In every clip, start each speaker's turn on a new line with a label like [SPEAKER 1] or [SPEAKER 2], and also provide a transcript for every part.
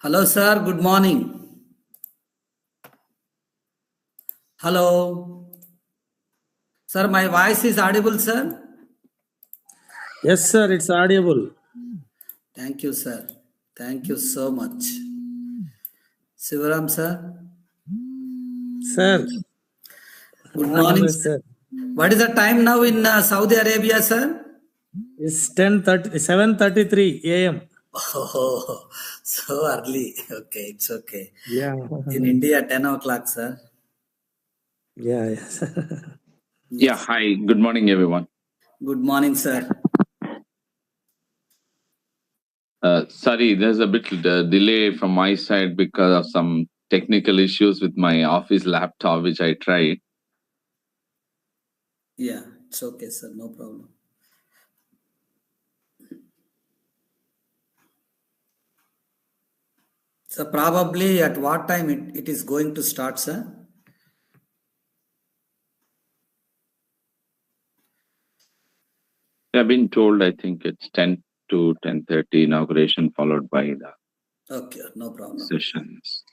[SPEAKER 1] Hello, sir. Good morning. Hello. Sir, my voice is audible, sir?
[SPEAKER 2] Yes, sir. It's audible.
[SPEAKER 1] Thank you, sir. Thank you so much. Sivaram, sir.
[SPEAKER 2] Sir.
[SPEAKER 1] Good morning,
[SPEAKER 2] sir.
[SPEAKER 1] What is the time now in Saudi Arabia, sir?
[SPEAKER 2] It's 7:33 a.m.
[SPEAKER 1] Oh, so early. Okay, it's okay.
[SPEAKER 2] Yeah.
[SPEAKER 1] In India, 10 o'clock, sir.
[SPEAKER 2] Yeah, yes.
[SPEAKER 3] Yeah, hi. Good morning, everyone.
[SPEAKER 1] Good morning, sir.
[SPEAKER 3] Sorry, there's a bit delay from my side because of some technical issues with my office laptop, which I tried.
[SPEAKER 1] Yeah, it's okay, sir. No problem. So probably at what time it is going to start, sir?
[SPEAKER 3] I've been told, I think it's 10 to 10:30 inauguration, followed by the
[SPEAKER 1] Okay, no problem.
[SPEAKER 3] sessions.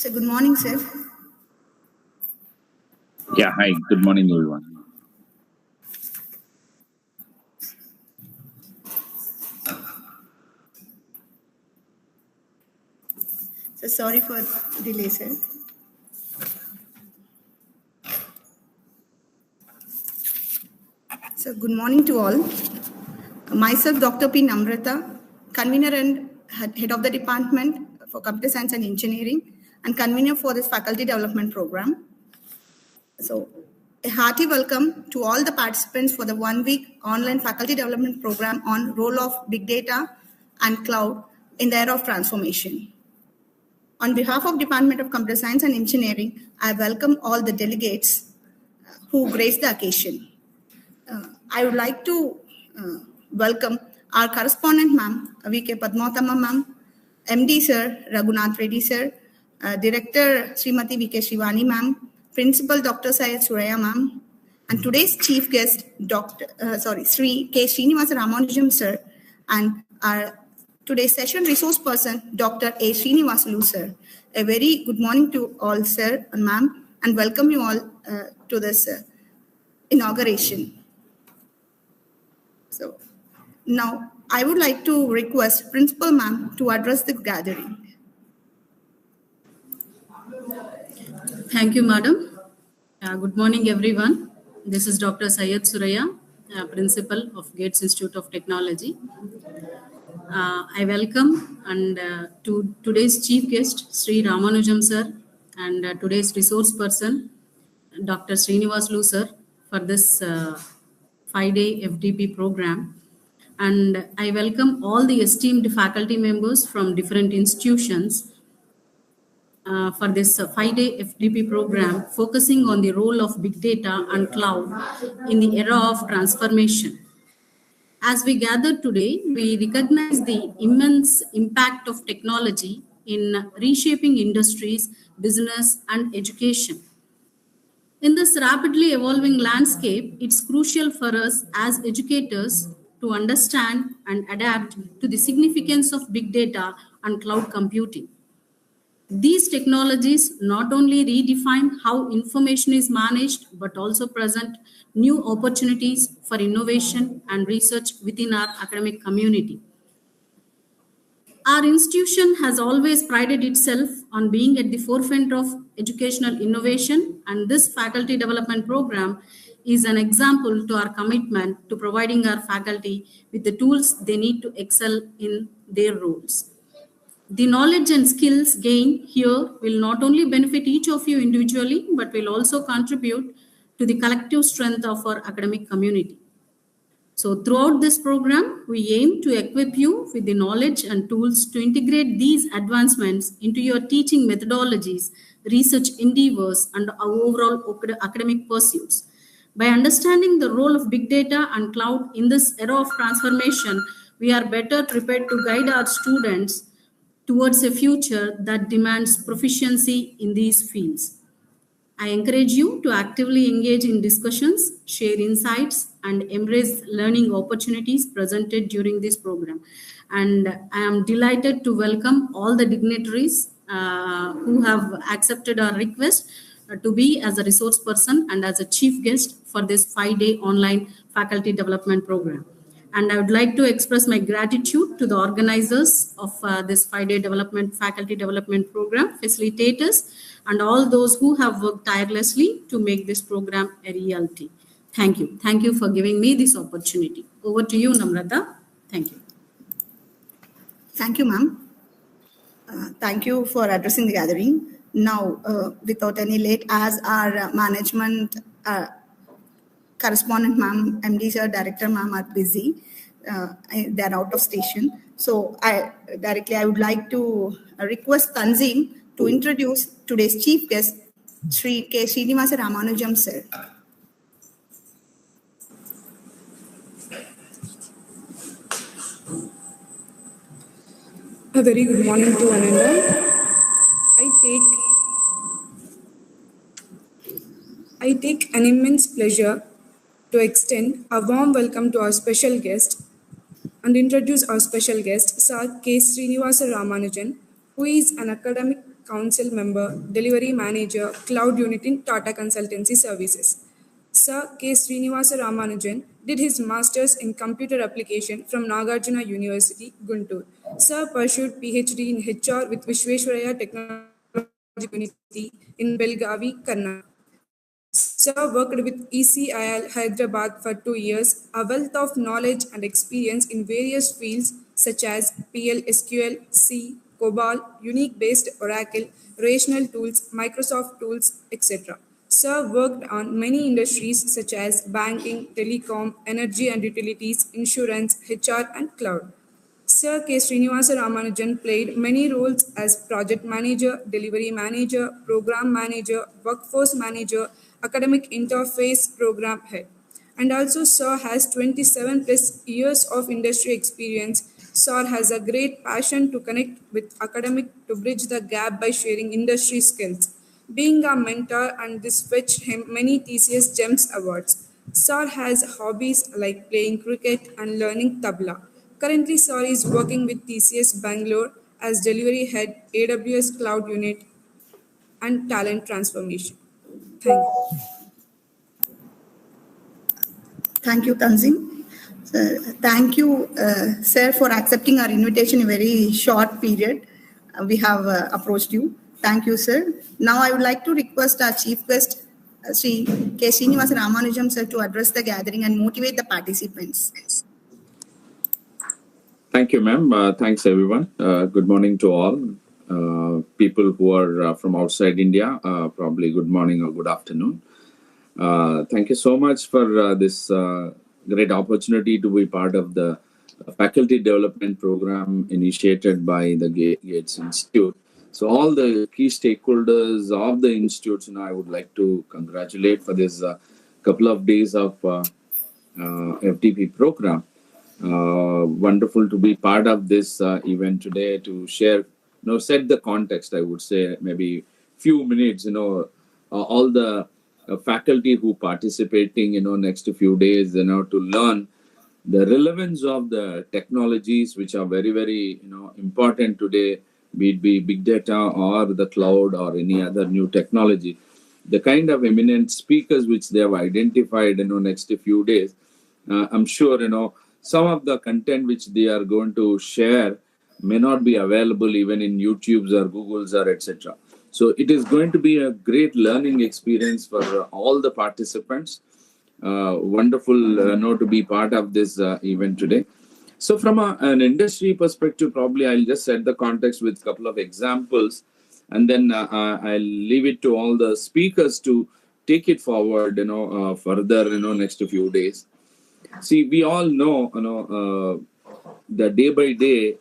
[SPEAKER 4] So good morning, sir.
[SPEAKER 3] Yeah, hi. Good morning, everyone.
[SPEAKER 4] So sorry for delay, sir. So good morning to all. Myself, Dr. P. Namrata, convener and head of the Department for Computer Science and Engineering and convener for this faculty development program. So a hearty welcome to all the participants for the 1-week online faculty development program on role of big data and cloud in the era of transformation. On behalf of Department of Computer Science and Engineering, I welcome all the delegates who graced the occasion. I would like to welcome our correspondent, ma'am, V.K. Padmavatama, ma'am, MD, sir, Raghunath Reddy, sir, Director, Srimati V.K. Shivani, ma'am, Principal, Dr. Syed Suraya, ma'am, and today's chief guest, Sri K. Srinivasa Ramanujam, sir, and our today's session resource person, Dr. A. Srinivasulu, sir. A very good morning to all, sir and ma'am, and welcome you all to this inauguration. So now I would like to request Principal Ma'am to address the gathering.
[SPEAKER 5] Thank you, Madam. Good morning, everyone. This is Dr. Syed Suraya, Principal of Gates Institute of Technology. I welcome to today's chief guest, Sri Ramanujam sir, and today's resource person, Dr. Srinivasulu sir, for this 5-day FDP program. And I welcome all the esteemed faculty members from different institutions for this 5-day FDP program focusing on the role of big data and cloud in the era of transformation. As we gather today, we recognize the immense impact of technology in reshaping industries, business, and education. In this rapidly evolving landscape, it's crucial for us as educators to understand and adapt to the significance of big data and cloud computing. These technologies not only redefine how information is managed, but also present new opportunities for innovation and research within our academic community. Our institution has always prided itself on being at the forefront of educational innovation, and this faculty development program is an example to our commitment to providing our faculty with the tools they need to excel in their roles. The knowledge and skills gained here will not only benefit each of you individually, but will also contribute to the collective strength of our academic community. So throughout this program, we aim to equip you with the knowledge and tools to integrate these advancements into your teaching methodologies, research endeavors, and our overall academic pursuits. By understanding the role of big data and cloud in this era of transformation, we are better prepared to guide our students towards a future that demands proficiency in these fields. I encourage you to actively engage in discussions, share insights, and embrace learning opportunities presented during this program. And I am delighted to welcome all the dignitaries who have accepted our request to be as a resource person and as a chief guest for this 5-day online faculty development program. And I would like to express my gratitude to the organizers of this 5-day faculty development program, facilitators, and all those who have worked tirelessly to make this program a reality. Thank you. Thank you for giving me this opportunity. Over to you, Namrata. Thank you.
[SPEAKER 4] Thank you, ma'am. Thank you for addressing the gathering. Now, without any late, as our management correspondent ma'am, MD sir, director ma'am are busy. They're out of station. So I would like to request Tanzim to introduce today's chief guest, Sri K. Srinivasa Ramanujam sir.
[SPEAKER 6] A very good morning to one and all. I take an immense pleasure to extend a warm welcome to our special guest and introduce our special guest, Sir K. Srinivasa Ramanujan, who is an academic council member, delivery manager, cloud unit in Tata Consultancy Services. Sir K. Srinivasa Ramanujan did his master's in computer application from Nagarjuna University, Guntur. Sir pursued PhD in HR with Vishwesvaraya Technology University in Belgavi, Karnataka. Sir worked with ECIL Hyderabad for 2 years, a wealth of knowledge and experience in various fields such as PL, SQL, C, COBOL, Unique-based Oracle, relational tools, Microsoft tools, etc. Sir worked on many industries such as banking, telecom, energy and utilities, insurance, HR and cloud. Sir K. Srinivasa Ramanujan played many roles as project manager, delivery manager, program manager, workforce manager, academic interface program head. And also Sir has 27 plus years of industry experience. Sir has a great passion to connect with academic to bridge the gap by sharing industry skills. Being a mentor, and this fetched him many TCS GEMS awards. Sir has hobbies like playing cricket and learning tabla. Currently, Sir is working with TCS Bangalore as delivery head, AWS Cloud Unit, and talent transformation. Thank you.
[SPEAKER 4] Thank you, Tanzim. Thank you, sir, for accepting our invitation in a very short period. We have approached you. Thank you, sir. Now I would like to request our chief guest, Sri K. Srinivasa Ramanujam, sir, to address the gathering and motivate the participants.
[SPEAKER 3] Thank you, ma'am. Thanks, everyone. Good morning to all. People who are from outside India, probably good morning or good afternoon. Thank you so much for this great opportunity to be part of the faculty development program initiated by the Gates Institute. So all the key stakeholders of the institutes, I would like to congratulate for this couple of days of FTP program. Wonderful to be part of this event today to share, set the context. I would say maybe few minutes. All the faculty who participating, next few days, to learn the relevance of the technologies which are very, very, important today, be it big data or the cloud or any other new technology. The kind of eminent speakers which they have identified, next few days, I'm sure, some of the content which they are going to share may not be available even in YouTube's or Google's or etc. So it is going to be a great learning experience for all the participants. Wonderful to be part of this event today. So from an industry perspective, probably I'll just set the context with a couple of examples, and then I'll leave it to all the speakers to take it forward, further, next few days. See, we all know, the day by day,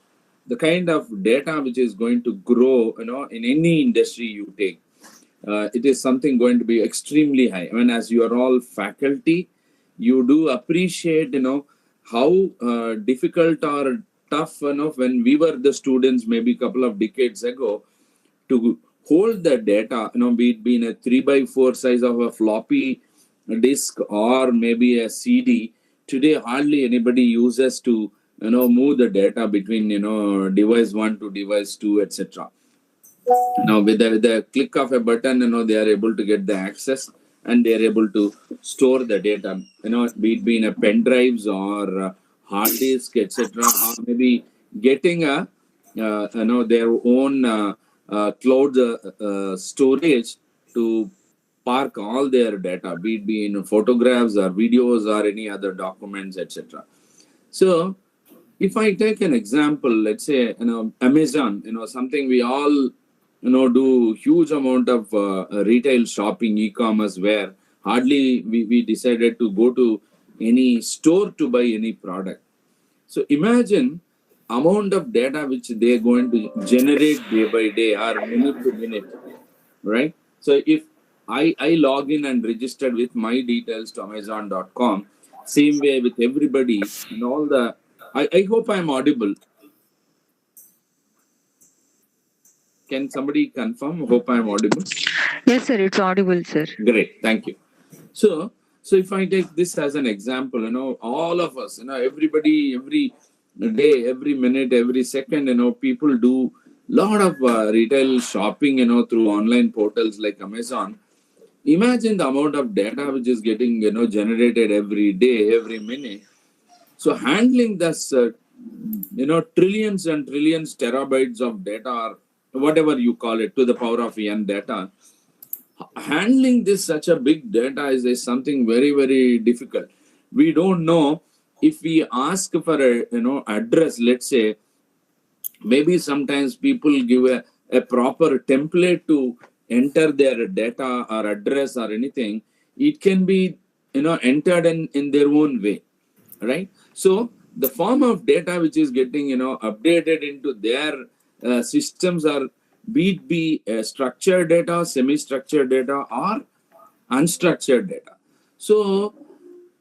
[SPEAKER 3] the kind of data which is going to grow, in any industry you take, it is something going to be extremely high. I mean, as you are all faculty, you do appreciate, how difficult or tough, when we were the students maybe a couple of decades ago, to hold the data, be it in a 3x4 size of a floppy disk or maybe a CD. Today, hardly anybody uses to, move the data between, device 1 to device 2, etc. Now, with the click of a button, they are able to get the access and they are able to store the data, be it in a pen drives or hard disk, etc. Or maybe getting a, their own cloud storage to park all their data, be it in photographs or videos or any other documents, etc. So, if I take an example, let's say, Amazon, something we all, do huge amount of retail shopping, e-commerce, where hardly we decided to go to any store to buy any product. So imagine amount of data which they're going to generate day by day or minute to minute, right? So if I log in and registered with my details to Amazon.com, same way with everybody and all the, I hope I'm audible. Can somebody confirm? Hope I'm audible.
[SPEAKER 7] Yes, sir, it's audible, sir.
[SPEAKER 3] Great, thank you. So if I take this as an example, all of us, everybody, every day, every minute, every second, people do lot of retail shopping, through online portals like Amazon. Imagine the amount of data which is getting, generated every day, every minute. So handling this, trillions and trillions terabytes of data, or whatever you call it, to the power of n data, handling this such a big data is something very, very difficult. We don't know if we ask for a, address, let's say, maybe sometimes people give a proper template to enter their data or address or anything. It can be, entered in their own way, right? So the form of data which is getting, updated into their systems are be structured data, semi-structured data, or unstructured data. So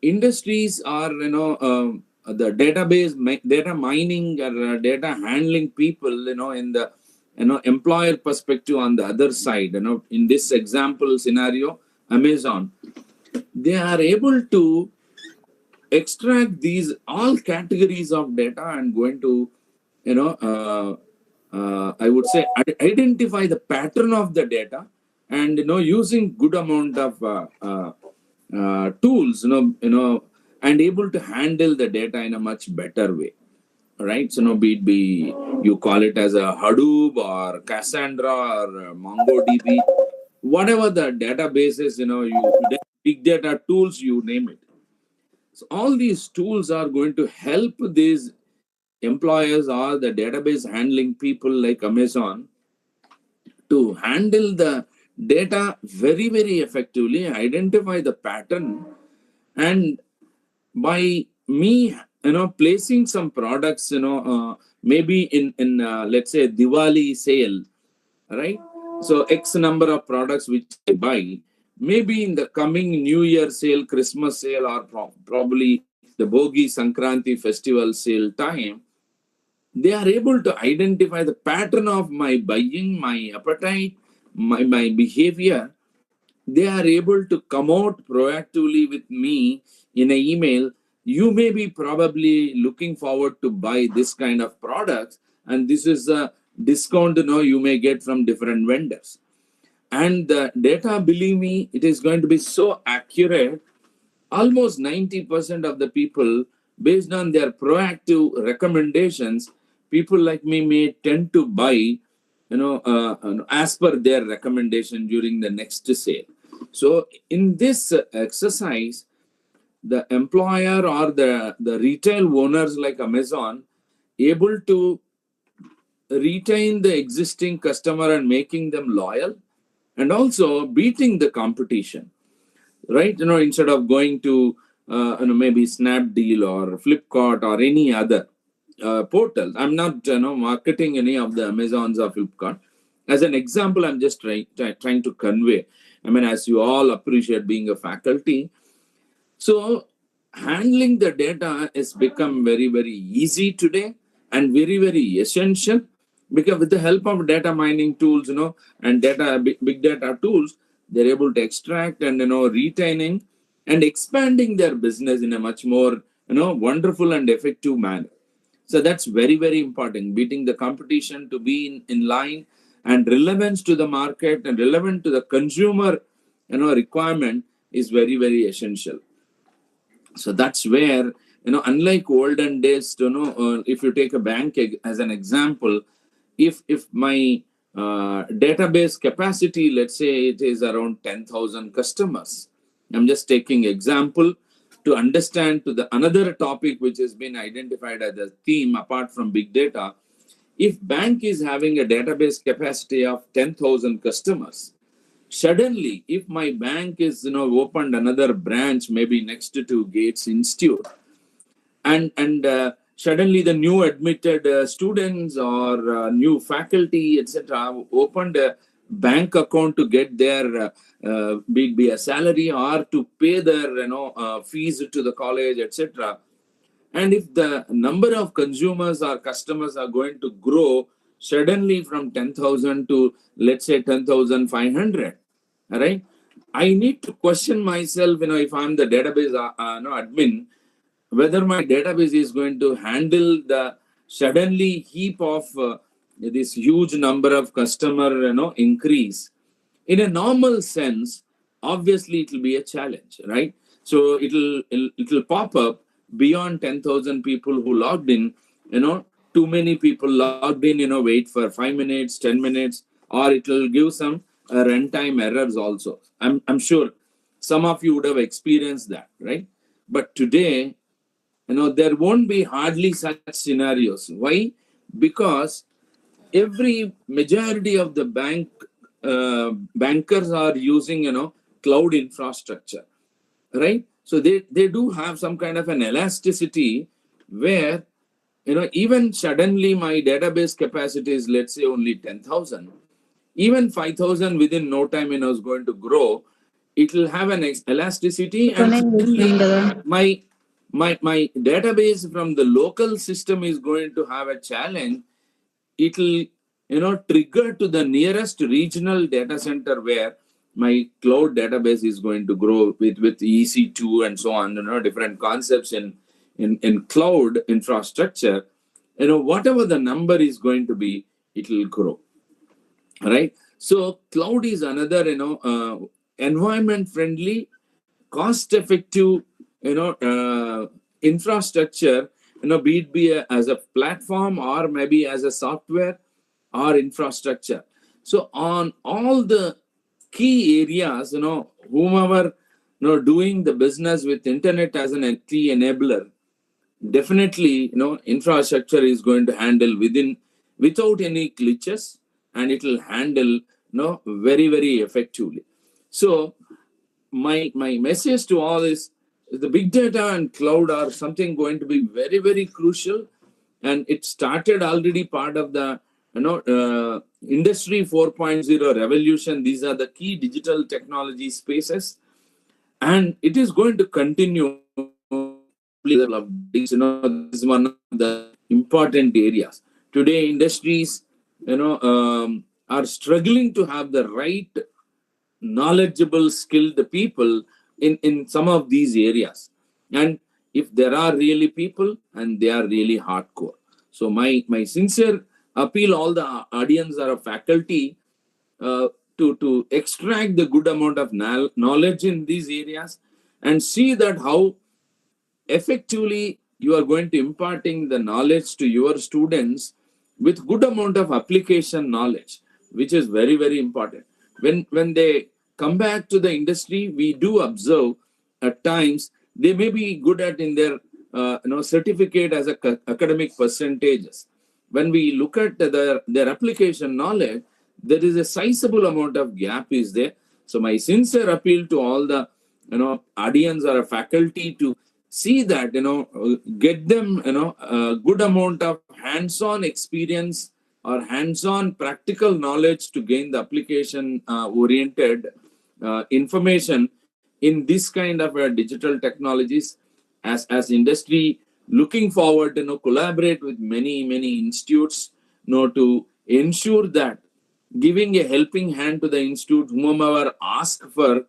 [SPEAKER 3] industries are, the database data mining or data handling people, in the, employer perspective on the other side, in this example scenario, Amazon, they are able to extract these all categories of data and going to, I would say, identify the pattern of the data, and using good amount of tools, and able to handle the data in a much better way, right? So, be you call it as a Hadoop or Cassandra or MongoDB, whatever the databases, you big data tools, you name it. So all these tools are going to help these employers or the database handling people like Amazon to handle the data very, very effectively, identify the pattern, and by me, placing some products, maybe in let's say Diwali sale, right? So X number of products which I buy, maybe in the coming New Year sale, Christmas sale, or probably the Bogi Sankranti festival sale time, they are able to identify the pattern of my buying, my appetite, my behavior. They are able to come out proactively with me in an email. You may be probably looking forward to buy this kind of products, and this is a discount you may get from different vendors. And the data, believe me, it is going to be so accurate. Almost 90% of the people, based on their proactive recommendations, people like me may tend to buy, as per their recommendation during the next sale. So in this exercise, the employer or the retail owners like Amazon able to retain the existing customer and making them loyal, and also beating the competition, right? Instead of going to maybe Snapdeal or Flipkart or any other portal. I'm not marketing any of the Amazons or Flipkart. As an example, I'm just trying to convey. I mean, as you all appreciate being a faculty, so handling the data has become very, very easy today and very, very essential, because with the help of data mining tools, and big data tools, they're able to extract and, retaining and expanding their business in a much more, wonderful and effective manner. So that's very, very important. Beating the competition to be in line, and relevance to the market and relevant to the consumer, requirement is very, very essential. So that's where, unlike olden days, if you take a bank as an example, if my database capacity, let's say it is around 10,000 customers. I'm just taking example to understand to the another topic which has been identified as a theme apart from big data. If bank is having a database capacity of 10,000 customers, suddenly, if my bank is opened another branch maybe next to Gates Institute, and suddenly the new admitted students or new faculty, etc., opened a bank account to get their be a salary or to pay their fees to the college, etc. And if the number of consumers or customers are going to grow suddenly from 10,000 to, let's say, 10,500, right? I need to question myself, if I'm the database admin, whether my database is going to handle the suddenly heap of this huge number of customer, increase. In a normal sense, obviously it will be a challenge, right? So it'll pop up beyond 10,000 people who logged in, too many people logged in, wait for 5 minutes, 10 minutes, or it will give some runtime errors also. I'm sure some of you would have experienced that, right? But today, there won't be hardly such scenarios. Why? Because every majority of the bankers are using, cloud infrastructure, right? So they do have some kind of an elasticity where, even suddenly my database capacity is, let's say, only 10,000. Even 5,000 within no time, is going to grow. It will have an elasticity, and my database from the local system is going to have a challenge. It will, trigger to the nearest regional data center where my cloud database is going to grow with EC2 and so on, different concepts in cloud infrastructure. Whatever the number is going to be, it will grow, right? So cloud is another, environment friendly, cost effective, infrastructure, be it as a platform or maybe as a software or infrastructure. So on all the key areas, whomever, doing the business with internet as a key enabler, definitely, infrastructure is going to handle without any glitches, and it will handle, very, very effectively. So my message to all is the big data and cloud are something going to be very, very crucial, and it started already part of the Industry 4.0 revolution. These are the key digital technology spaces, and it is going to continue. This is one of the important areas. Today, industries, are struggling to have the right knowledgeable, skilled people in some of these areas. And if there are really people and they are really hardcore. So my sincere appeal, all the audience or faculty, to extract the good amount of knowledge in these areas and see that how effectively you are going to imparting the knowledge to your students with good amount of application knowledge, which is very, very important. When they come back to the industry, we do observe at times they may be good at in their certificate as academic percentages. When we look at their application knowledge, there is a sizable amount of gap is there. So my sincere appeal to all the audience or a faculty to see that get them a good amount of hands-on experience or hands-on practical knowledge to gain the application oriented information in this kind of digital technologies, as industry looking forward to collaborate with many institutes to ensure that giving a helping hand to the institute whomever ask for,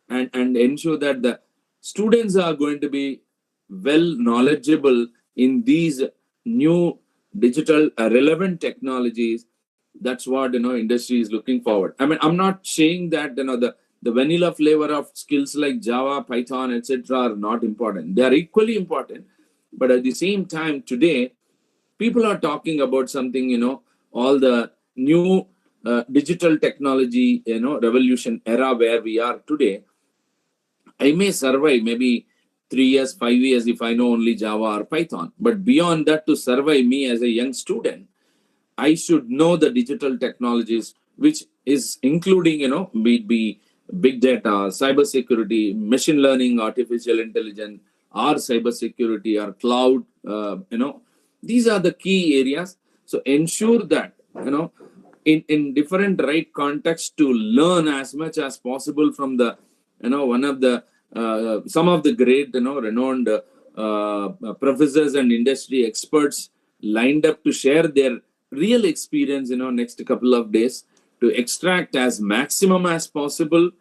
[SPEAKER 3] and ensure that the students are going to be well knowledgeable in these new digital relevant technologies. That's what industry is looking forward. I mean, I'm not saying that the vanilla flavor of skills like Java, Python, etc. are not important. They are equally important. But at the same time, today people are talking about something, all the new digital technology revolution era where we are today. I may survive maybe 3 years, 5 years if I know only Java or Python. But beyond that, to survive me as a young student, I should know the digital technologies, which is including, be big data, cybersecurity, machine learning, artificial intelligence, or cybersecurity, or cloud. These are the key areas. So ensure that, in different right context to learn as much as possible from the, one of the, some of the great, renowned professors and industry experts lined up to share their real experience, next couple of days, to extract as maximum as possible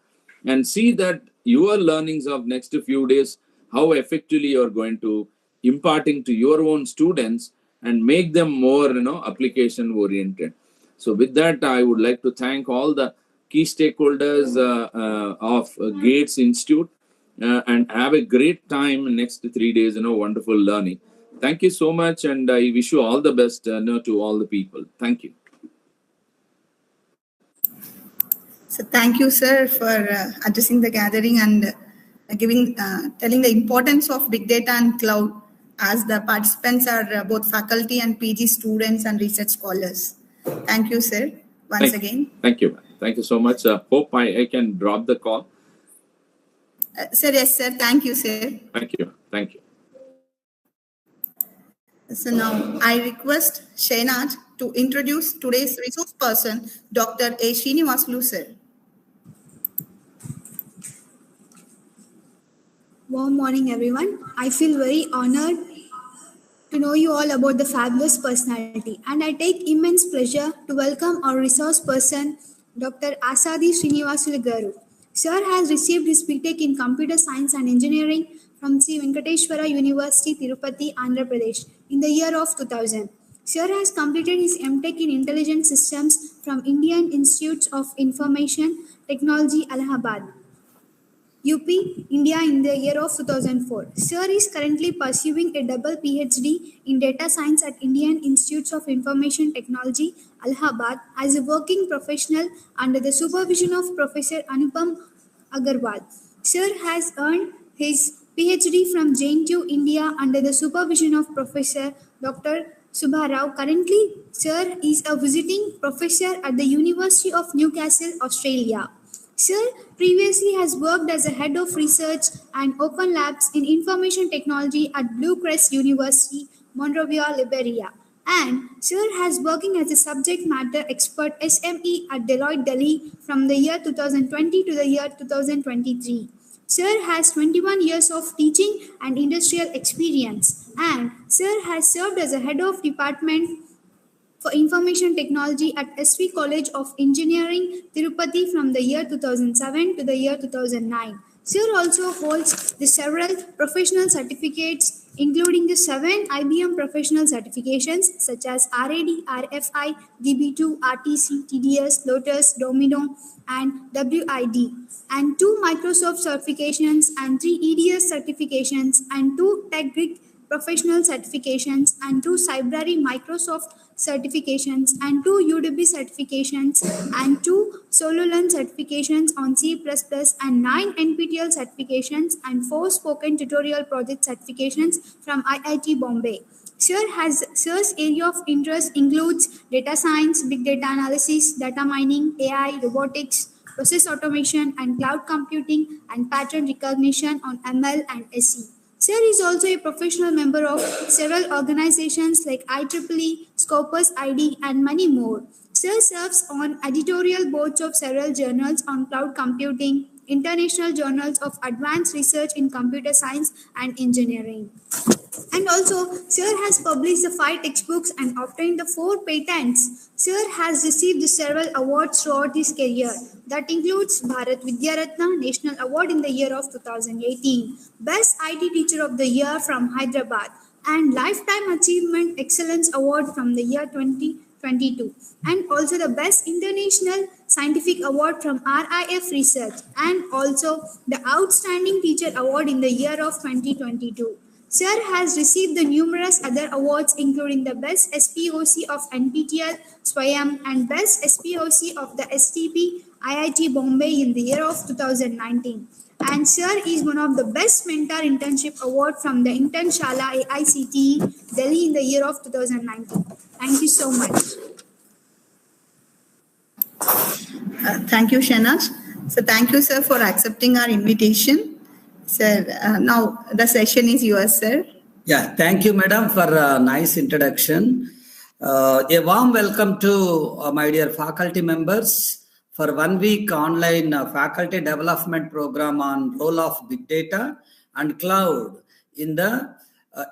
[SPEAKER 3] and see that your learnings of next few days, how effectively you're going to imparting to your own students and make them more, application oriented. So with that, I would like to thank all the key stakeholders of Gates Institute, and have a great time next 3 days, wonderful learning. Thank you so much, and I wish you all the best to all the people. Thank you.
[SPEAKER 4] So thank you, sir, for addressing the gathering and telling the importance of big data and cloud, as the participants are both faculty and PG students and research scholars. Thank you, sir, once again.
[SPEAKER 3] Thank you. Thank you so much. Hope I can drop the call.
[SPEAKER 4] Sir, yes, sir. Thank you, sir.
[SPEAKER 3] Thank you. Thank you.
[SPEAKER 4] So now I request Shainaj to introduce today's resource person, Dr. A. Srinivasulu, sir.
[SPEAKER 8] Warm morning, everyone. I feel very honored to know you all about the fabulous personality, and I take immense pleasure to welcome our resource person, Dr. Asadi Srinivasulu Garu. Sir has received his BTech in Computer Science and Engineering from Sri Venkateshwara University, Tirupati, Andhra Pradesh in the year of 2000. Sir has completed his MTech in Intelligent Systems from Indian Institute of Information Technology, Allahabad, UP, India in the year of 2004. Sir is currently pursuing a double PhD in Data Science at Indian Institutes of Information Technology, Allahabad, as a working professional under the supervision of Professor Anupam Agarwal. Sir has earned his PhD from JNTU, India under the supervision of Professor Dr. Subbarao. Currently, Sir is a visiting professor at the University of Newcastle, Australia. Sir previously has worked as a head of research and open labs in information technology at Blue Crest University, Monrovia, Liberia. And Sir has working as a subject matter expert SME at Deloitte Delhi from the year 2020 to the year 2023. Sir has 21 years of teaching and industrial experience, and Sir has served as a head of department for Information Technology at SV College of Engineering, Tirupati from the year 2007 to the year 2009. Sir also holds the several professional certificates, including the 7 IBM professional certifications such as RAD, RFI, DB2, RTC, TDS, Lotus, Domino, and WID, and 2 Microsoft certifications and 3 EDS certifications and 2 TechGrid professional certifications and 2 Cybrary Microsoft certifications and 2 UDB certifications and 2 SoloLearn certifications on C++ and 9 NPTEL certifications and 4 spoken tutorial project certifications from IIT Bombay. Sir's area of interest includes data science, big data analysis, data mining, AI, robotics, process automation and cloud computing and pattern recognition on ML and SE. Sir is also a professional member of several organizations like IEEE, Scopus ID, and many more. Sir serves on editorial boards of several journals on cloud computing, international journals of advanced research in computer science and engineering. And also, Sir has published the 5 textbooks and obtained the 4 patents. Sir has received several awards throughout his career. That includes Bharat Vidya Ratna National Award in the year of 2018, Best IT Teacher of the Year from Hyderabad, and Lifetime Achievement Excellence Award from the year 2022, and also the Best International Scientific Award from RIF Research, and also the Outstanding Teacher Award in the year of 2022. Sir has received the numerous other awards including the Best SPOC of NPTEL, Swayam, and Best SPOC of the STP IIT Bombay in the year of 2019. And Sir is one of the Best Mentor Internship Award from the Internshala AICTE Delhi in the year of 2019. Thank you so much.
[SPEAKER 4] Thank you, Shanaz. So thank you, sir, for accepting our invitation. Sir, now the session is yours, sir.
[SPEAKER 1] Yeah, thank you, madam, for a nice introduction. A warm welcome to my dear faculty members for 1 week online faculty development program on role of big data and cloud in the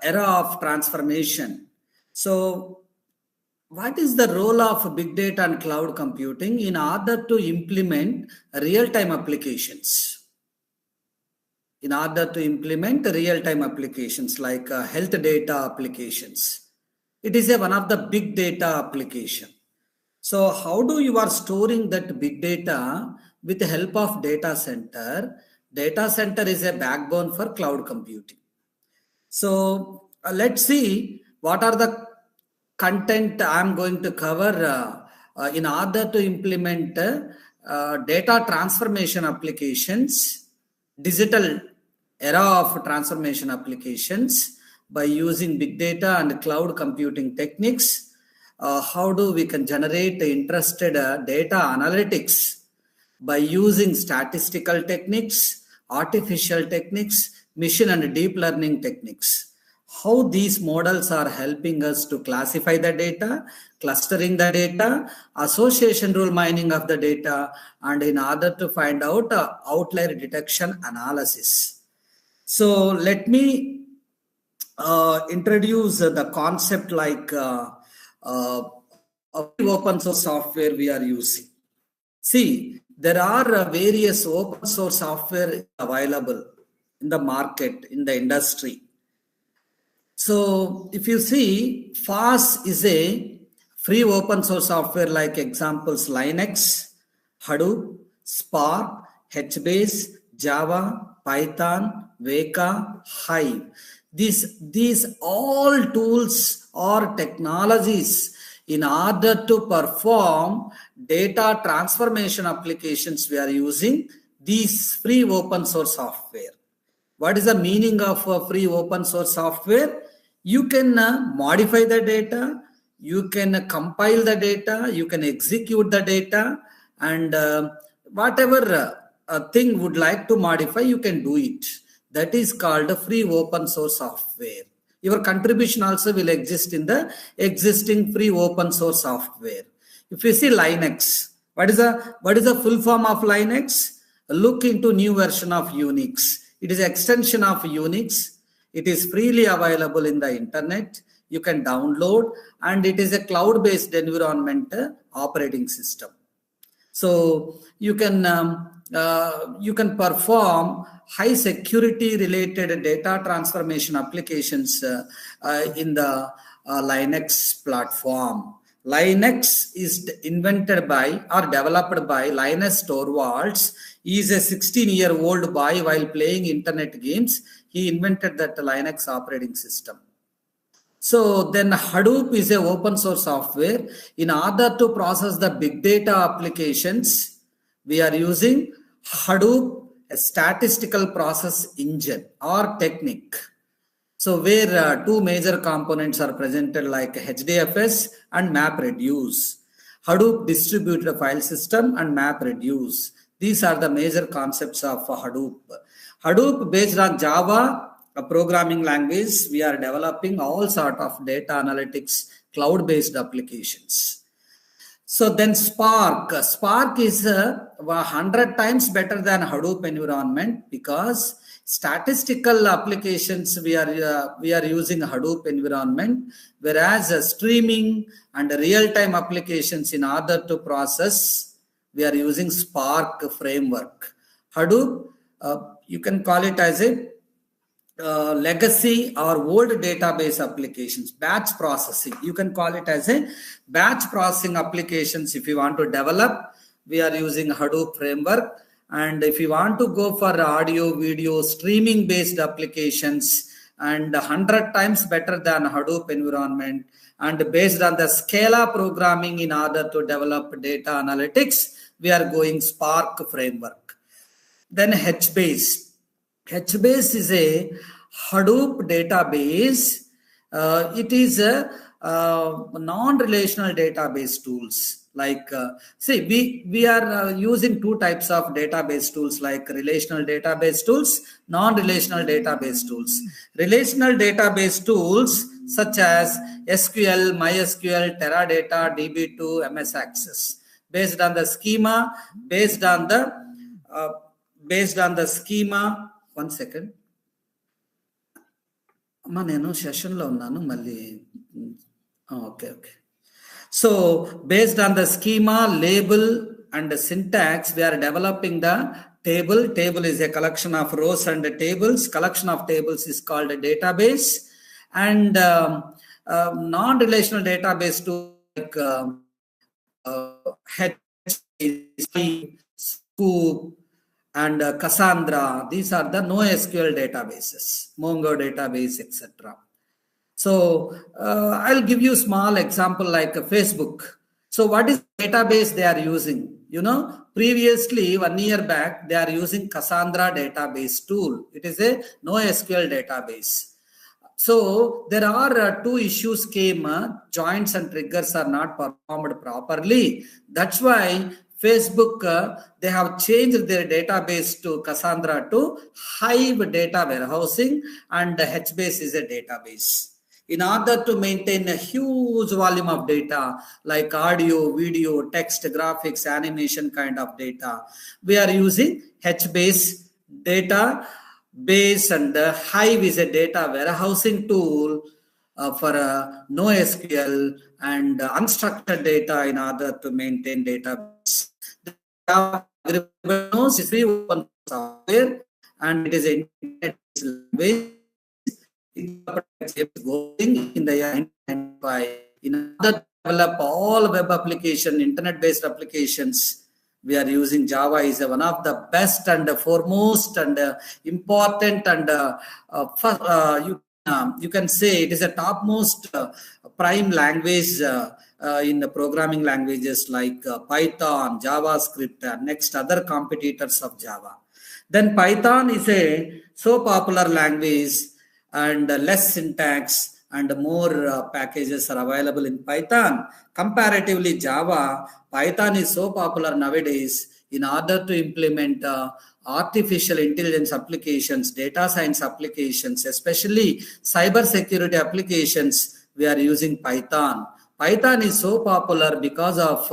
[SPEAKER 1] era of transformation. So, what is the role of big data and cloud computing in order to implement real-time applications? In order to implement real-time applications like health data applications. It is one of the big data application. So how do you are storing that big data with the help of data center? Data center is a backbone for cloud computing. So let's see what are the content I'm going to cover in order to implement data transformation applications, digital era of transformation applications by using big data and cloud computing techniques. How do we can generate interested data analytics by using statistical techniques, artificial techniques, machine and deep learning techniques. How these models are helping us to classify the data, clustering the data, association rule mining of the data, and in order to find out outlier detection analysis. So let me introduce the concept like open source software we are using. See, there are various open source software available in the market, in the industry. So if you see, FAS is a free open source software like examples Linux, Hadoop, Spark, HBase, Java, Python, Weka, Hive. These all tools or technologies in order to perform data transformation applications we are using these free open source software. What is the meaning of free open source software? You can modify the data, you can compile the data, you can execute the data, and whatever thing would like to modify, you can do it. That is called a free open source software. Your contribution also will exist in the existing free open source software. If you see Linux, what is the full form of Linux? Look into new version of Unix. It is extension of Unix. It is freely available in the internet. You can download, and it is a cloud-based environment operating system. So you can perform high security related data transformation applications in the Linux platform. Linux is invented by or developed by Linus Torvalds. He is a 16-year-old boy while playing internet games. He invented that Linux operating system. So then Hadoop is an open source software. In order to process the big data applications, we are using Hadoop, a statistical process engine or technique. So where two major components are presented like HDFS and MapReduce. Hadoop distributed file system and MapReduce. These are the major concepts of Hadoop. Hadoop based on Java, a programming language, we are developing all sort of data analytics, cloud-based applications. So then Spark is 100 times better than Hadoop environment, because statistical applications we are using Hadoop environment, whereas streaming and real-time applications in order to process, we are using Spark framework. Hadoop, you can call it as a legacy or old database applications, batch processing. You can call it as a batch processing applications. If you want to develop, we are using Hadoop framework. And if you want to go for audio, video, streaming based applications, and 100 times better than Hadoop environment, and based on the Scala programming in order to develop data analytics, we are going Spark framework. Then HBase. HBase is a Hadoop database. It is a non-relational database tools. Like, we are using two types of database tools, like relational database tools, non-relational database tools. Relational database tools such as SQL, MySQL, Teradata, DB2, MS Access. Based on the schema, one second. నేను సెషన్లో ఉన్నాను మళ్ళీ. Okay. So based on the schema, label and the syntax, we are developing the table. Table is a collection of rows and tables. Collection of tables is called a database. And non-relational database tools like Scoop and Cassandra, these are the NoSQL databases, Mongo database, etc. So I'll give you a small example like Facebook. So what is the database they are using? Previously 1 year back, they are using Cassandra database tool. It is a NoSQL database. So there are two issues came, joins and triggers are not performed properly. That's why Facebook, they have changed their database to Cassandra to Hive data warehousing, and HBase is a database. In order to maintain a huge volume of data like audio, video, text, graphics, animation kind of data, we are using HBase database, and Hive is a data warehousing tool for NoSQL and unstructured data in order to maintain database. Is free open software, and it is an internet language. In the in order to develop all web application, internet-based applications, we are using Java. Is one of the best and foremost and important and you can say it is a topmost prime language in the programming languages like Python, JavaScript, and next other competitors of Java. Then Python is a so popular language, and less syntax and more packages are available in Python. Comparatively Java, Python is so popular nowadays. in order to implement artificial intelligence applications, data science applications, especially cyber security applications, we are using Python. Python is so popular because of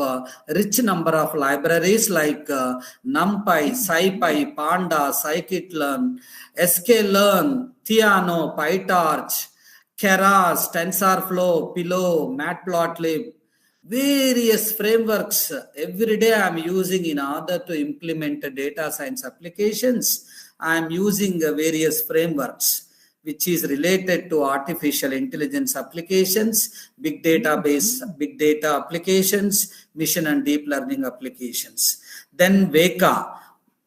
[SPEAKER 1] rich number of libraries like NumPy, SciPy, Panda, Scikit-learn, sklearn, Theano, PyTorch, Keras, TensorFlow, Pillow, Matplotlib, various frameworks. Every day I am using in order to implement data science applications. I am using various frameworks which is related to artificial intelligence applications, big data applications, machine and deep learning applications. Then Veka.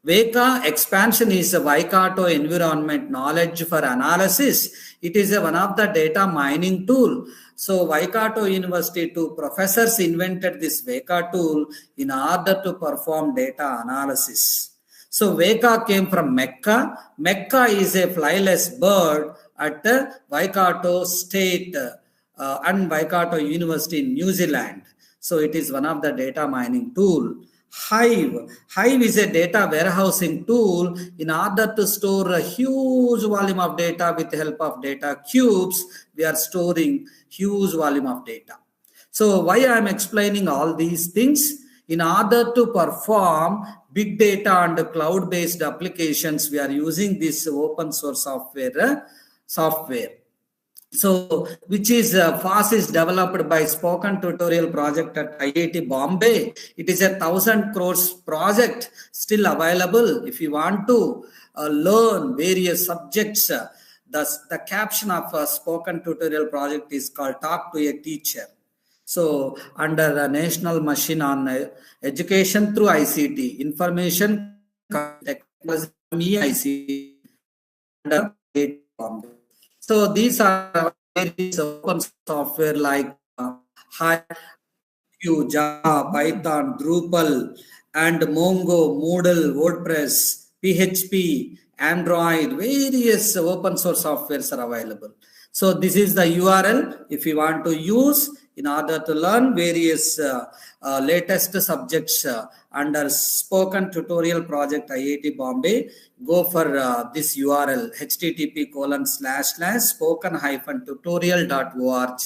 [SPEAKER 1] Veka expansion is a Waikato environment knowledge for analysis. It is one of the data mining tool. So Waikato University, two professors invented this Veka tool in order to perform data analysis. So Veka came from Mecca. Mecca is a flyless bird at Waikato State and Waikato University in New Zealand. So it is one of the data mining tool. Hive is a data warehousing tool in order to store a huge volume of data with the help of data cubes. We are storing huge volume of data. So why I am explaining all these things? In order to perform big data and cloud-based applications, we are using this open source software. So, which is FAST is developed by Spoken Tutorial project at IIT Bombay. It is a 1,000 crores project still available. If you want to learn various subjects, the caption of a Spoken Tutorial project is called Talk to a Teacher. So, under the National Mission on Education through ICT, Information Technology, ICT, under IIT Bombay. So these are various open software like Hive, Java, Python, Drupal, and Mongo, Moodle, WordPress, PHP, Android, various open source softwares are available. So this is the URL if you want to use in order to learn various latest subjects under Spoken Tutorial Project IIT Bombay. Go for this URL http://spoken-tutorial.org.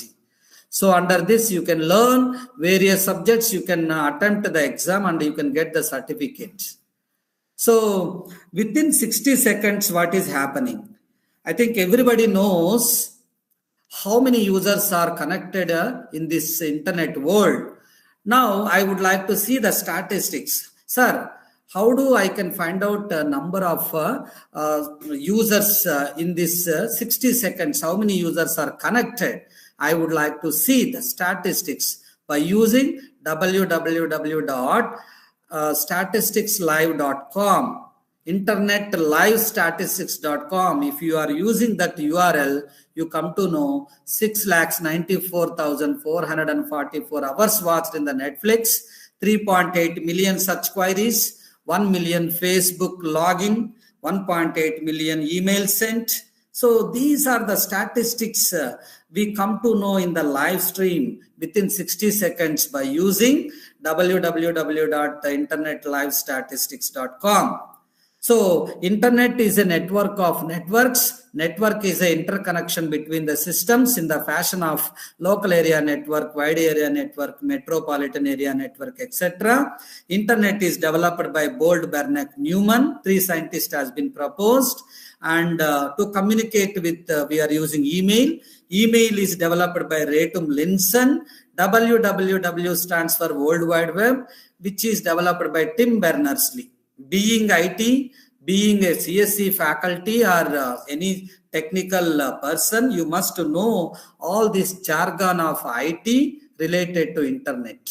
[SPEAKER 1] So under this you can learn various subjects, you can attempt the exam and you can get the certificate. So within 60 seconds what is happening? I think everybody knows how many users are connected in this internet world. Now I would like to see the statistics. Sir, how do I can find out a number of users in this 60 seconds? How many users are connected? I would like to see the statistics by using www.statisticslive.com. internetlivestatistics.com. If you are using that URL, you come to know 6,94,444 hours watched in the Netflix, 3.8 million search queries, 1 million Facebook login, 1.8 million emails sent. So these are the statistics we come to know in the live stream within 60 seconds by using www.internetlivestatistics.com. So internet is a network of networks. Network is an interconnection between the systems in the fashion of local area network, wide area network, metropolitan area network, etc. Internet is developed by Bold, Bernanke, Newman. 3 scientists has been proposed. And to communicate with, we are using email. Email is developed by Ratum Linson. www stands for World Wide Web, which is developed by Tim Berners-Lee. Being IT, being a CSE faculty or any technical person, you must know all this jargon of IT related to internet.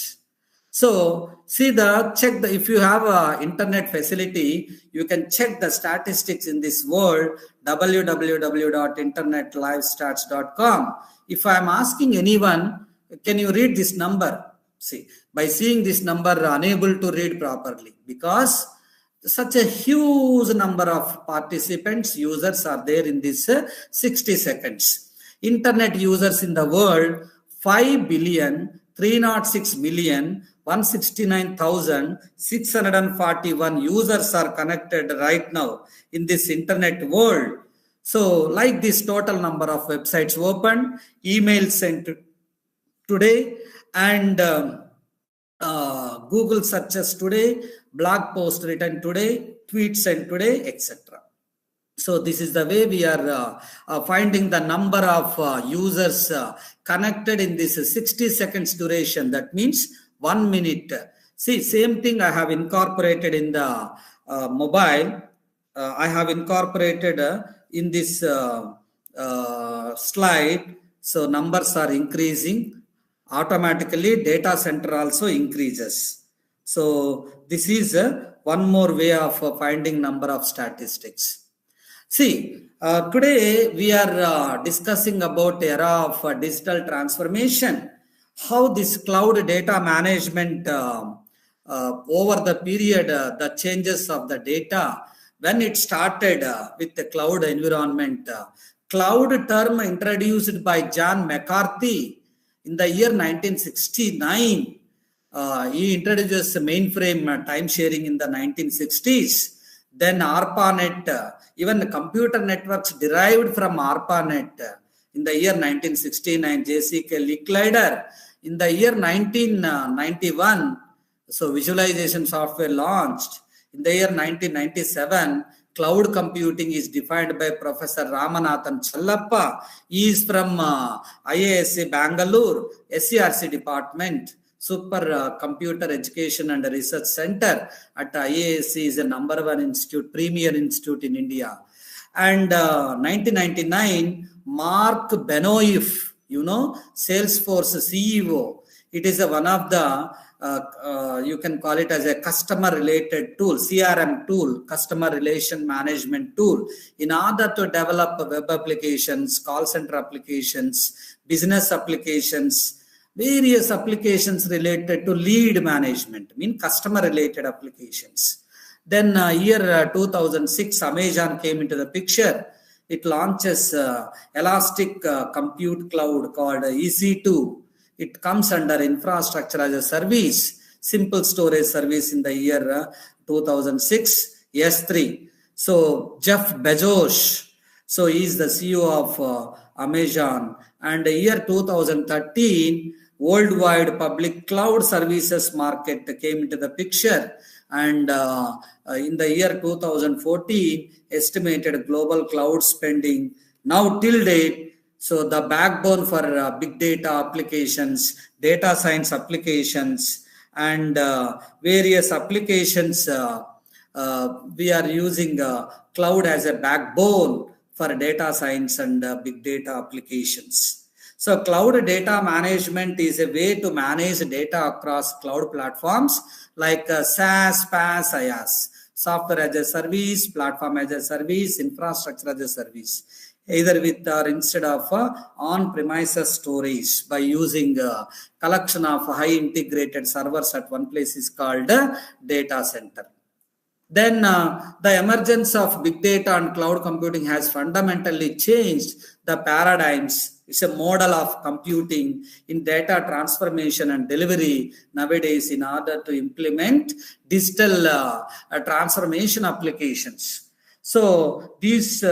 [SPEAKER 1] So see if you have a internet facility, you can check the statistics in this world, www.internetlivestats.com. If I am asking anyone, can you read this number? See, by seeing this number, unable to read properly because such a huge number of participants, users are there in this 60 seconds. Internet users in the world, 5,306,486,000 169,641 users are connected right now in this internet world. So like this total number of websites opened, emails sent today, and Google searches today, blog post written today, tweets sent today, etc. So this is the way we are finding the number of users connected in this 60 seconds duration. That means 1 minute. See, same thing I have incorporated in the mobile. I have incorporated in this slide. So numbers are increasing. Automatically data center also increases. So this is one more way of finding number of statistics. See, today we are discussing about era of digital transformation, how this cloud data management over the period, the changes of the data, when it started with the cloud environment. Cloud term introduced by John McCarthy in the year 1969. He introduced mainframe time sharing in the 1960s. Then ARPANET, even the computer networks derived from ARPANET in the year 1969, JCK Licklider. In the year 1991, so visualization software launched. In the year 1997, cloud computing is defined by Professor Ramanathan Challappa. He is from IISc Bangalore, SCRC department. Super Computer Education and Research Center at IISc is a #1 institute, premier institute in India. And 1999, Mark Benoif, Salesforce CEO. It is one of the, you can call it as a customer related tool, CRM tool, customer relation management tool, in order to develop web applications, call center applications, business applications, various applications related to lead management, customer related applications. Then year 2006, Amazon came into the picture. It launches elastic compute cloud called EC2. It comes under infrastructure as a service, simple storage service in the year 2006, S3. So Jeff Bezos, so he is the CEO of Amazon. And the year 2013, worldwide public cloud services market came into the picture. And in the year 2014, estimated global cloud spending now till date. So the backbone for big data applications, data science applications, and various applications, we are using cloud as a backbone for data science and big data applications. So cloud data management is a way to manage data across cloud platforms like SaaS, PaaS, IaaS, software as a service, platform as a service, infrastructure as a service, either with or instead of on-premises storage by using a collection of high integrated servers at one place is called data center. Then the emergence of big data and cloud computing has fundamentally changed the paradigms. It's a model of computing in data transformation and delivery nowadays in order to implement digital transformation applications. So these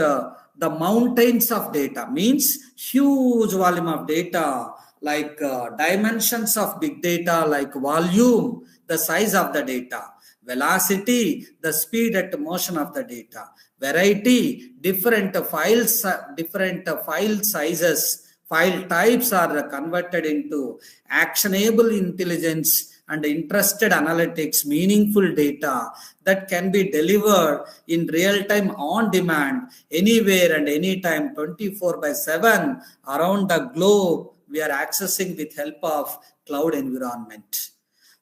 [SPEAKER 1] the mountains of data means huge volume of data, like dimensions of big data, like volume, the size of the data, velocity, the speed at motion of the data, variety, different files, different file sizes, file types are converted into actionable intelligence and interested analytics, meaningful data that can be delivered in real time on demand, anywhere and anytime, 24/7 around the globe. We are accessing with help of cloud environment.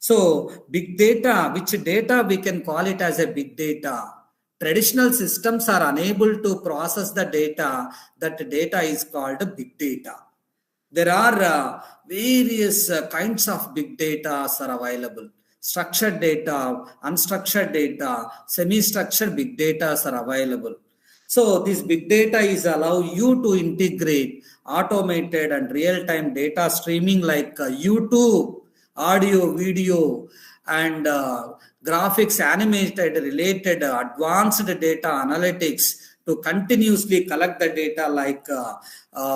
[SPEAKER 1] So big data, which data we can call it as a big data. Traditional systems are unable to process the data. That data is called big data. There are various kinds of big data are available. Structured data, unstructured data, semi-structured big data are available. So this big data is allow you to integrate automated and real-time data streaming like YouTube, audio, video, and graphics, animated, related, advanced data analytics to continuously collect the data like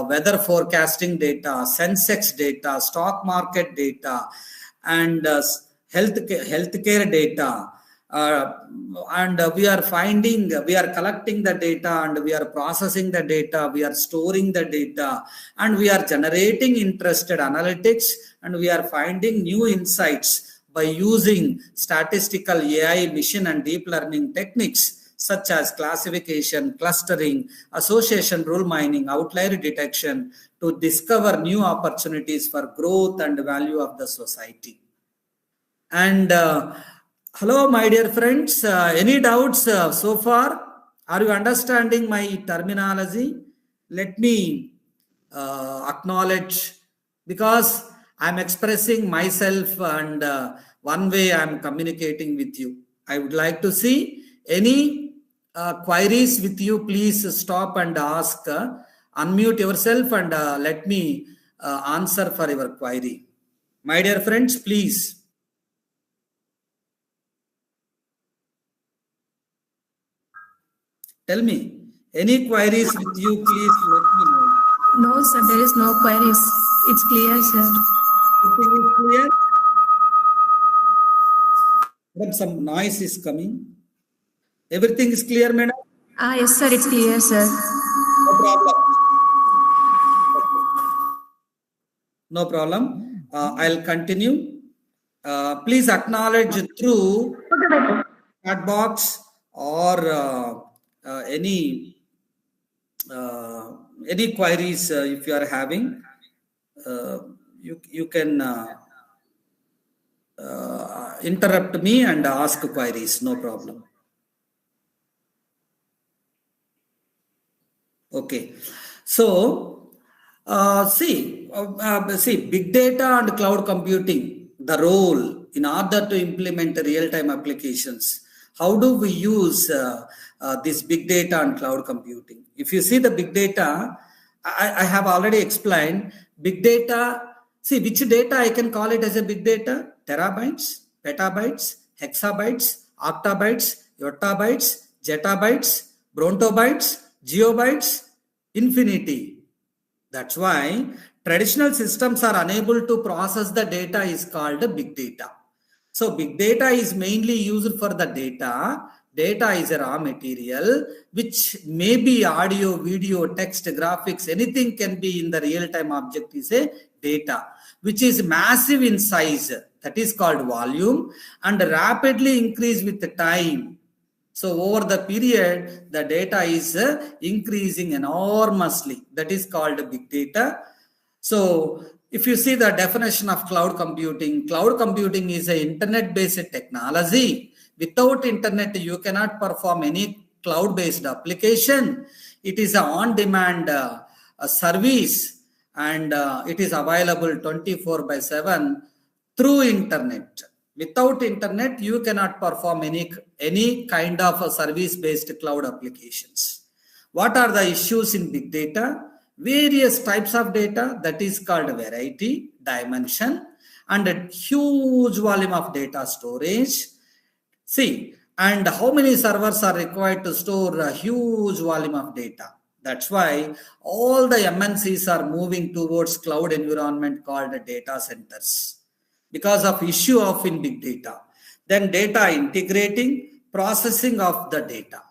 [SPEAKER 1] weather forecasting data, Sensex data, stock market data, and healthcare data. And we are collecting the data, and we are processing the data, we are storing the data, and we are generating interested analytics, and we are finding new insights by using statistical AI, machine and deep learning techniques such as classification, clustering, association rule mining, outlier detection to discover new opportunities for growth and value of the society. And hello, my dear friends. Any doubts so far? Are you understanding my terminology? Let me acknowledge, because I'm expressing myself, and one way I'm communicating with you. I would like to see any queries with you. Please stop and ask. Unmute yourself and let me answer for your query. My dear friends, please. Tell me, any queries with you, please let me know.
[SPEAKER 9] No, sir, there is no queries. It's clear, sir.
[SPEAKER 1] Everything is clear? But some noise is coming. Everything is clear, madam?
[SPEAKER 9] Yes, sir, it's clear, sir.
[SPEAKER 1] No problem. No problem. I'll continue. Please acknowledge through chat box or any queries if you are having. You can interrupt me and ask queries. No problem. Okay. So see, big data and cloud computing, the role in order to implement real-time applications. How do we use this big data and cloud computing? If you see the big data, I have already explained big data. See, which data I can call it as a big data? Terabytes, petabytes, hexabytes, octabytes, yottabytes, zettabytes, brontobytes, geobytes, infinity. That's why traditional systems are unable to process the data is called big data. So big data is mainly used for the data. Data is a raw material, which may be audio, video, text, graphics, anything can be in the real-time object is a data, which is massive in size. That is called volume, and rapidly increase with the time. So over the period, the data is increasing enormously. That is called big data. So if you see the definition of cloud computing is an internet-based technology. Without internet, you cannot perform any cloud-based application. It is an on-demand service, and it is available 24/7 through internet. Without internet, you cannot perform any kind of a service-based cloud applications. What are the issues in big data? Various types of data, that is called variety, dimension, and a huge volume of data storage. See, and how many servers are required to store a huge volume of data? That's why all the MNCs are moving towards cloud environment called data centers because of issue of in big data. Then data integrating, processing of the data.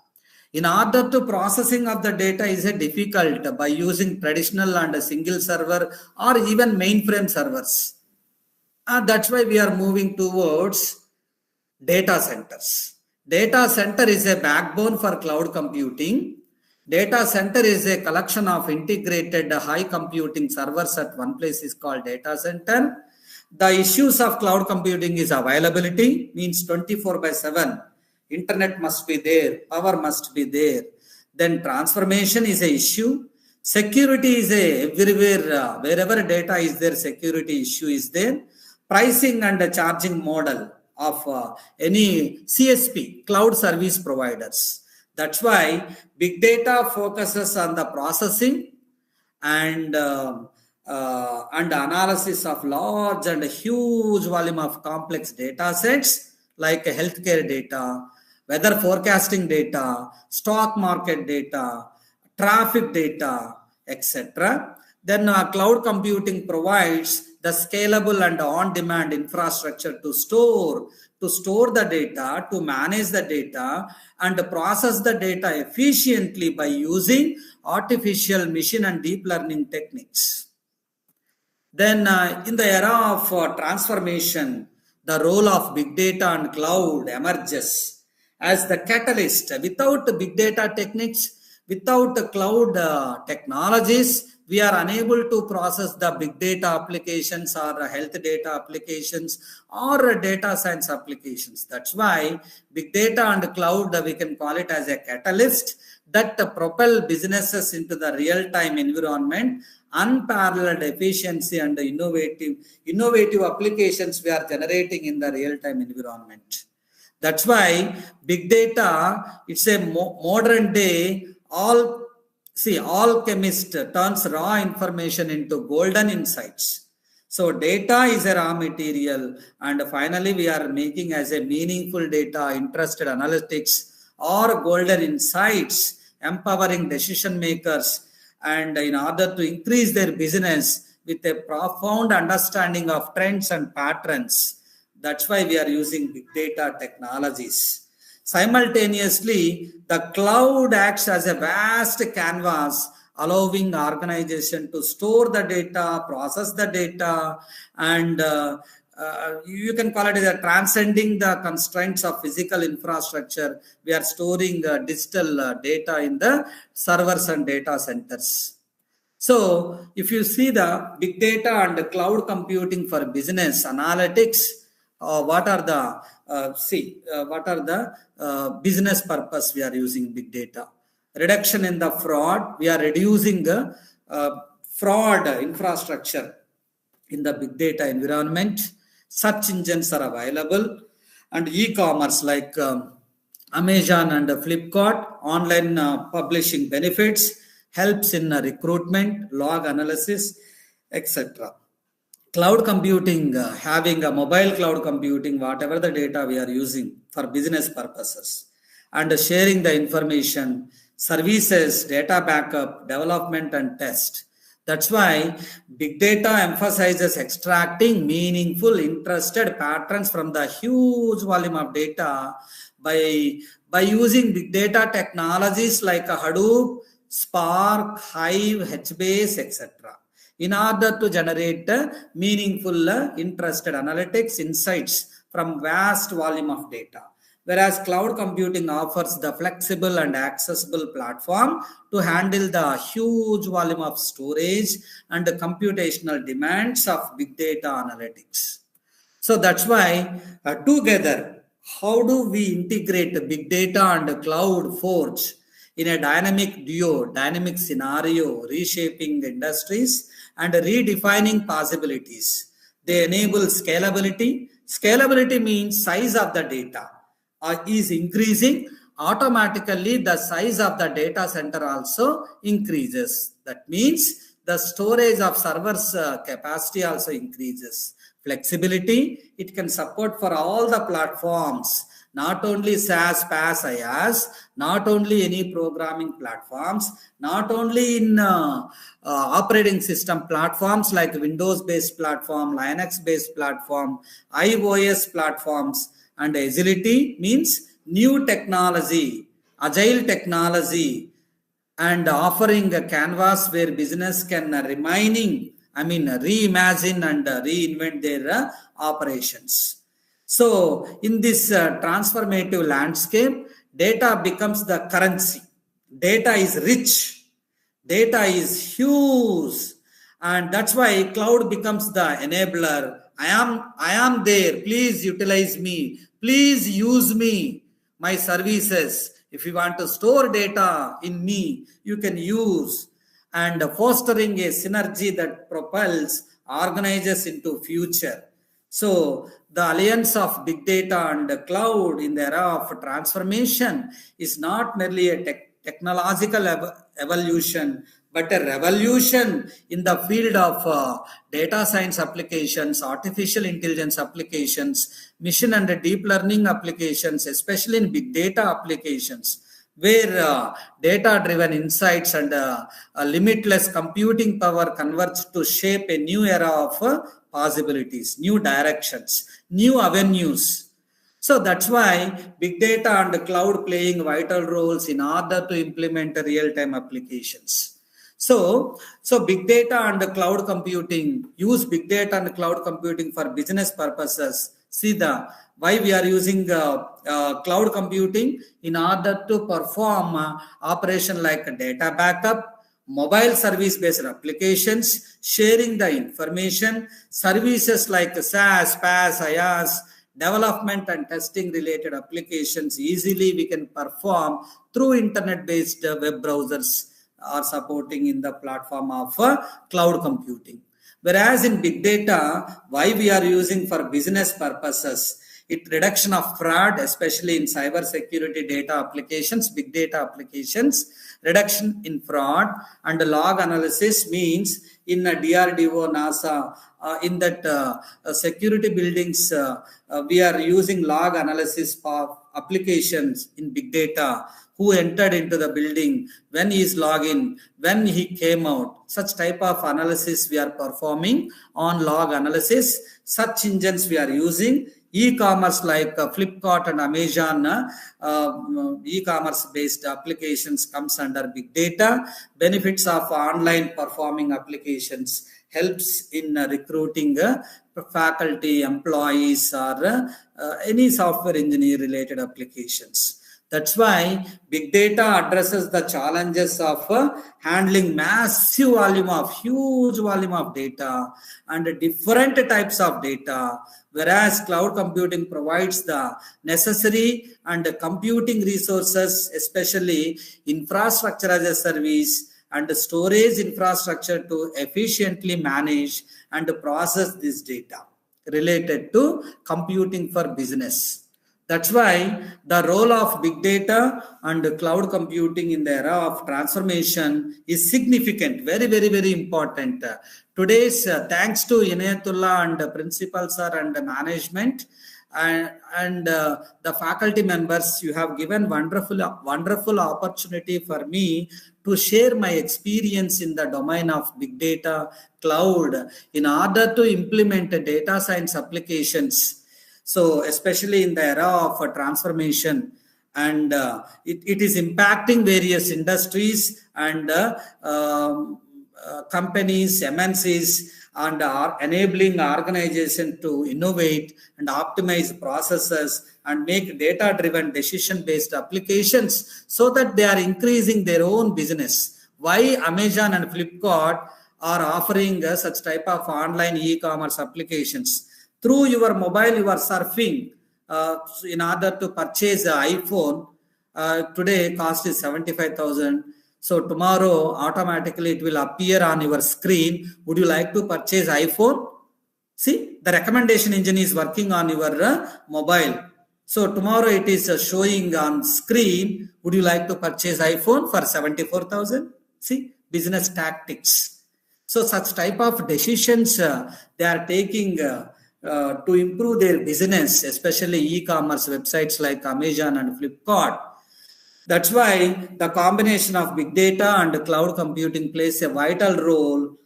[SPEAKER 1] In order to processing of the data is difficult by using traditional and a single server or even mainframe servers. That's why we are moving towards data centers. Data center is a backbone for cloud computing. Data center is a collection of integrated high computing servers at one place is called data center. The issues of cloud computing is availability, means 24/7. Internet must be there, power must be there. Then transformation is an issue. Security is everywhere, wherever data is there, security issue is there. Pricing and charging model of any CSP, cloud service providers. That's why big data focuses on the processing and and analysis of large and huge volume of complex data sets like healthcare data, weather forecasting data, stock market data, traffic data, etc. Then cloud computing provides the scalable and on-demand infrastructure to store the data, to manage the data, and process the data efficiently by using artificial machine and deep learning techniques. Then, in the era of transformation, the role of big data and cloud emerges as the catalyst. Without big data techniques, without cloud technologies, we are unable to process the big data applications or health data applications or data science applications. That's why big data and cloud, we can call it as a catalyst that propel businesses into the real-time environment. Unparalleled efficiency and innovative applications we are generating in the real-time environment. That's why big data, it's a modern day alchemist turns raw information into golden insights. So data is a raw material, and finally we are making as a meaningful data, interested analytics or golden insights, empowering decision makers and in order to increase their business with a profound understanding of trends and patterns. That's why we are using big data technologies. Simultaneously, the cloud acts as a vast canvas, allowing organization to store the data, process the data, and you can call it as transcending the constraints of physical infrastructure. We are storing digital data in the servers and data centers. So if you see the big data and cloud computing for business analytics, what are the business purpose we are using big data? Reduction in the fraud. We are reducing the fraud infrastructure in the big data environment. Search engines are available, and e-commerce like Amazon and Flipkart, online publishing benefits, helps in recruitment, log analysis, etc. Cloud computing, having a mobile cloud computing, whatever the data we are using for business purposes, and sharing the information, services, data backup, development and test. That's why big data emphasizes extracting meaningful, interested patterns from the huge volume of data by using big data technologies like Hadoop, Spark, Hive, HBase, etc. in order to generate meaningful, interested analytics insights from vast volume of data. Whereas cloud computing offers the flexible and accessible platform to handle the huge volume of storage and the computational demands of big data analytics. So that's why together, how do we integrate big data and cloud forge in a dynamic duo, dynamic scenario, reshaping industries and redefining possibilities? They enable scalability. Scalability means size of the data is increasing, automatically the size of the data center also increases. That means the storage of servers capacity also increases. Flexibility, it can support for all the platforms, not only SaaS, PaaS, IaaS, not only any programming platforms, not only in operating system platforms like Windows-based platform, Linux-based platform, iOS platforms. And agility means new technology, agile technology, and offering a canvas where business can reimagine and reinvent their operations. So in this transformative landscape, data becomes the currency. Data is rich. Data is huge. And that's why cloud becomes the enabler. I am there. Please utilize me. Please use me, my services. If you want to store data in me, you can use. And fostering a synergy that propels organizers into future. So the alliance of big data and cloud in the era of transformation is not merely a technological evolution, but a revolution in the field of data science applications, artificial intelligence applications, machine and deep learning applications, especially in big data applications, where data-driven insights and limitless computing power converge to shape a new era of possibilities, new directions, new avenues. So that's why big data and cloud playing vital roles in order to implement real-time applications. So big data and cloud computing, use big data and cloud computing for business purposes. See why we are using cloud computing in order to perform operation like data backup, mobile service-based applications, sharing the information, services like SaaS, PaaS, IaaS, development and testing related applications easily we can perform through internet-based web browsers are supporting in the platform of cloud computing. Whereas in big data, why we are using for business purposes, it reduction of fraud, especially in cyber security data applications, big data applications, reduction in fraud and log analysis means in DRDO, NASA, in that security buildings, we are using log analysis for applications in big data, who entered into the building, when he is logging, when he came out. Such type of analysis we are performing on log analysis. Such engines we are using. E-commerce like Flipkart and Amazon, e-commerce based applications comes under big data. Benefits of online performing applications helps in recruiting faculty, employees, or any software engineer related applications. That's why big data addresses the challenges of handling huge volume of data and different types of data, whereas cloud computing provides the necessary and computing resources, especially infrastructure as a service and storage infrastructure to efficiently manage and process this data related to computing for business. That's why the role of big data and cloud computing in the era of transformation is significant, very, very, very important. Today's, thanks to Inayatullah and principal sir and management and the faculty members, you have given wonderful opportunity for me to share my experience in the domain of big data, cloud, in order to implement data science applications. So especially in the era of transformation, and it is impacting various industries and companies, MNCs, and are enabling organizations to innovate and optimize processes and make data-driven decision-based applications so that they are increasing their own business. Why Amazon and Flipkart are offering such type of online e-commerce applications? Through your mobile, you are surfing in order to purchase an iPhone. Today, cost is 75,000. So tomorrow, automatically it will appear on your screen. Would you like to purchase iPhone? See, the recommendation engine is working on your mobile. So tomorrow it is showing on screen. Would you like to purchase iPhone for 74,000? See, business tactics. So such type of decisions they are taking to improve their business, especially e-commerce websites like Amazon and Flipkart. That's why the combination of big data and cloud computing plays a vital role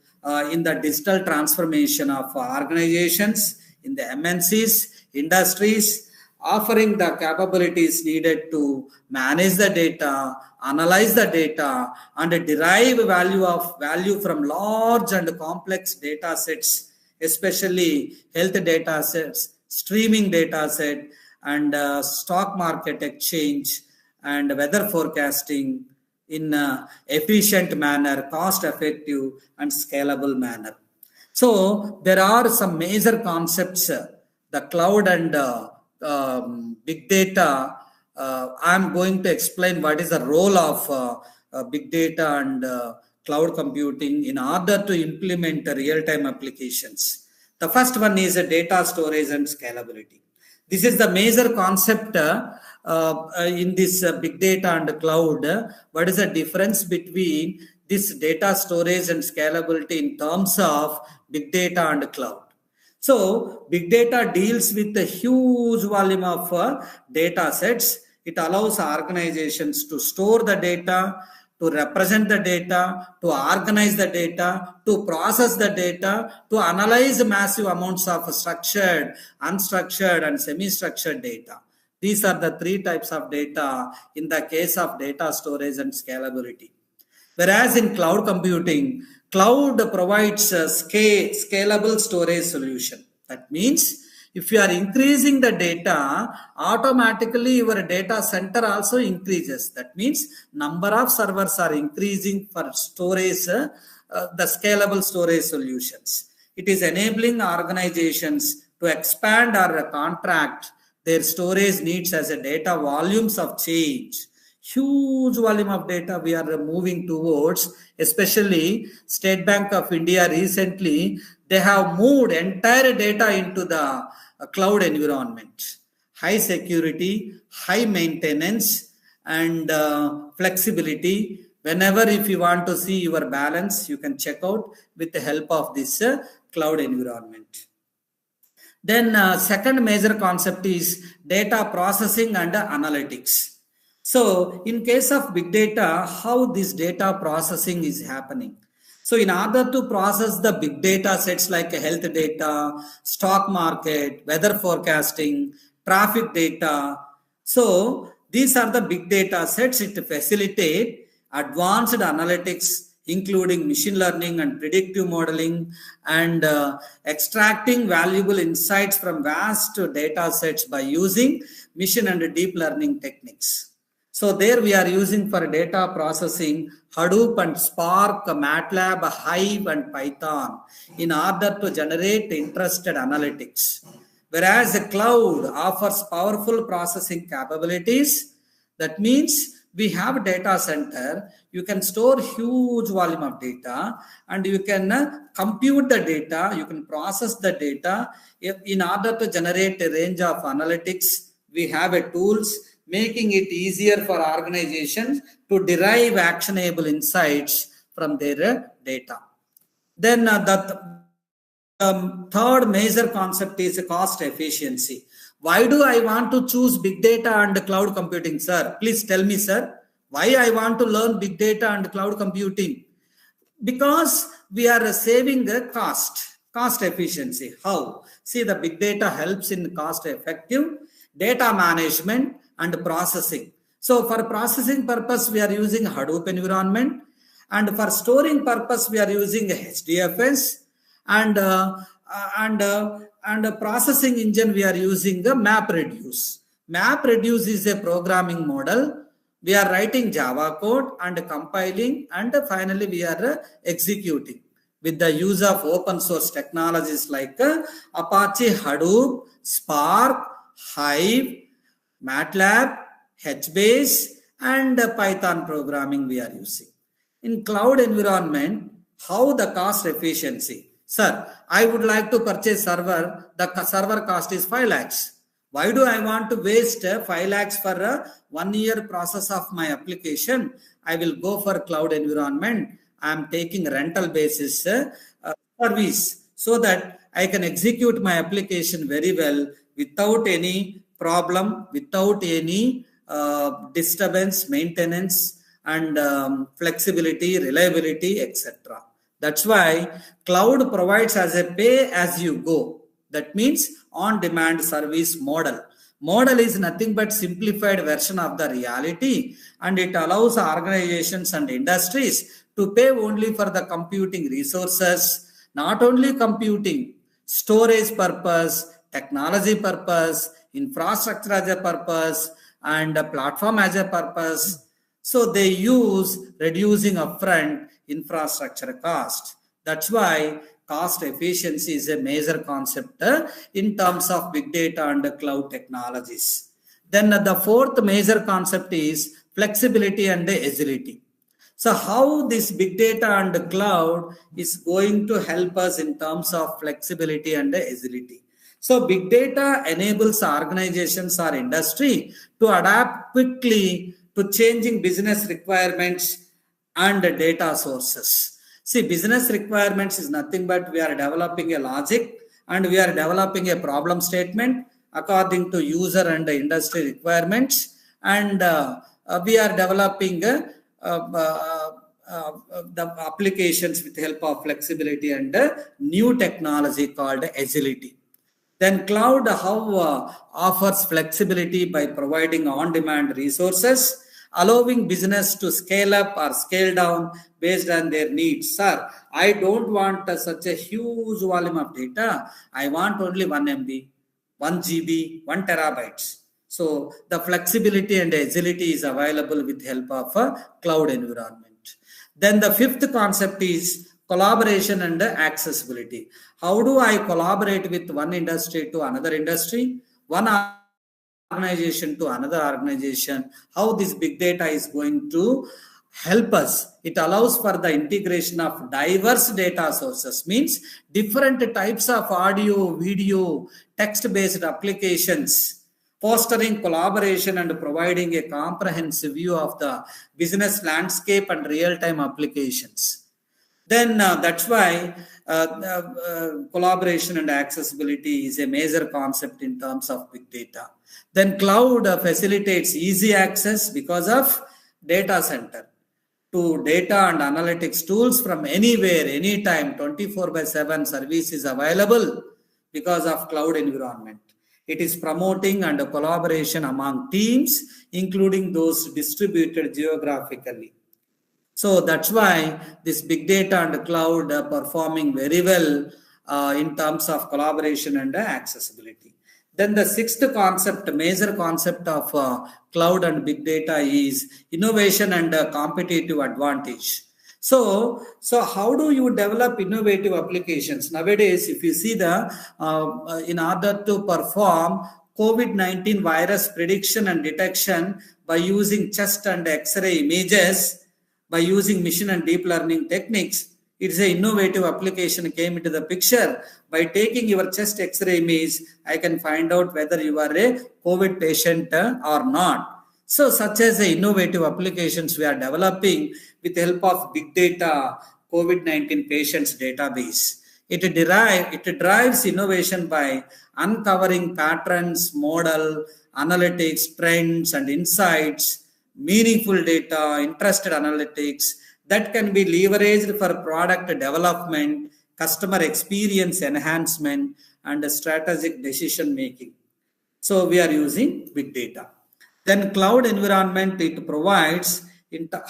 [SPEAKER 1] in the digital transformation of organizations, in the MNCs, industries, offering the capabilities needed to manage the data, analyze the data, and derive value from large and complex data sets, especially health data sets, streaming data set, and stock market exchange, and weather forecasting in efficient manner, cost effective and scalable manner. So there are some major concepts, the cloud and big data. I'm going to explain what is the role of big data and cloud computing in order to implement real-time applications. The first one is data storage and scalability. This is the major concept in this big data and cloud. What is the difference between this data storage and scalability in terms of big data and cloud. So big data deals with a huge volume of data sets. It allows organizations to store the data, to represent the data, to organize the data, to process the data, to analyze massive amounts of structured, unstructured, and semi-structured data. These are the three types of data in the case of data storage and scalability. Whereas in cloud computing, cloud provides a scalable storage solution. That means if you are increasing the data, automatically your data center also increases. That means number of servers are increasing for storage, the scalable storage solutions. It is enabling organizations to expand or contract their storage needs as a data volumes of change. Huge volume of data we are moving towards, especially State Bank of India recently, they have moved entire data into the cloud environment. High security, high maintenance, and flexibility. Whenever if you want to see your balance, you can check out with the help of this cloud environment. Then second major concept is data processing and analytics. So in case of big data, how this data processing is happening. So in order to process the big data sets like health data, stock market, weather forecasting, traffic data. So these are the big data sets. It facilitates advanced analytics, including machine learning and predictive modeling, and extracting valuable insights from vast data sets by using machine and deep learning techniques. So there we are using for data processing Hadoop and Spark, MATLAB, Hive and Python in order to generate interested analytics. Whereas the cloud offers powerful processing capabilities. That means we have a data center, you can store huge volume of data and you can compute the data, you can process the data. In order to generate a range of analytics, we have a tools making it easier for organizations to derive actionable insights from their data. Then the third major concept is cost efficiency. Why do I want to choose big data and cloud computing, sir? Please tell me, sir, why I want to learn big data and cloud computing? Because we are saving the cost efficiency. How? See, the big data helps in cost effective data management and processing. So for processing purpose, we are using Hadoop environment, and for storing purpose, we are using HDFS, and processing engine we are using the MapReduce. MapReduce is a programming model. We are writing Java code and compiling, and finally we are executing with the use of open source technologies like Apache Hadoop, Spark, Hive, MATLAB, HBase, and Python programming we are using. In cloud environment, how the cost efficiency? Sir, I would like to purchase server. The server cost is 5 lakhs. Why do I want to waste 5 lakhs for a 1 year process of my application? I will go for cloud environment. I am taking rental basis service so that I can execute my application very well without any problem, without any disturbance, maintenance, and flexibility, reliability, etc. That's why cloud provides as a pay as you go. That means on-demand service model. Model is nothing but simplified version of the reality, and it allows organizations and industries to pay only for the computing resources, not only computing, storage purpose, technology purpose, infrastructure as a purpose, and a platform as a purpose. So they use reducing upfront infrastructure cost. That's why cost efficiency is a major concept in terms of big data and cloud technologies. Then the fourth major concept is flexibility and agility. So how this big data and cloud is going to help us in terms of flexibility and agility. So big data enables organizations or industry to adapt quickly to changing business requirements and data sources. See, business requirements is nothing but we are developing a logic and we are developing a problem statement according to user and industry requirements, and we are developing the applications with the help of flexibility and new technology called agility. Then cloud offers flexibility by providing on-demand resources, allowing business to scale up or scale down based on their needs. Sir, I don't want such a huge volume of data. I want only 1 MB, 1 GB, 1 terabytes. So the flexibility and agility is available with help of a cloud environment. Then the fifth concept is collaboration and accessibility. How do I collaborate with one industry to another industry, one organization to another organization? How this big data is going to help us? It allows for the integration of diverse data sources, means different types of audio, video, text-based applications, fostering collaboration and providing a comprehensive view of the business landscape and real-time applications. Then that's why collaboration and accessibility is a major concept in terms of big data. Then cloud facilitates easy access because of data center to data and analytics tools from anywhere, anytime, 24/7 service is available because of cloud environment. It is promoting and collaboration among teams, including those distributed geographically. So that's why this big data and cloud are performing very well in terms of collaboration and accessibility. Then the sixth concept, major concept of cloud and big data is innovation and competitive advantage. So how do you develop innovative applications? Nowadays, if you see in order to perform COVID-19 virus prediction and detection by using chest and X-ray images, by using machine and deep learning techniques, it's an innovative application came into the picture. By taking your chest X-ray image, I can find out whether you are a COVID patient or not. So such as the innovative applications we are developing with the help of big data, COVID-19 patients database. It drives innovation by uncovering patterns, model, analytics, trends and insights, meaningful data, interested analytics that can be leveraged for product development, customer experience enhancement, and strategic decision making. So we are using big data. Then cloud environment, it provides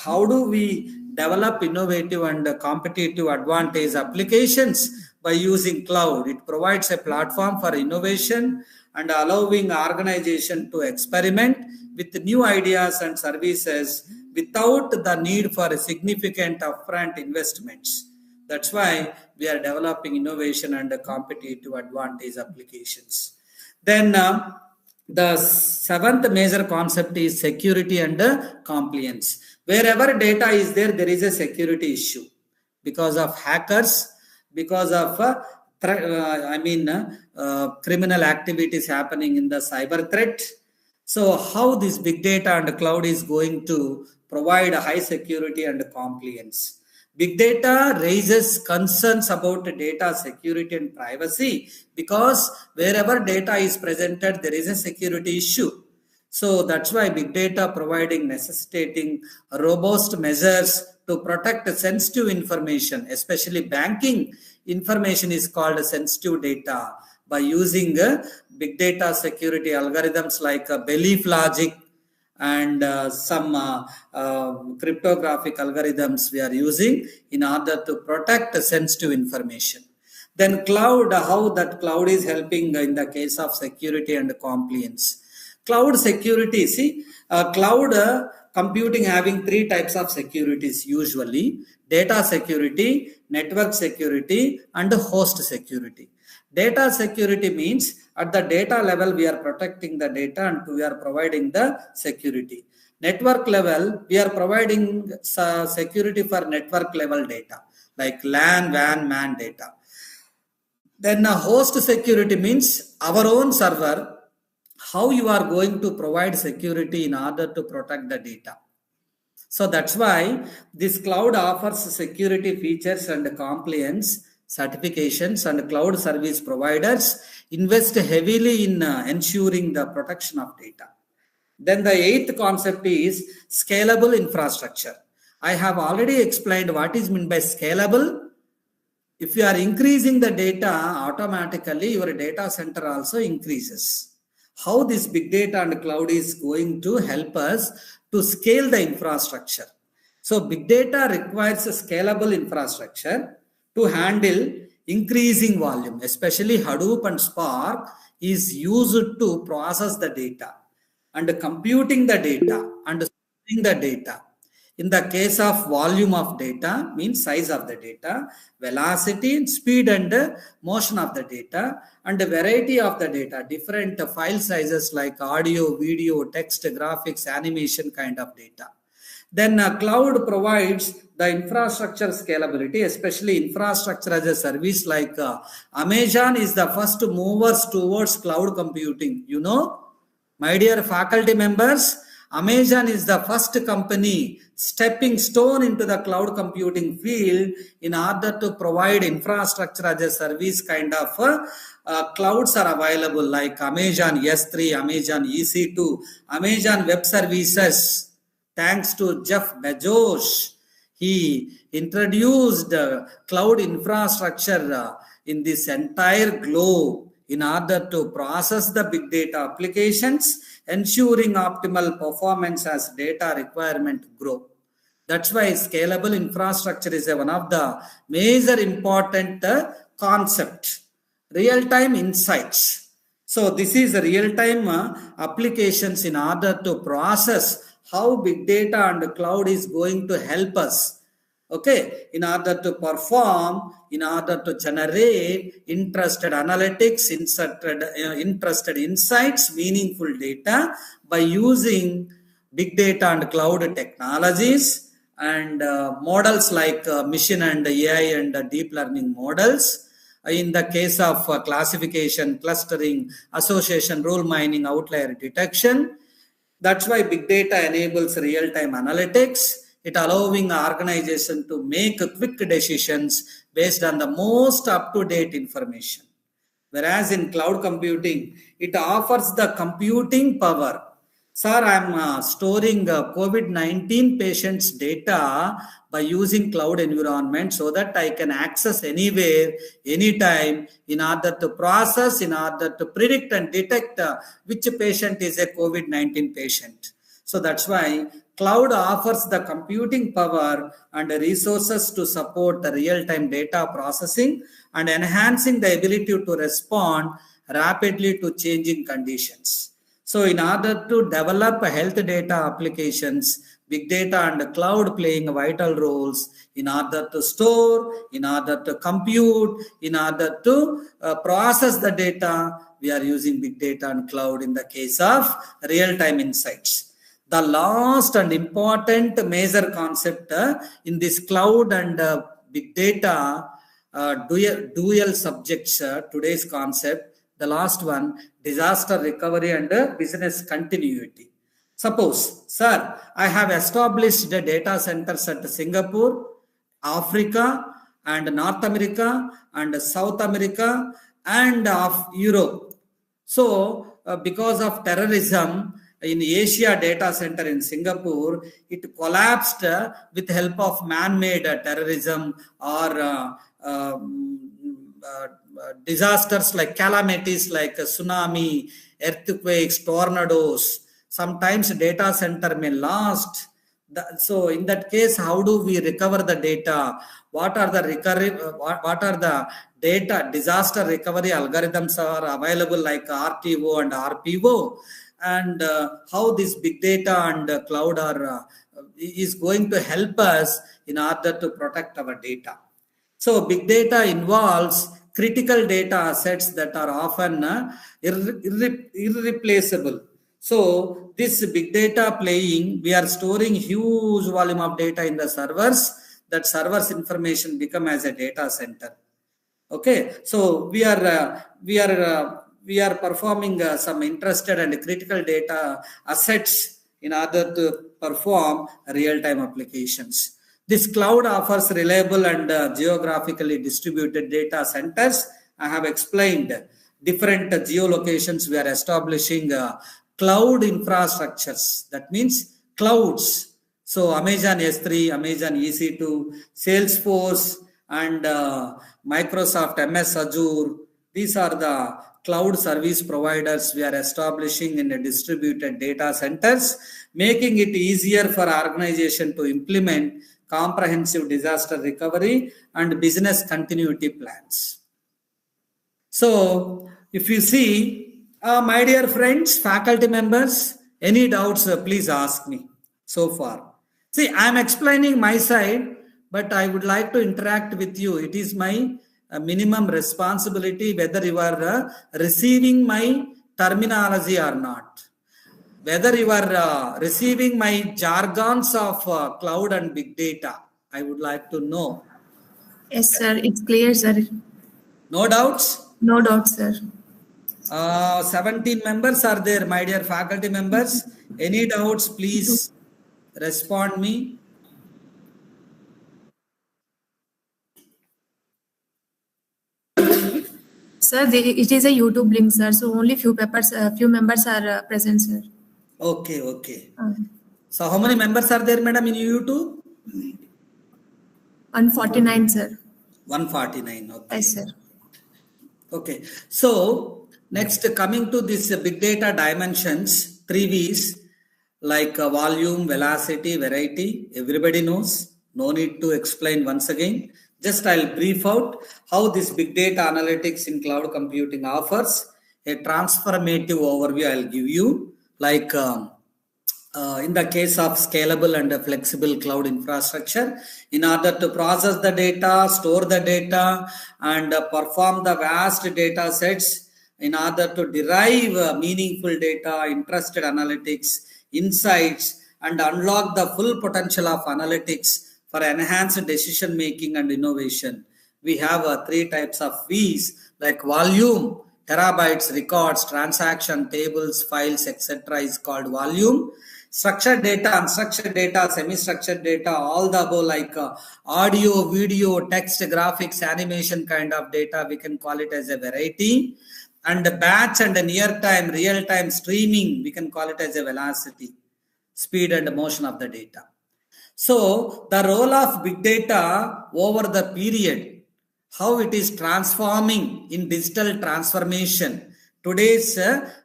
[SPEAKER 1] how do we develop innovative and competitive advantage applications by using cloud. It provides a platform for innovation and allowing organization to experiment with new ideas and services without the need for significant upfront investments. That's why we are developing innovation and competitive advantage applications. Then the seventh major concept is security and compliance. Wherever data is there, there is a security issue because of hackers, because of criminal activities happening in the cyber threat. So how this big data and cloud is going to provide a high security and compliance. Big data raises concerns about data security and privacy because wherever data is presented, there is a security issue. So that's why big data necessitating robust measures to protect sensitive information, especially banking information is called sensitive data. By using big data security algorithms like belief logic and some cryptographic algorithms we are using in order to protect sensitive information. Then cloud, how that cloud is helping in the case of security and compliance. Cloud security, see, cloud computing having three types of securities usually: data security, network security, and host security. Data security means at the data level we are protecting the data and we are providing the security. Network level we are providing security for network level data like LAN, WAN, MAN data. Then host security means our own server, how you are going to provide security in order to protect the data. So that's why this cloud offers security features and compliance certifications, and cloud service providers invest heavily in ensuring the protection of data. Then the eighth concept is scalable infrastructure. I have already explained what is meant by scalable. If you are increasing the data, automatically your data center also increases. How this big data and cloud is going to help us to scale the infrastructure. So big data requires a scalable infrastructure to handle increasing volume, especially Hadoop and Spark is used to process the data and computing the data and storing the data. In the case of volume of data, means size of the data, velocity, speed and motion of the data, and the variety of the data, different file sizes like audio, video, text, graphics, animation kind of data. Then cloud provides the infrastructure scalability, especially infrastructure as a service like Amazon is the first movers towards cloud computing. You know, my dear faculty members, Amazon is the first company stepping stone into the cloud computing field in order to provide infrastructure as a service kind of clouds are available like Amazon S3, Amazon EC2, Amazon Web Services. Thanks to Jeff Bezos, he introduced cloud infrastructure in this entire globe in order to process the big data applications, ensuring optimal performance as data requirement grow. That's why scalable infrastructure is one of the major important concept. Real-time insights. So this is real-time applications in order to process how big data and cloud is going to help us, okay, in order to perform, in order to generate interested analytics, interested insights, meaningful data by using big data and cloud technologies and models like machine and AI and deep learning models. In the case of classification, clustering, association, rule mining, outlier detection. That's why big data enables real-time analytics. It allowing an organization to make quick decisions based on the most up-to-date information. Whereas in cloud computing, it offers the computing power. Sir, I'm storing COVID-19 patients' data by using cloud environment so that I can access anywhere, anytime in order to process, in order to predict and detect which patient is a COVID-19 patient. So that's why cloud offers the computing power and resources to support the real-time data processing and enhancing the ability to respond rapidly to changing conditions. So in order to develop health data applications, big data and cloud playing vital roles in order to store, in order to compute, in order to process the data, we are using big data and cloud in the case of real-time insights. The last and important major concept in this cloud and big data dual subjects, today's concept, the last one, disaster recovery and business continuity. Suppose, sir, I have established the data centers at Singapore, Africa, and North America, and South America, and of Europe. So, because of terrorism, in Asia data center in Singapore, it collapsed with help of man-made terrorism or disasters like calamities like tsunami, earthquakes, tornadoes. Sometimes data center may lost. So in that case, how do we recover the data? What are the data disaster recovery algorithms are available like RTO and RPO? And how this big data and cloud are is going to help us in order to protect our data. So big data involves critical data assets that are often irreplaceable. So this big data playing, we are storing huge volume of data in the servers. That servers information become as a data center. Okay, so we are performing some interested and critical data assets in order to perform real-time applications. This cloud offers reliable and geographically distributed data centers. I have explained different geolocations. We are establishing cloud infrastructures. That means clouds. So Amazon S3, Amazon EC2, Salesforce, and Microsoft MS Azure. These are the cloud service providers we are establishing in a distributed data centers, making it easier for organization to implement comprehensive disaster recovery and business continuity plans. So, if you see, my dear friends, faculty members, any doubts, please ask me so far. See, I am explaining my side, but I would like to interact with you. It is my minimum responsibility whether you are receiving my terminology or not. Whether you are receiving my jargons of cloud and big data, I would like to know.
[SPEAKER 9] Yes, sir. It's clear, sir.
[SPEAKER 1] No doubts?
[SPEAKER 9] No doubt, sir.
[SPEAKER 1] 17 members are there, my dear faculty members. Any doubts, please respond me.
[SPEAKER 9] Sir, it is a YouTube link, sir. So only few members are present, sir.
[SPEAKER 1] Okay, okay. So how many members are there, madam, in YouTube?
[SPEAKER 9] 149, sir.
[SPEAKER 1] 149, okay.
[SPEAKER 9] Yes, sir.
[SPEAKER 1] Okay, so next coming to this big data dimensions, 3 V's, like volume, velocity, variety, everybody knows. No need to explain once again. Just I'll brief out how this big data analytics in cloud computing offers a transformative overview. I'll give you, like in the case of scalable and flexible cloud infrastructure, in order to process the data, store the data, and perform the vast data sets, in order to derive meaningful data, interested analytics, insights, and unlock the full potential of analytics for enhanced decision making and innovation. We have 3 types of V's, like volume, terabytes, records, transaction, tables, files, etc. is called volume. Structured data, unstructured data, semi-structured data, all the above, like audio, video, text, graphics, animation kind of data, we can call it as a variety. And batch and near-time, real-time streaming, we can call it as a velocity, speed and motion of the data. So, the role of big data over the period, how it is transforming in digital transformation, today's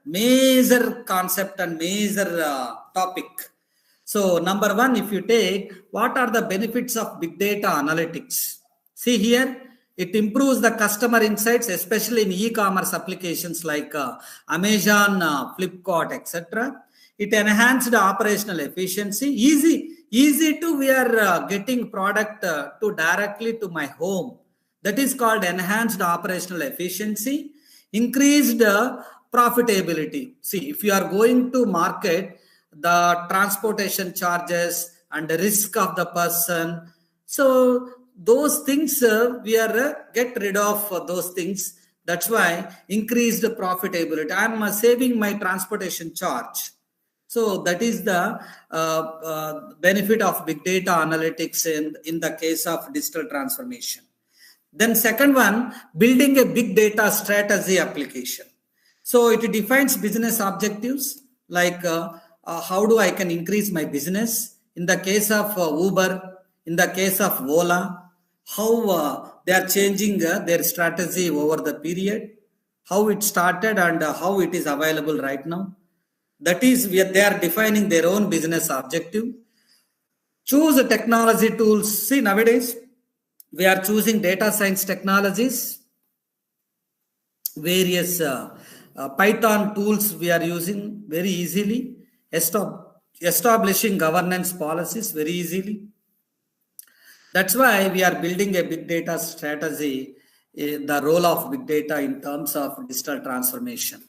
[SPEAKER 1] major concept and major topic. So, number 1, if you take, what are the benefits of big data analytics? See here, it improves the customer insights, especially in e-commerce applications like Amazon, Flipkart, etc. It enhanced the operational efficiency. Easy to we are getting product to directly to my home. That is called enhanced operational efficiency. Increased profitability. See, if you are going to market, the transportation charges and the risk of the person. So those things we are get rid of those things. That's why increased profitability. I am saving my transportation charge. So that is the benefit of big data analytics in the case of digital transformation. Then second one, building a big data strategy application. So it defines business objectives, like how do I can increase my business. In the case of Uber, in the case of Ola, how they are changing their strategy over the period, how it started and how it is available right now. That is, they are defining their own business objective. Choose the technology tools. See, nowadays, we are choosing data science technologies, various Python tools we are using very easily, establishing governance policies very easily. That's why we are building a big data strategy, the role of big data in terms of digital transformation.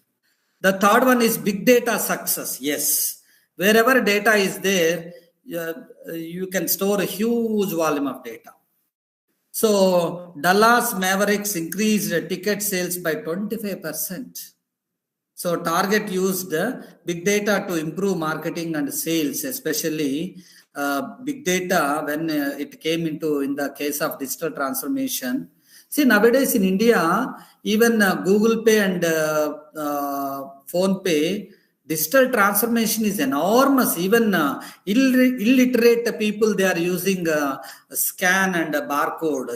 [SPEAKER 1] The third one is big data success. Yes, wherever data is there, you can store a huge volume of data. So Dallas Mavericks increased ticket sales by 25%. So Target used big data to improve marketing and sales, especially big data when it came into in the case of digital transformation. See, nowadays in India, even Google Pay and Phone Pay, digital transformation is enormous. Even illiterate people, they are using scan and barcode,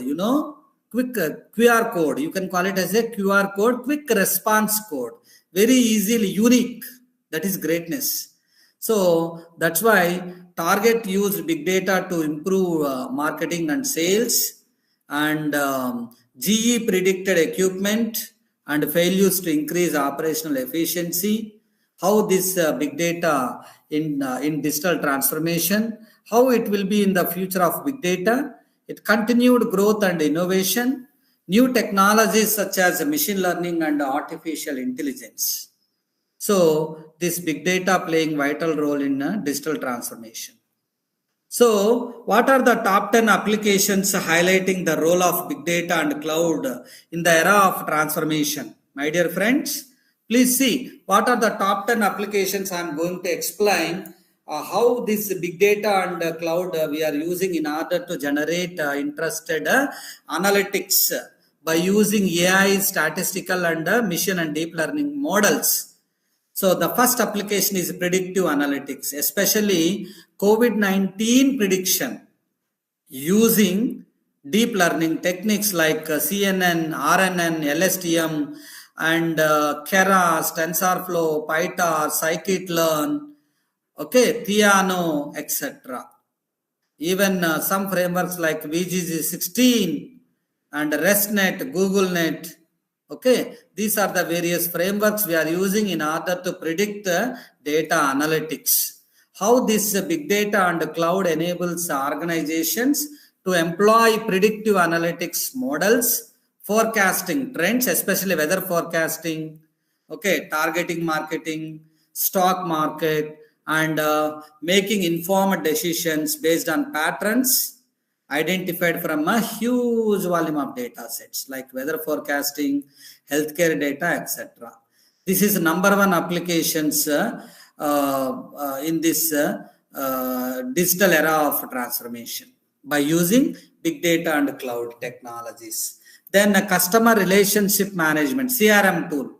[SPEAKER 1] quick QR code. You can call it as a QR code, quick response code. Very easily, unique. That is greatness. So that's why Target used big data to improve marketing and sales. And GE predicted equipment and failures to increase operational efficiency. How this big data in digital transformation, how it will be in the future of big data. It continued growth and innovation, new technologies such as machine learning and artificial intelligence. So this big data playing vital role in digital transformation. So what are the top 10 applications highlighting the role of big data and cloud in the era of transformation? My dear friends, please see what are the top 10 applications I am going to explain. How this big data and cloud we are using in order to generate interested analytics by using AI, statistical and machine and deep learning models. So the first application is predictive analytics, especially COVID-19 prediction using deep learning techniques like CNN, RNN, LSTM and Keras, TensorFlow, PyTorch, Scikit-learn, Theano, etc. Even some frameworks like VGG16 and RESTnet, GoogleNet. These are the various frameworks we are using in order to predict data analytics. How this big data and cloud enables organizations to employ predictive analytics models, forecasting trends, especially weather forecasting, targeting marketing, stock market, and making informed decisions based on patterns identified from a huge volume of data sets like weather forecasting, healthcare data, etc. This is number one applications in this digital era of transformation by using big data and cloud technologies. Then a customer relationship management, CRM tool.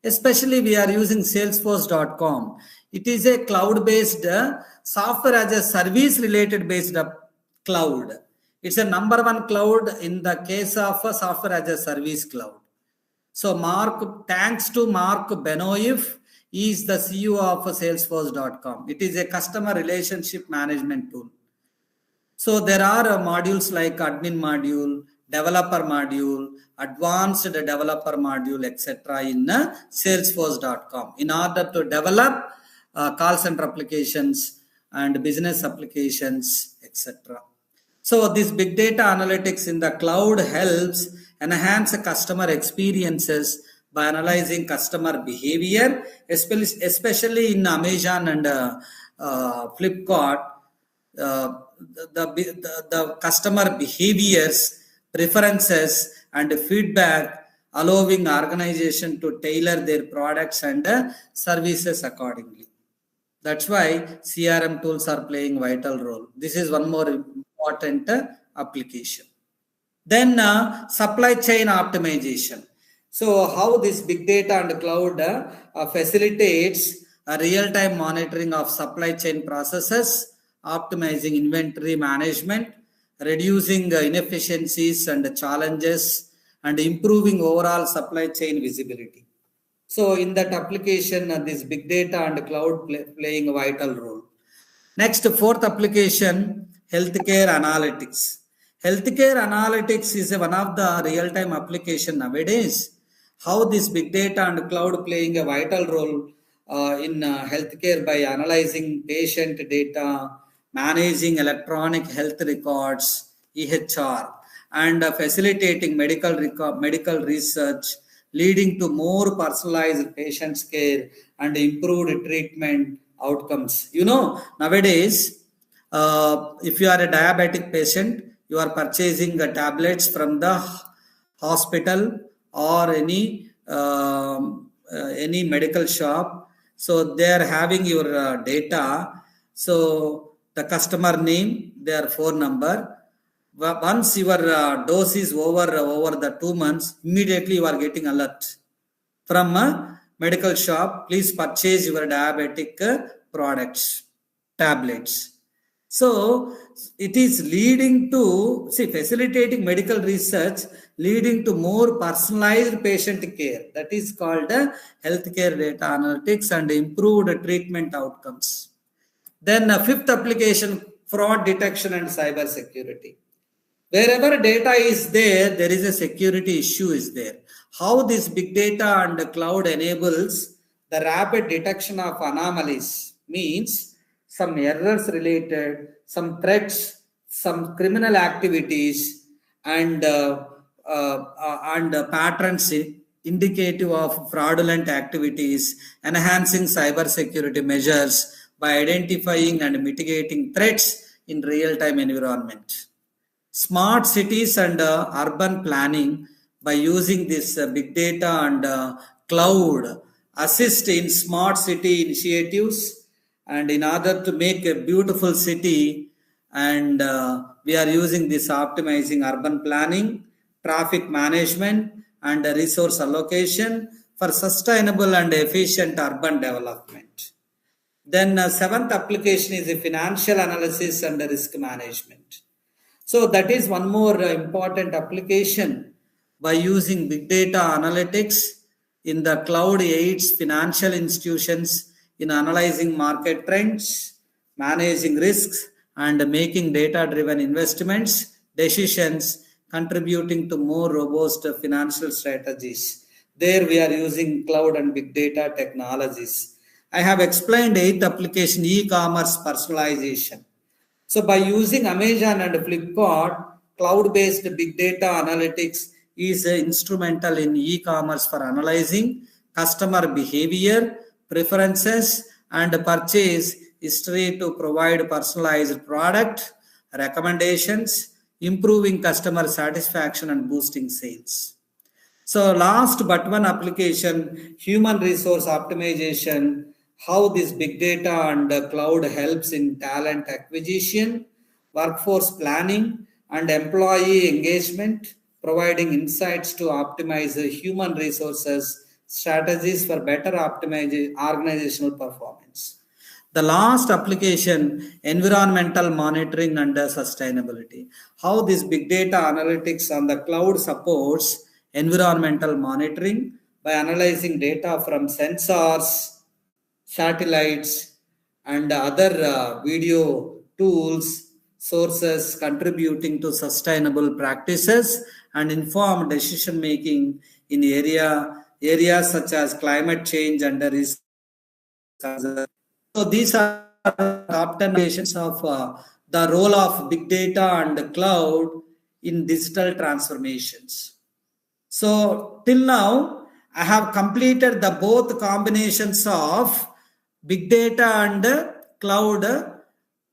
[SPEAKER 1] Especially we are using Salesforce.com. It is a cloud-based software as a service related based cloud. It's a number one cloud in the case of a software as a service cloud. So thanks to Mark Benoif, he is the CEO of Salesforce.com. It is a customer relationship management tool. So there are modules like admin module, developer module, advanced developer module, etc. in Salesforce.com in order to develop call center applications and business applications, etc. So this big data analytics in the cloud helps enhance customer experiences by analyzing customer behavior, especially in Amazon and Flipkart. The customer behaviors, preferences and feedback, allowing organization to tailor their products and services accordingly. That's why CRM tools are playing vital role. This is one more important application. Then supply chain optimization. So how this big data and cloud facilitates a real-time monitoring of supply chain processes, optimizing inventory management, reducing inefficiencies and challenges, and improving overall supply chain visibility. So in that application, this big data and cloud playing a vital role. Next, fourth application, healthcare analytics. Healthcare analytics is one of the real-time application nowadays. How this big data and cloud playing a vital role in healthcare by analyzing patient data, managing electronic health records, EHR, and facilitating medical research, leading to more personalized patient care and improved treatment outcomes. Nowadays, if you are a diabetic patient, you are purchasing tablets from the hospital or any any medical shop. So they are having your data. So the customer name, their phone number. Once your dose is over the 2 months, immediately you are getting alert from a medical shop. Please purchase your diabetic products, tablets. So it is leading to, facilitating medical research, leading to more personalized patient care. That is called healthcare data analytics and improved treatment outcomes. Then fifth application, fraud detection and cyber security. Wherever data is there, there is a security issue is there. How this big data and the cloud enables the rapid detection of anomalies means some errors related, some threats, some criminal activities, and patterns indicative of fraudulent activities, enhancing cyber security measures by identifying and mitigating threats in real-time environment. Smart cities and urban planning by using this big data and cloud assist in smart city initiatives, and in order to make a beautiful city, and we are using this optimizing urban planning, traffic management and resource allocation for sustainable and efficient urban development. Then seventh application is the financial analysis and risk management. So that is one more important application by using big data analytics in the cloud aids financial institutions in analyzing market trends, managing risks, and making data-driven investments decisions, contributing to more robust financial strategies. There we are using cloud and big data technologies. I have explained eighth application, e-commerce personalization. So by using Amazon and Flipkart, cloud-based big data analytics is instrumental in e-commerce for analyzing customer behavior, preferences, and purchase history to provide personalized product recommendations, improving customer satisfaction and boosting sales. So last but one application, human resource optimization, how this big data and cloud helps in talent acquisition, workforce planning, and employee engagement, providing insights to optimize human resources strategies for better organizational performance. The last application, environmental monitoring and sustainability. How this big data analytics on the cloud supports environmental monitoring by analyzing data from sensors, satellites, and other video tools, sources contributing to sustainable practices and informed decision making in areas such as climate change and risk. So these are top 10 applications of the role of big data and cloud in digital transformations. So till now, I have completed the both combinations of big data and cloud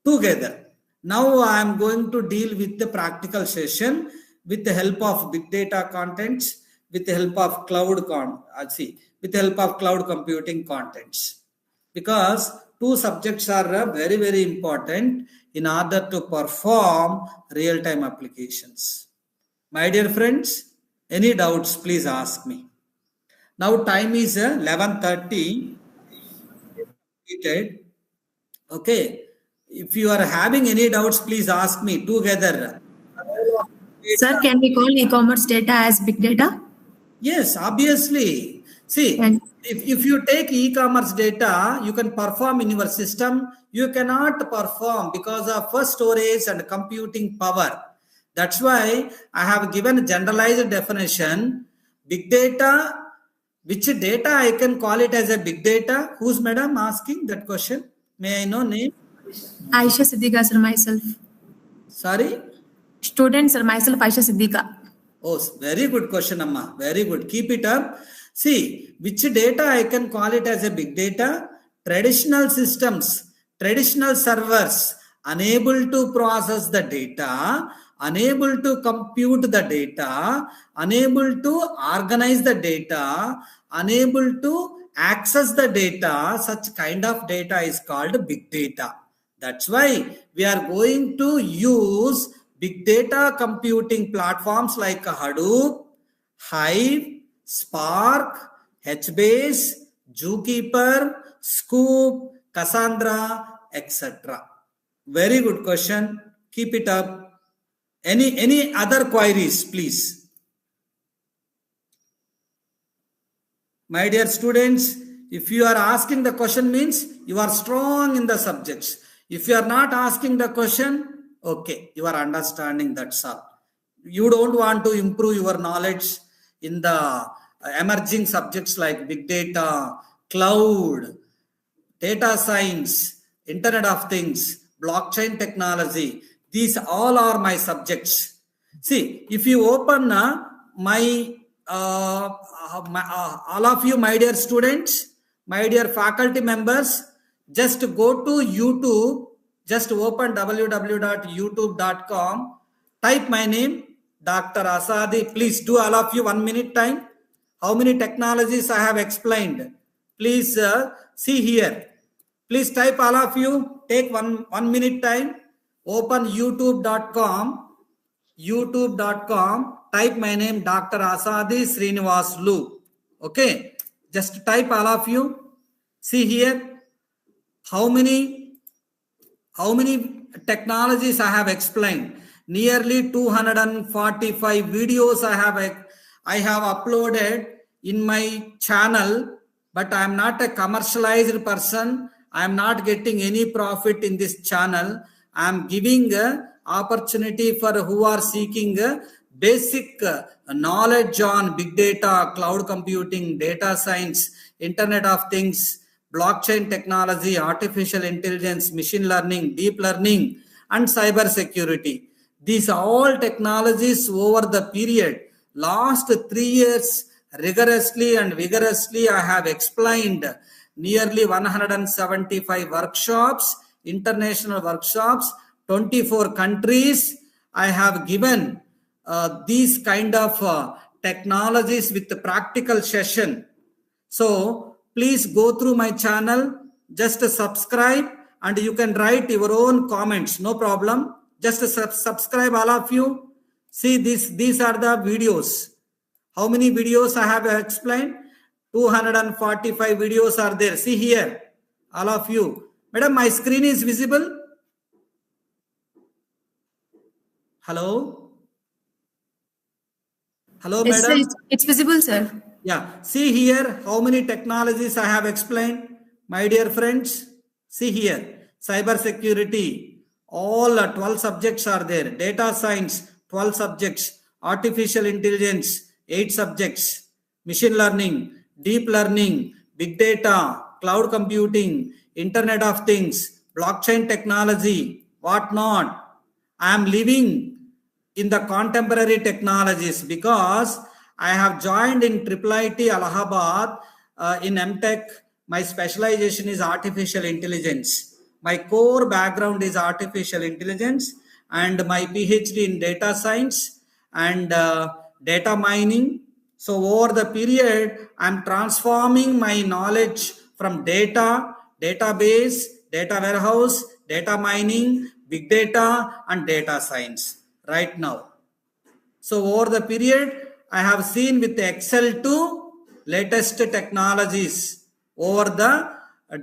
[SPEAKER 1] together. Now I am going to deal with the practical session with the help of big data contents, with the help of cloud computing contents, because two subjects are very, very important in order to perform real-time applications. My dear friends, any doubts, please ask me. Now time is 11:30. Okay. If you are having any doubts, please ask me together.
[SPEAKER 9] Sir, can we call e-commerce data as big data?
[SPEAKER 1] Yes, obviously. See, if you take e-commerce data, you can perform in your system. You cannot perform because of storage and computing power. That's why I have given a generalized definition. Big data, which data I can call it as a big data? Who's madam asking that question? May I know name?
[SPEAKER 9] Aisha Siddika, sir, myself.
[SPEAKER 1] Sorry?
[SPEAKER 9] Student, sir, myself, Aisha Siddika.
[SPEAKER 1] Oh, very good question, Amma. Very good. Keep it up. See, which data I can call it as a big data? Traditional systems, traditional servers unable to process the data unable to compute the data, unable to organize the data, unable to access the data. Such kind of data is called big data. That's why we are going to use big data computing platforms like Hadoop, Hive, Spark, HBase, Zookeeper, Scoop, Cassandra, etc. Very good question. Keep it up. Any other queries, please? My dear students, if you are asking the question means you are strong in the subjects. If you are not asking the question, okay, you are understanding, that's all. You don't want to improve your knowledge in the emerging subjects like big data, cloud, data science, Internet of Things, blockchain technology. These all are my subjects. See, if you open all of you, my dear students, my dear faculty members, just go to YouTube, just open www.youtube.com, type my name, Dr. Asadi. Please do all of you 1 minute time. How many technologies I have explained? Please see here. Please type all of you. Take one minute time. Open youtube.com. Type my name, Dr. Asadi Srinivasulu. Okay. Just type all of you. See here. How many technologies I have explained? Nearly 245 videos I have uploaded in my channel, but I am not a commercialized person. I am not getting any profit in this channel. I am giving opportunity for who are seeking basic knowledge on big data, cloud computing, data science, Internet of Things, blockchain technology, artificial intelligence, machine learning, deep learning, and cyber security. These all technologies over the period, last 3 years, rigorously and vigorously, I have explained nearly 175 workshops, international workshops, 24 countries. I have given these kind of technologies with the practical session. So please go through my channel, just subscribe, and you can write your own comments, no problem. Just subscribe all of you. See these are the videos. How many videos I have explained? 245 videos are there. See here, all of you. Madam, my screen is visible? Hello? Hello,
[SPEAKER 9] Yes,
[SPEAKER 1] madam?
[SPEAKER 9] sir, it's visible, sir.
[SPEAKER 1] Yeah, see here how many technologies I have explained, my dear friends. See here, cyber security, all 12 subjects are there. Data science, 12 subjects. Artificial intelligence, 8 subjects. Machine learning, deep learning, big data, cloud computing, Internet of Things, blockchain technology, what not. I am living in the contemporary technologies because I have joined in IIIT Allahabad in MTech. My specialization is artificial intelligence. My core background is artificial intelligence and my PhD in data science and data mining. So over the period, I'm transforming my knowledge from data, database, data warehouse, data mining, big data, and data science right now. So over the period, I have seen with Excel to latest technologies over the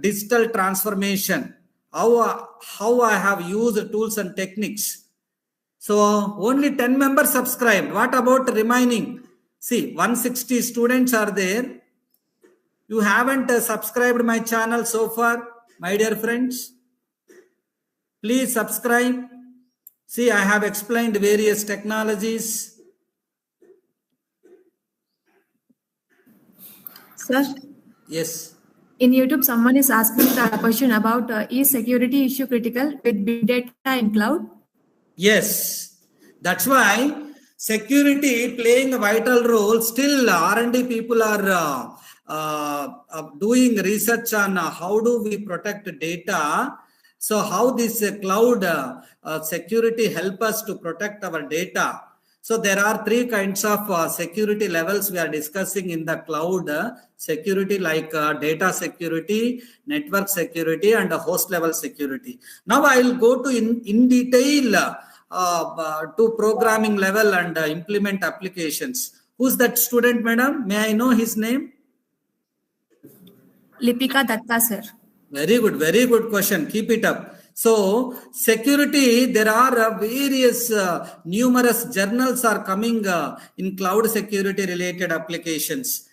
[SPEAKER 1] digital transformation, how I have used tools and techniques. So only 10 members subscribed. What about remaining? See, 160 students are there. You haven't subscribed my channel so far, my dear friends. Please subscribe. See, I have explained various technologies.
[SPEAKER 9] Sir,
[SPEAKER 1] Yes.
[SPEAKER 9] in YouTube, someone is asking a question about is security issue critical with big data in cloud?
[SPEAKER 1] Yes. That's why security playing a vital role. Still, R&D people are doing research on how do we protect data. So how this cloud security help us to protect our data? So there are three kinds of security levels we are discussing in the cloud security, like data security, network security, and host level security. Now I will go to in detail to programming level and implement applications. Who's that student, madam? May I know his name?
[SPEAKER 9] Lipika Datta, sir.
[SPEAKER 1] Very good question. Keep it up. So security, there are various numerous journals are coming in cloud security related applications,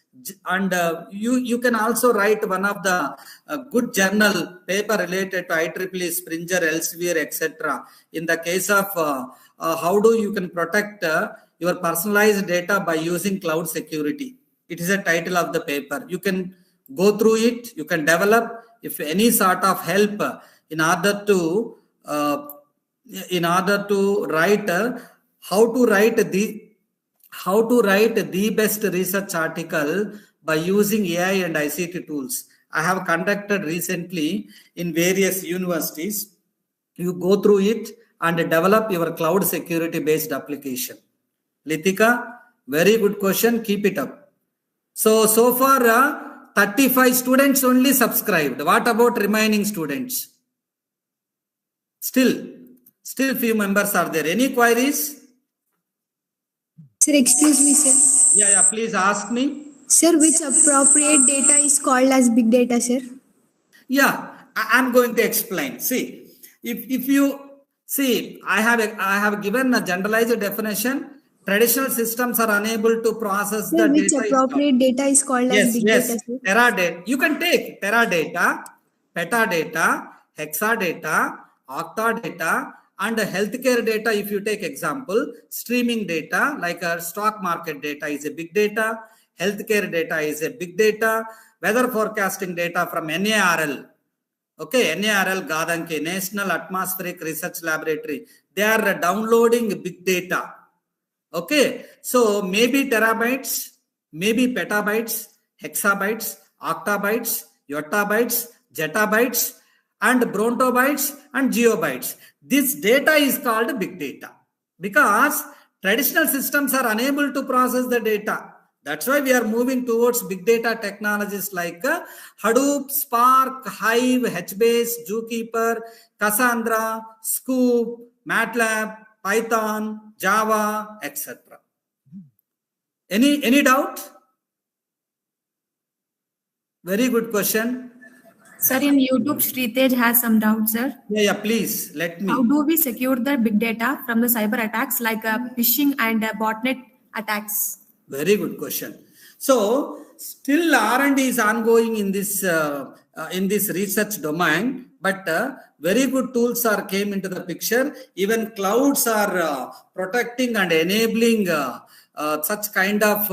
[SPEAKER 1] and you can also write one of the good journal paper related to IEEE, Springer, Elsevier, etc. in the case of how do you can protect your personalized data by using cloud security. It is a title of the paper. You can go through it. You can develop if any sort of help in order to write how to write the best research article by using AI and ICT tools. I have conducted recently in various universities. You go through it and develop your cloud security based application. Litika, very good question. Keep it up. So far 35 students only subscribed. What about remaining students? Still few members are there. Any queries?
[SPEAKER 8] Sir, excuse me, sir.
[SPEAKER 1] Yeah, please ask me.
[SPEAKER 8] Sir, which appropriate data is called as big data, sir?
[SPEAKER 1] Yeah, I'm going to explain. See, if you see, I have given a generalized definition. Traditional systems are unable to process
[SPEAKER 8] Sir,
[SPEAKER 1] the
[SPEAKER 8] which
[SPEAKER 1] data.
[SPEAKER 8] appropriate data is called as big data, sir?
[SPEAKER 1] Teradata. You can take teradata, petadata, hexadata, octadata, and healthcare data. If you take example, streaming data like stock market data is a big data. Healthcare data is a big data. Weather forecasting data from NARL. Okay, NARL Gadanke, National Atmospheric Research Laboratory. They are downloading big data. Okay, so maybe terabytes, maybe petabytes, hexabytes, octabytes, yottabytes, zettabytes, and brontobytes and geobytes. This data is called big data because traditional systems are unable to process the data. That's why we are moving towards big data technologies like Hadoop, Spark, Hive, HBase, Zookeeper, Cassandra, Scoop, MATLAB, Python, Java, etc. Any doubt? Very good question.
[SPEAKER 9] Sir, in YouTube, Sritej has some doubts, sir.
[SPEAKER 1] Yeah, please let me.
[SPEAKER 9] How do we secure the big data from the cyber attacks like phishing and botnet attacks?
[SPEAKER 1] Very good question. So still R&D is ongoing in this research domain, but very good tools came into the picture. Even clouds are protecting and enabling such kind of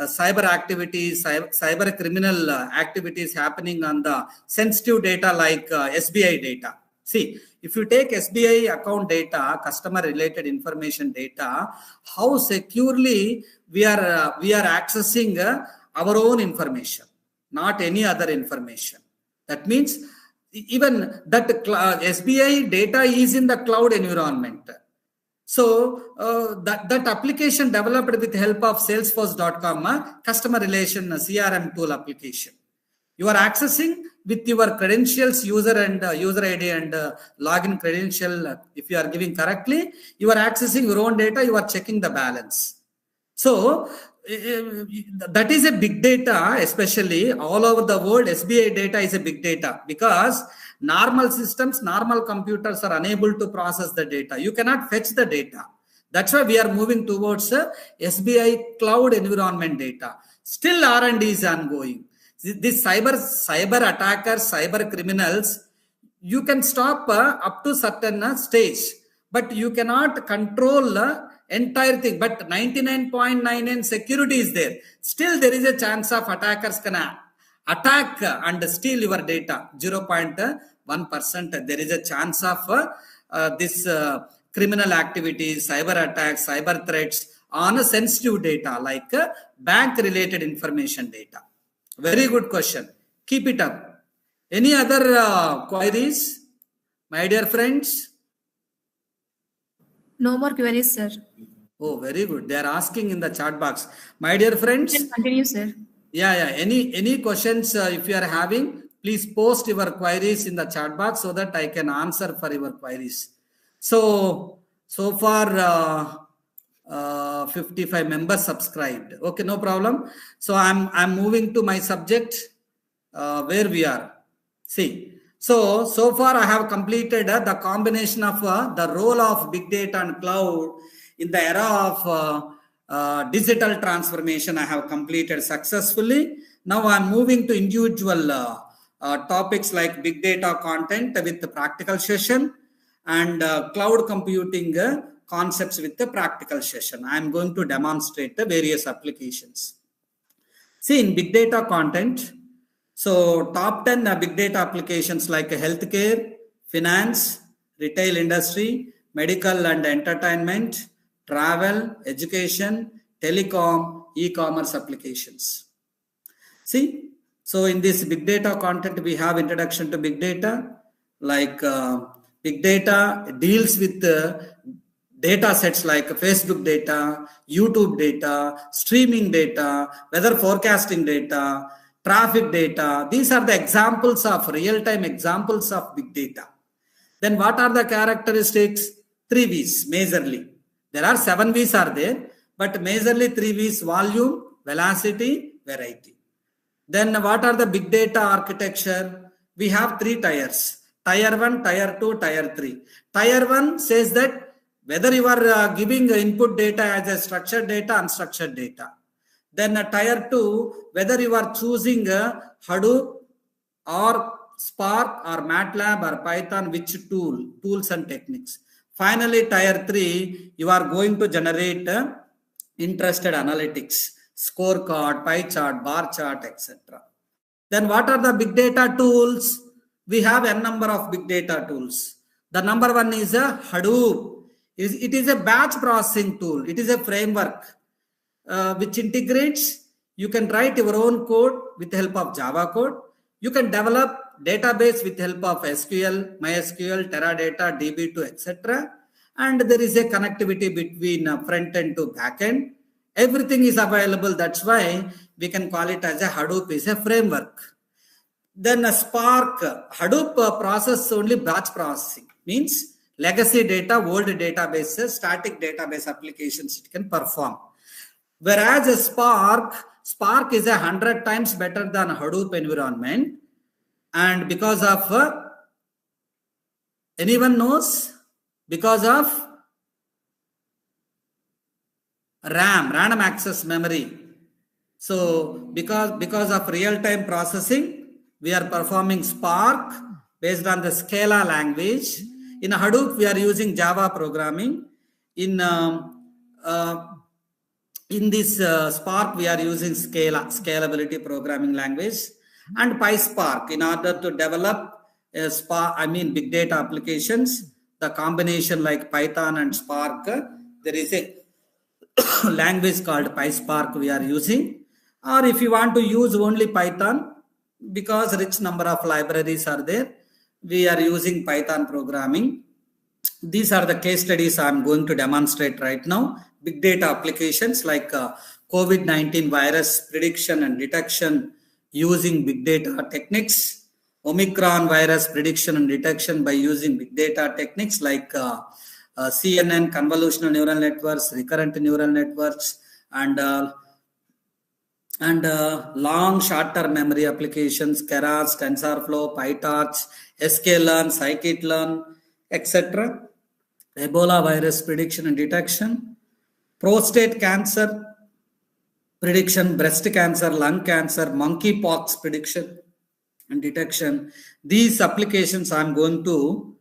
[SPEAKER 1] cyber activities, cyber criminal activities happening on the sensitive data like SBI data. See, if you take SBI account data, customer related information data, how securely we are accessing our own information, not any other information. That means even that SBI data is in the cloud environment. So that application developed with the help of Salesforce.com, customer relation CRM tool application. You are accessing with your credentials, user and user ID and login credential. If you are giving correctly, you are accessing your own data. You are checking the balance. So that is a big data, especially all over the world. SBI data is a big data because normal systems, normal computers are unable to process the data. You cannot fetch the data. That's why we are moving towards SBI cloud environment data. Still R&D is ongoing. These cyber attackers, cyber criminals, you can stop up to certain stage, but you cannot control entire thing. But 99.99 security is there. Still there is a chance of attackers can attack and steal your data. 0.1%. There is a chance of this criminal activities, cyber attacks, cyber threats on a sensitive data like bank related information data. Very good question. Keep it up. Any other queries? My dear friends?
[SPEAKER 9] No more queries, sir.
[SPEAKER 1] Oh, very good. They are asking in the chat box. My dear friends?
[SPEAKER 9] You can continue, sir.
[SPEAKER 1] Yeah. Any questions if you are having, please post your queries in the chat box so that I can answer for your queries. So far 55 members subscribed. Okay, no problem. So I'm moving to my subject where we are. See, so far I have completed the combination of the role of big data and cloud in the era of digital transformation. I have completed successfully. Now I'm moving to individual topics like big data content with the practical session and cloud computing concepts with the practical session. I'm going to demonstrate the various applications. See, in big data content, so top 10 big data applications like healthcare, finance, retail industry, medical and entertainment, travel, education, telecom, e-commerce applications. See, so in this big data content, we have introduction to big data, like big data deals with data sets like Facebook data, YouTube data, streaming data, weather forecasting data, traffic data. These are the examples of real-time examples of big data. Then what are the characteristics? 3 V's majorly. There are 7 V's are there, but majorly 3 V's: volume, velocity, variety. Then what are the big data architecture? We have 3 tiers: tier 1, tier 2, tier 3. Tier 1 says that whether you are giving input data as a structured data, unstructured data. Then tier 2, whether you are choosing Hadoop or Spark or MATLAB or Python, which tools and techniques. Finally, tier 3, you are going to generate interested analytics, scorecard, pie chart, bar chart, etc. Then what are the big data tools? We have n number of big data tools. The number 1 is a Hadoop. It is a batch processing tool. It is a framework which integrates. You can write your own code with the help of Java code. You can develop database with the help of SQL, MySQL, Teradata, DB2, etc. And there is a connectivity between front end to back end. Everything is available. That's why we can call it as a Hadoop is a framework. Then a Spark, Hadoop process only batch processing, means legacy data, old databases, static database applications it can perform. Whereas a Spark is 100 times better than Hadoop environment. And because of, anyone knows? Because of random access memory. So because of real-time processing, we are performing Spark based on the Scala language. In Hadoop, we are using Java programming. In this Spark, we are using scalability programming language, and PySpark in order to develop big data applications. The combination like Python and Spark, there is a language called PySpark we are using. Or if you want to use only Python, because rich number of libraries are there, we are using Python programming. These are the case studies I'm going to demonstrate right now. Big data applications like COVID-19 virus prediction and detection using big data techniques. Omicron virus prediction and detection by using big data techniques like CNN, convolutional neural networks, recurrent neural networks, and long short-term memory applications, Keras, TensorFlow, PyTorch, sklearn, scikit-learn, etc. Ebola virus prediction and detection, prostate cancer prediction, breast cancer, lung cancer, monkeypox prediction and detection. These applications I'm going to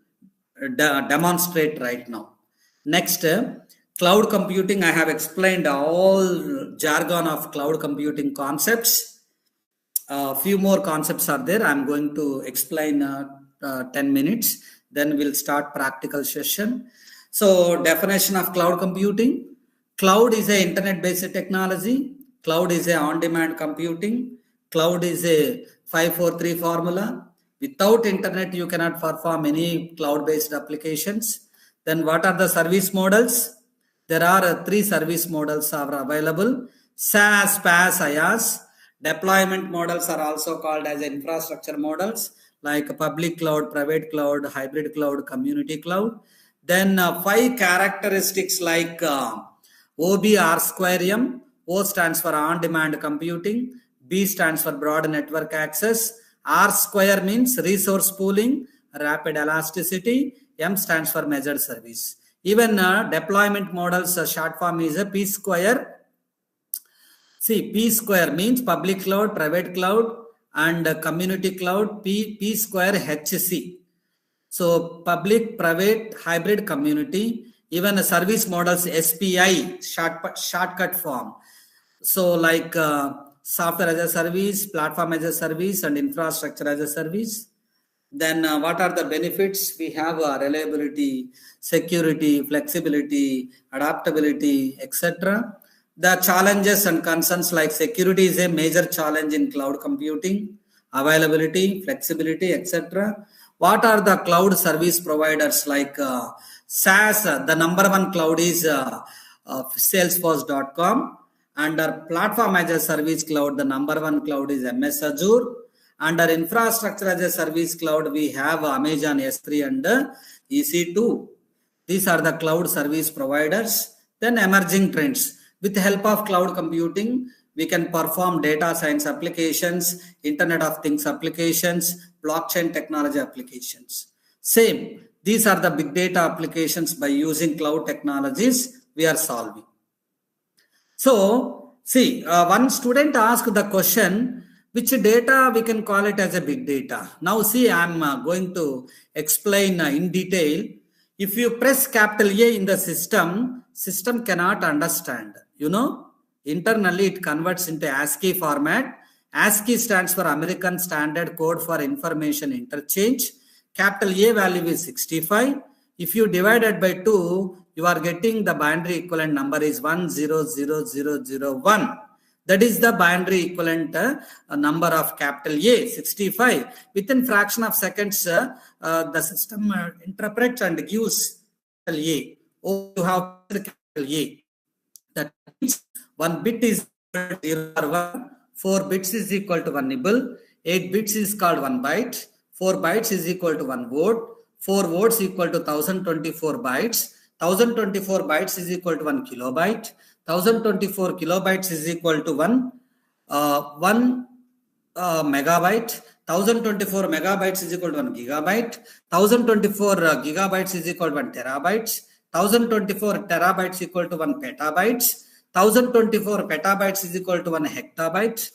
[SPEAKER 1] demonstrate right now. Next, cloud computing. I have explained all jargon of cloud computing concepts. A few more concepts are there. I'm going to explain 10 minutes. Then we'll start practical session. So definition of cloud computing. Cloud is an internet-based technology. Cloud is a on-demand computing. Cloud is a 543 formula. Without internet, you cannot perform any cloud-based applications. Then what are the service models? There are 3 service models are available: SaaS, PaaS, IaaS. Deployment models are also called as infrastructure models, like public cloud, private cloud, hybrid cloud, community cloud. Then 5 characteristics like OB R square M. O stands for on-demand computing. B stands for broad network access. R square means resource pooling, rapid elasticity. M stands for measured service. Even deployment models, short form is a P square. See, P square means public cloud, private cloud, and community cloud. P square HC. So public, private, hybrid, community. Even service models SPI, shortcut form. So like software as a service, platform as a service, and infrastructure as a service. Then what are the benefits? We have reliability, security, flexibility, adaptability, etc. The challenges and concerns, like security is a major challenge in cloud computing, availability, flexibility, etc. What are the cloud service providers? Like SaaS, the number 1 cloud is Salesforce.com. Under platform as a service cloud, the number 1 cloud is MS Azure. Under infrastructure as a service cloud, we have Amazon S3 and EC2. These are the cloud service providers. Then emerging trends. With the help of cloud computing, we can perform data science applications, Internet of Things applications, blockchain technology applications. Same. These are the big data applications. By using cloud technologies, we are solving. So, see, one student asked the question, which data we can call it as a big data. Now, see, I'm going to explain in detail. If you press capital A in the system cannot understand. You know, internally it converts into ASCII format. ASCII stands for American Standard Code for Information Interchange. Capital A value is 65. If you divide it by 2, you are getting the binary equivalent number is 100001. That is the binary equivalent number of capital A, 65. Within fraction of seconds, the system interprets and gives capital A. Oh, you have capital A. That means 1 bit is 0 or 1. 4 bits is equal to 1 nibble. 8 bits is called 1 byte. 4 bytes is equal to 1 word. 4 words equal to 1024 bytes. 1024 bytes is equal to 1 kilobyte. 1024 kilobytes is equal to 1 megabyte. 1024 megabytes is equal to 1 gigabyte. 1024 gigabytes is equal to 1 terabytes. 1024 terabytes equal to 1 petabytes. 1024 petabytes is equal to 1 hexabyte.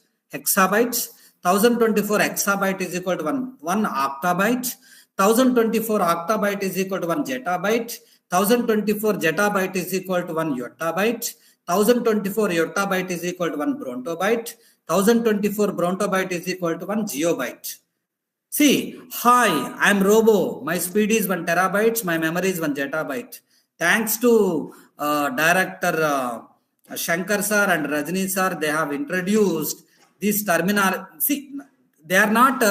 [SPEAKER 1] 1024 hexabyte is equal to 1 octabyte. 1024 octabyte is equal to 1 zettabyte. 1024 zettabyte is equal to 1 yottabyte. 1024 yottabyte is equal to 1 brontobyte. 1024 brontobyte is equal to 1 geobyte. See, hi, I'm Robo. My speed is 1 terabyte. My memory is 1 zettabyte. Thanks to director Shankar sir and Rajni sir, they have introduced this terminology. See, they are not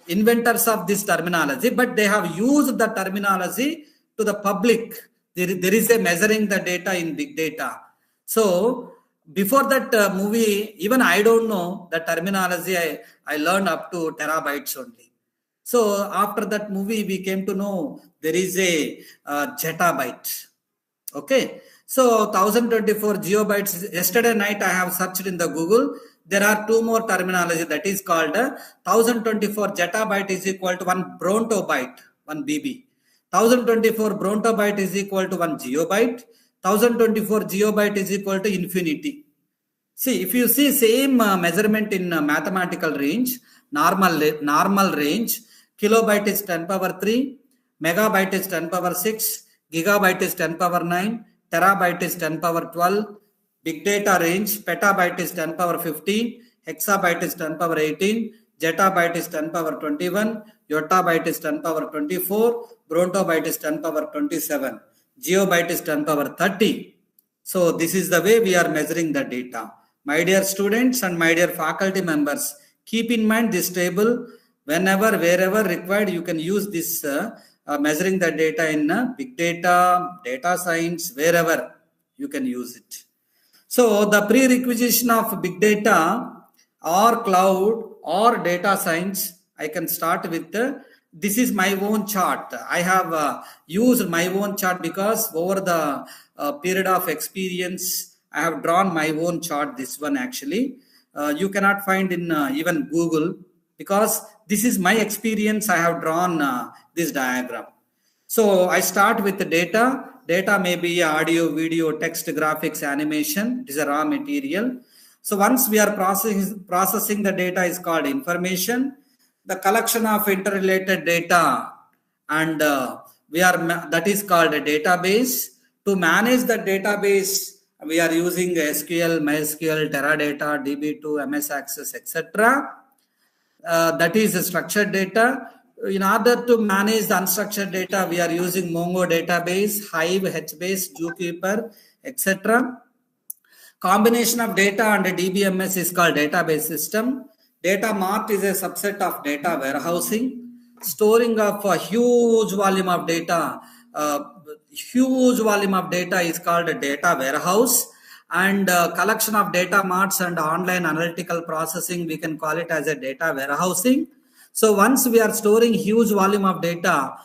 [SPEAKER 1] inventors of this terminology, but they have used the terminology to the public. There is a measuring the data in big data. So before that movie, even I don't know the terminology. I learned up to terabytes only. So after that movie, we came to know there is a zettabyte. Okay. So 1024 geobytes. Yesterday night I have searched in the Google. There are 2 more terminology that is called 1024 zettabyte is equal to 1 brontobyte, 1 BB. 1024 brontobyte is equal to 1 geobyte. 1024 geobyte is equal to infinity. See, if you see same measurement in mathematical range, normal range, kilobyte is 10 power 3, megabyte is 10 power 6, gigabyte is 10 power 9, terabyte is 10 power 12, big data range, petabyte is 10 power 15, hexabyte is 10 power 18, zettabyte is 10 power 21, yottabyte is 10 power 24, brontobyte is 10 power 27, geobyte is 10 power 30. So this is the way we are measuring the data. My dear students and my dear faculty members, keep in mind this table. Whenever, wherever required, you can use this measuring the data in big data, data science, wherever you can use it. So the prerequisition of big data or cloud or data science, I can start with this is my own chart. I have used my own chart because over the period of experience, I have drawn my own chart. This one actually, you cannot find in even Google, because this is my experience. I have drawn this diagram. So I start with the data. Data may be audio, video, text, graphics, animation. It is a raw material. So once we are processing the data is called information. The collection of interrelated data, and that is called a database. To manage the database, we are using SQL, MySQL, Teradata, DB2, MS Access, etc. That is structured data. In order to manage the unstructured data, we are using Mongo database, Hive, HBase, Zookeeper, etc. Combination of data and DBMS is called database system. Data mart is a subset of data warehousing. Storing of a huge volume of data is called a data warehouse. And collection of data marts and online analytical processing, we can call it as a data warehousing. So once we are storing huge volume of data,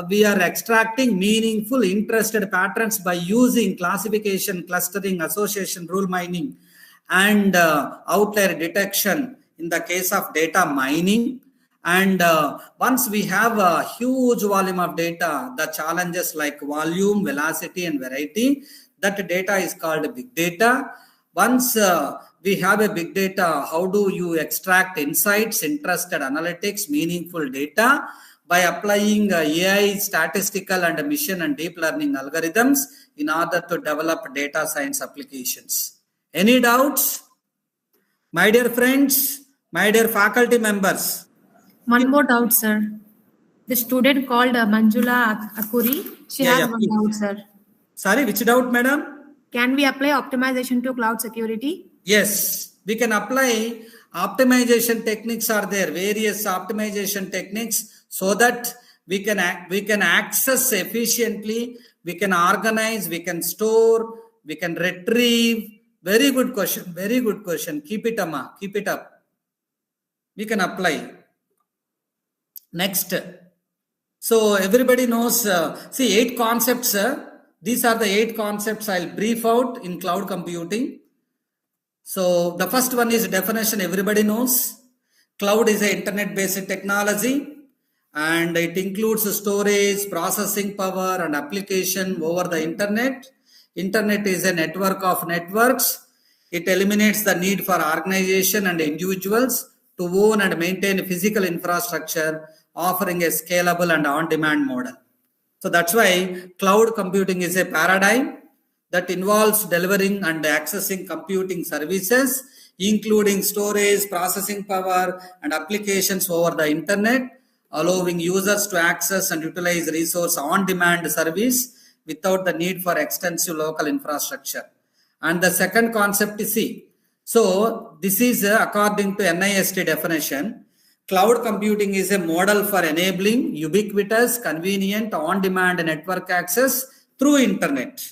[SPEAKER 1] we are extracting meaningful interested patterns by using classification, clustering, association, rule mining, and outlier detection in the case of data mining. And once we have a huge volume of data, the challenges like volume, velocity, and variety, that data is called big data. Once we have a big data, how do you extract insights, interested analytics, meaningful data? By applying AI, statistical, and machine and deep learning algorithms in order to develop data science applications. Any doubts? My dear friends, my dear faculty members.
[SPEAKER 9] One more doubt, sir. The student called Manjula Akuri, she has one doubt, sir.
[SPEAKER 1] Sorry, which doubt, madam?
[SPEAKER 9] Can we apply optimization to cloud security?
[SPEAKER 1] Yes, we can apply optimization techniques. Are there various optimization techniques so that we can access efficiently, we can organize, we can store, we can retrieve. Very good question. Very good question. Keep it, Amma. Keep it up. We can apply. Next. So everybody knows, see 8 concepts. These are the 8 concepts I'll brief out in cloud computing. So the first one is definition. Everybody knows. Cloud is an internet-based technology, and it includes storage, processing power, and application over the internet. Internet is a network of networks. It eliminates the need for organization and individuals to own and maintain physical infrastructure, offering a scalable and on-demand model. So that's why cloud computing is a paradigm that involves delivering and accessing computing services, including storage, processing power, and applications over the internet, allowing users to access and utilize resource on-demand service without the need for extensive local infrastructure. And the second concept is C. So this is according to NIST definition. Cloud computing is a model for enabling ubiquitous, convenient, on-demand network access through internet.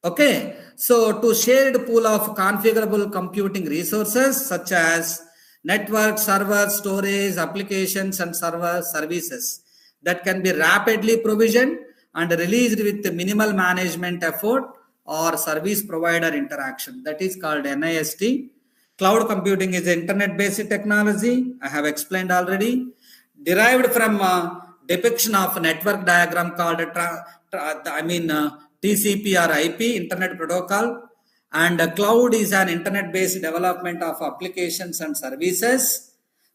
[SPEAKER 1] Okay, so to shared pool of configurable computing resources such as network, server, storage, applications, and server services that can be rapidly provisioned and released with minimal management effort or service provider interaction. That is called NIST. Cloud computing is internet-based technology. I have explained already. Derived from depiction of network diagram called TCP or IP, Internet Protocol. And cloud is an internet-based development of applications and services.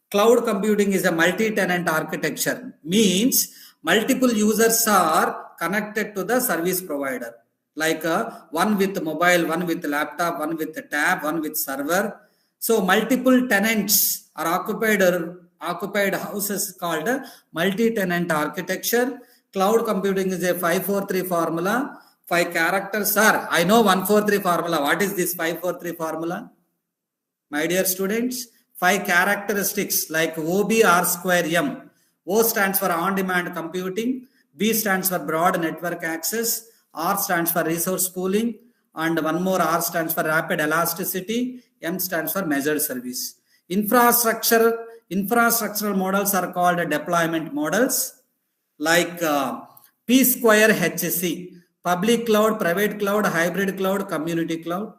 [SPEAKER 1] Cloud computing is a multi-tenant architecture. Means multiple users are connected to the service provider. Like one with mobile, one with laptop, one with tab, one with server. So multiple tenants are occupied houses called multi-tenant architecture. Cloud computing is a 543 formula. 5 characters. Sir, I know 143 formula. What is this 543 formula? My dear students, 5 characteristics like OBR square M. O stands for on-demand computing, B stands for broad network access, R stands for resource pooling, and one more R stands for rapid elasticity, M stands for measured service. Infrastructural models are called deployment models like P square HC, public cloud, private cloud, hybrid cloud, community cloud,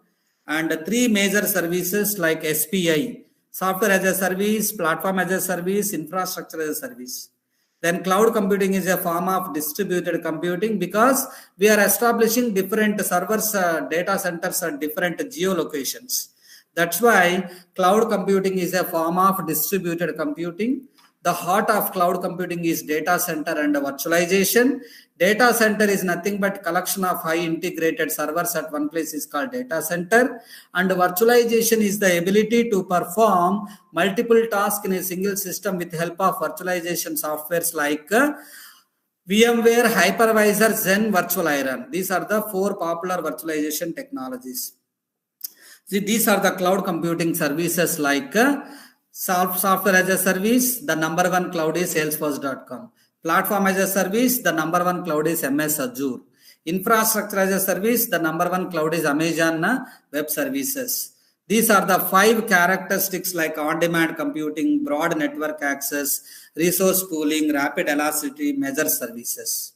[SPEAKER 1] and 3 major services like SPI, software as a service, platform as a service, infrastructure as a service. Then cloud computing is a form of distributed computing because we are establishing different servers, data centers at different geolocations. That's why cloud computing is a form of distributed computing. The heart of cloud computing is data center and virtualization. Data center is nothing but collection of high integrated servers at one place is called data center. And virtualization is the ability to perform multiple tasks in a single system with help of virtualization softwares like VMware, Hypervisor, Zen, Virtual Iron. These are the 4 popular virtualization technologies. See, these are the cloud computing services like software as a service. The number 1 cloud is Salesforce.com. Platform as a service, the number 1 cloud is MS Azure. Infrastructure as a service, the number 1 cloud is Amazon Web Services. These are the 5 characteristics like on-demand computing, broad network access, resource pooling, rapid elasticity, measured services.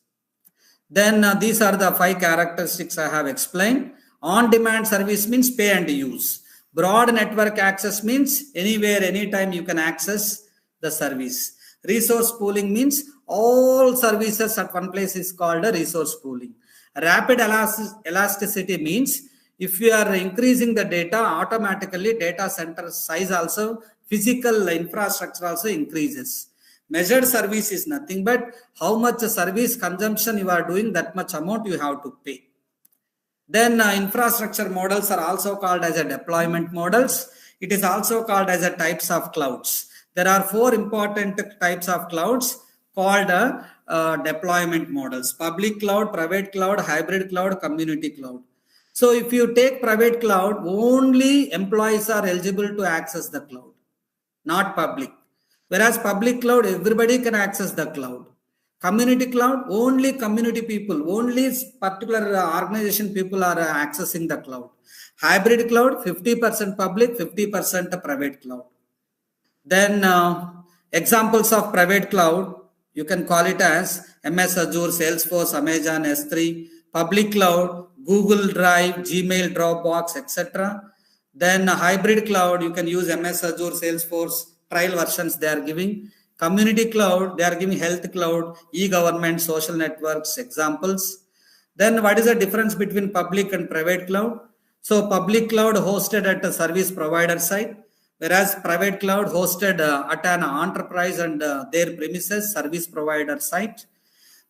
[SPEAKER 1] Then these are the 5 characteristics I have explained. On-demand service means pay and use. Broad network access means anywhere, anytime you can access the service. Resource pooling means all services at one place is called a resource pooling. Rapid elasticity means if you are increasing the data, automatically data center size also, physical infrastructure also increases. Measured service is nothing but how much service consumption you are doing, that much amount you have to pay. Then infrastructure models are also called as a deployment models. It is also called as a types of clouds. There are 4 important types of clouds called deployment models: public cloud, private cloud, hybrid cloud, community cloud. So if you take private cloud, only employees are eligible to access the cloud, not public. Whereas public cloud, everybody can access the cloud. Community cloud, only community people, only particular organization people are accessing the cloud. Hybrid cloud, 50% public, 50% private cloud. Then examples of private cloud, you can call it as MS Azure, Salesforce, Amazon S3. Public cloud, Google Drive, Gmail, Dropbox, etc. Then hybrid cloud, you can use MS Azure, Salesforce, trial versions they are giving. Community cloud, they are giving health cloud, e-government, social networks, examples. Then what is the difference between public and private cloud? So public cloud hosted at a service provider site, whereas private cloud hosted at an enterprise and their premises, service provider site.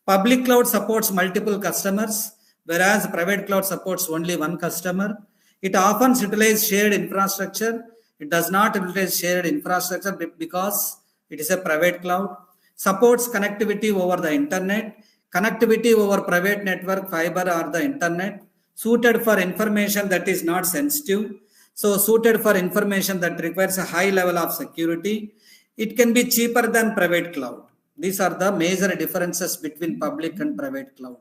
[SPEAKER 1] Public cloud supports multiple customers, whereas private cloud supports only one customer. It often utilizes shared infrastructure. It does not utilize shared infrastructure because it is a private cloud. Supports connectivity over the internet, connectivity over private network, fiber or the internet. Suited for information that is not sensitive. So suited for information that requires a high level of security. It can be cheaper than private cloud. These are the major differences between public and private cloud.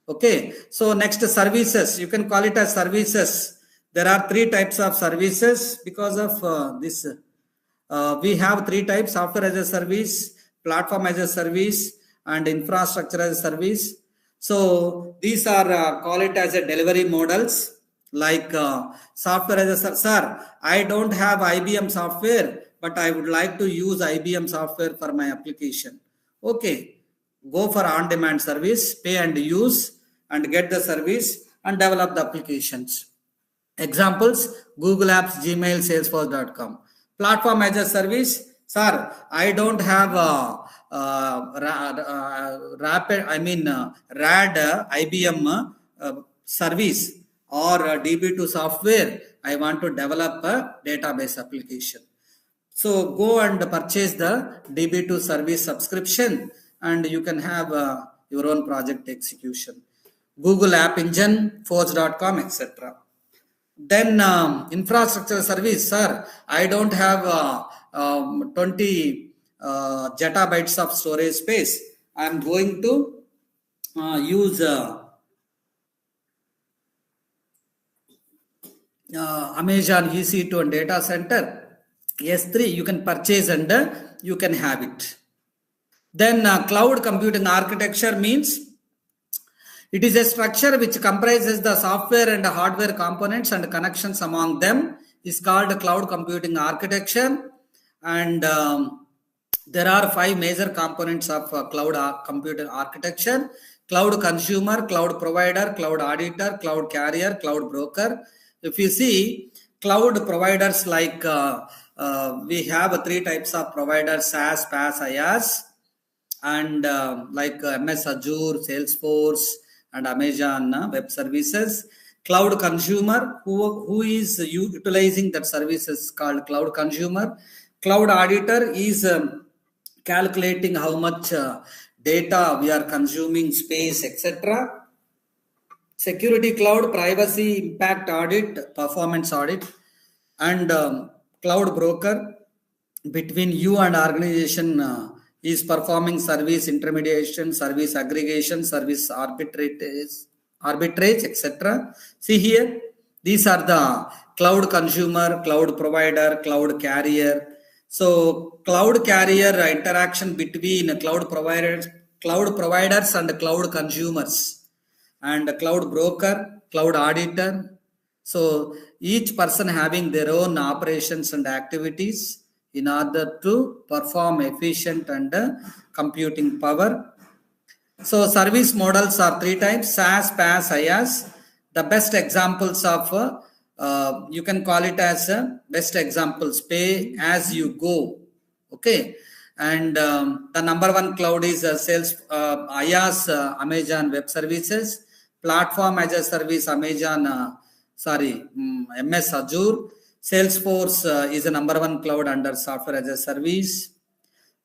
[SPEAKER 1] Okay, so next services, you can call it as services. There are 3 types of services because of this. We have 3 types: software as a service, platform as a service, and infrastructure as a service. So these are call it as a delivery models like software as a service. Sir, I don't have IBM software, but I would like to use IBM software for my application. Okay, go for on-demand service, pay and use and get the service and develop the applications. Examples: Google Apps, Gmail, Salesforce.com. Platform as a service. Sir, I don't have RAD IBM service or DB2 software. I want to develop a database application. So go and purchase the DB2 service subscription and you can have your own project execution. Google App Engine, Forge.com, etc. Then infrastructure service, sir, I don't have 20 zettabytes of storage space. I'm going to use Amazon EC2 and data center. S3, you can purchase and you can have it. Then cloud computing architecture means it is a structure which comprises the software and hardware components and connections among them is called cloud computing architecture. And there are 5 major components of cloud computing architecture: cloud consumer, cloud provider, cloud auditor, cloud carrier, cloud broker. If you see cloud providers, like we have 3 types of providers: SaaS, PaaS, IaaS, and like MS Azure, Salesforce, and Amazon Web Services. Cloud consumer, who is utilizing that service, is called cloud consumer. Cloud auditor is calculating how much data we are consuming, space, etc. Security cloud, privacy, impact audit, performance audit. And cloud broker, between you and organization, is performing service intermediation, service aggregation, service arbitrage, etc. See here, these are the cloud consumer, cloud provider, cloud carrier. So cloud carrier interaction between cloud providers and cloud consumers, and cloud broker, cloud auditor. So each person having their own operations and activities in order to perform efficient and computing power. So service models are 3 types: SaaS, PaaS, IaaS. The best examples of you can call it as best examples: pay as you go. Okay. And the number 1 cloud is IaaS, Amazon Web Services. Platform as a service, Amazon, MS Azure. Salesforce is a number 1 cloud under software as a service.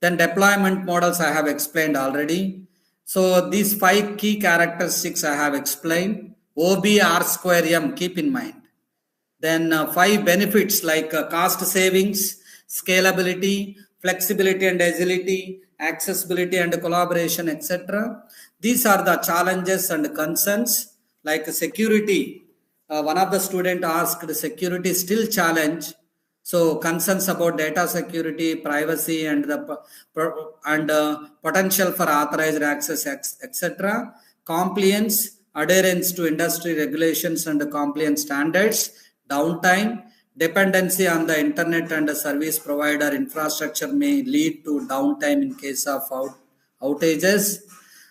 [SPEAKER 1] Then deployment models I have explained already. So these 5 key characteristics I have explained. OB, R square M, keep in mind. Then 5 benefits like cost savings, scalability, flexibility and agility, accessibility and collaboration, etc. These are the challenges and concerns. Like security, one of the students asked, security still challenge. So concerns about data security, privacy, and the potential for authorized access, etc. Compliance, adherence to industry regulations and compliance standards. Downtime, dependency on the internet and the service provider infrastructure may lead to downtime in case of outages.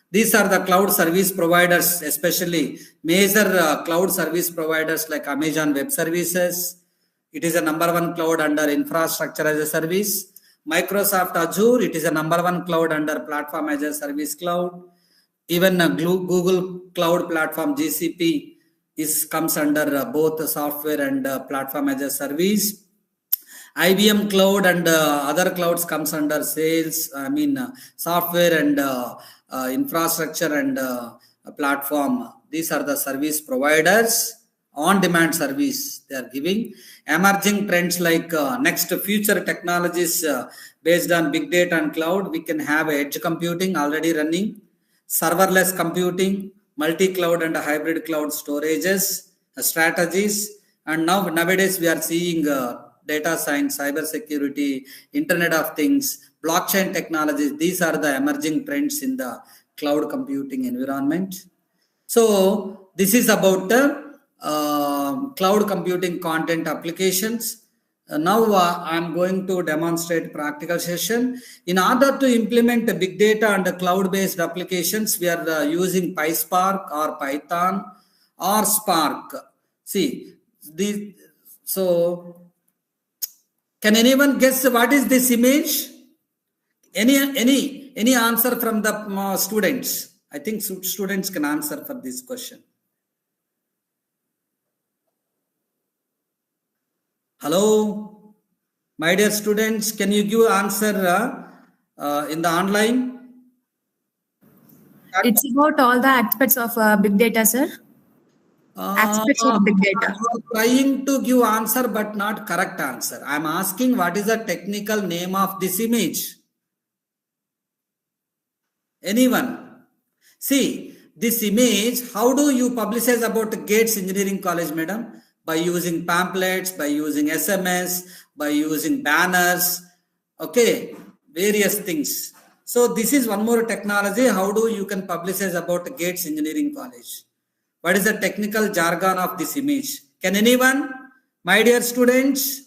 [SPEAKER 1] These are the cloud service providers, especially major cloud service providers like Amazon Web Services. It is a number 1 cloud under infrastructure as a service. Microsoft Azure, it is a number 1 cloud under platform as a service cloud. Even Google Cloud Platform, GCP, comes under both software and platform as a service. IBM Cloud and other clouds comes under software and infrastructure and platform. These are the service providers. On-demand service they are giving. Emerging trends like next future technologies based on big data and cloud. We can have edge computing already running, serverless computing, multi-cloud and hybrid cloud storages, strategies. And nowadays we are seeing data science, cyber security, Internet of Things, blockchain technologies. These are the emerging trends in the cloud computing environment. So this is about the cloud computing content applications. Now I'm going to demonstrate practical session. In order to implement big data and cloud-based applications, we are using PySpark or Python or Spark. See, so can anyone guess what is this image? Any answer from the students? I think students can answer for this question. Hello, my dear students, can you give answer in the online?
[SPEAKER 9] It's about all the aspects of big data, sir. Aspects of big data.
[SPEAKER 1] You are trying to give answer but not correct answer. I am asking what is the technical name of this image? Anyone? See, this image, how do you publicize about Gates Engineering College, madam? By using pamphlets, by using SMS, by using banners, okay, various things. So this is one more technology. How do you can publicize about Gates Engineering College? What is the technical jargon of this image? Can anyone? My dear students?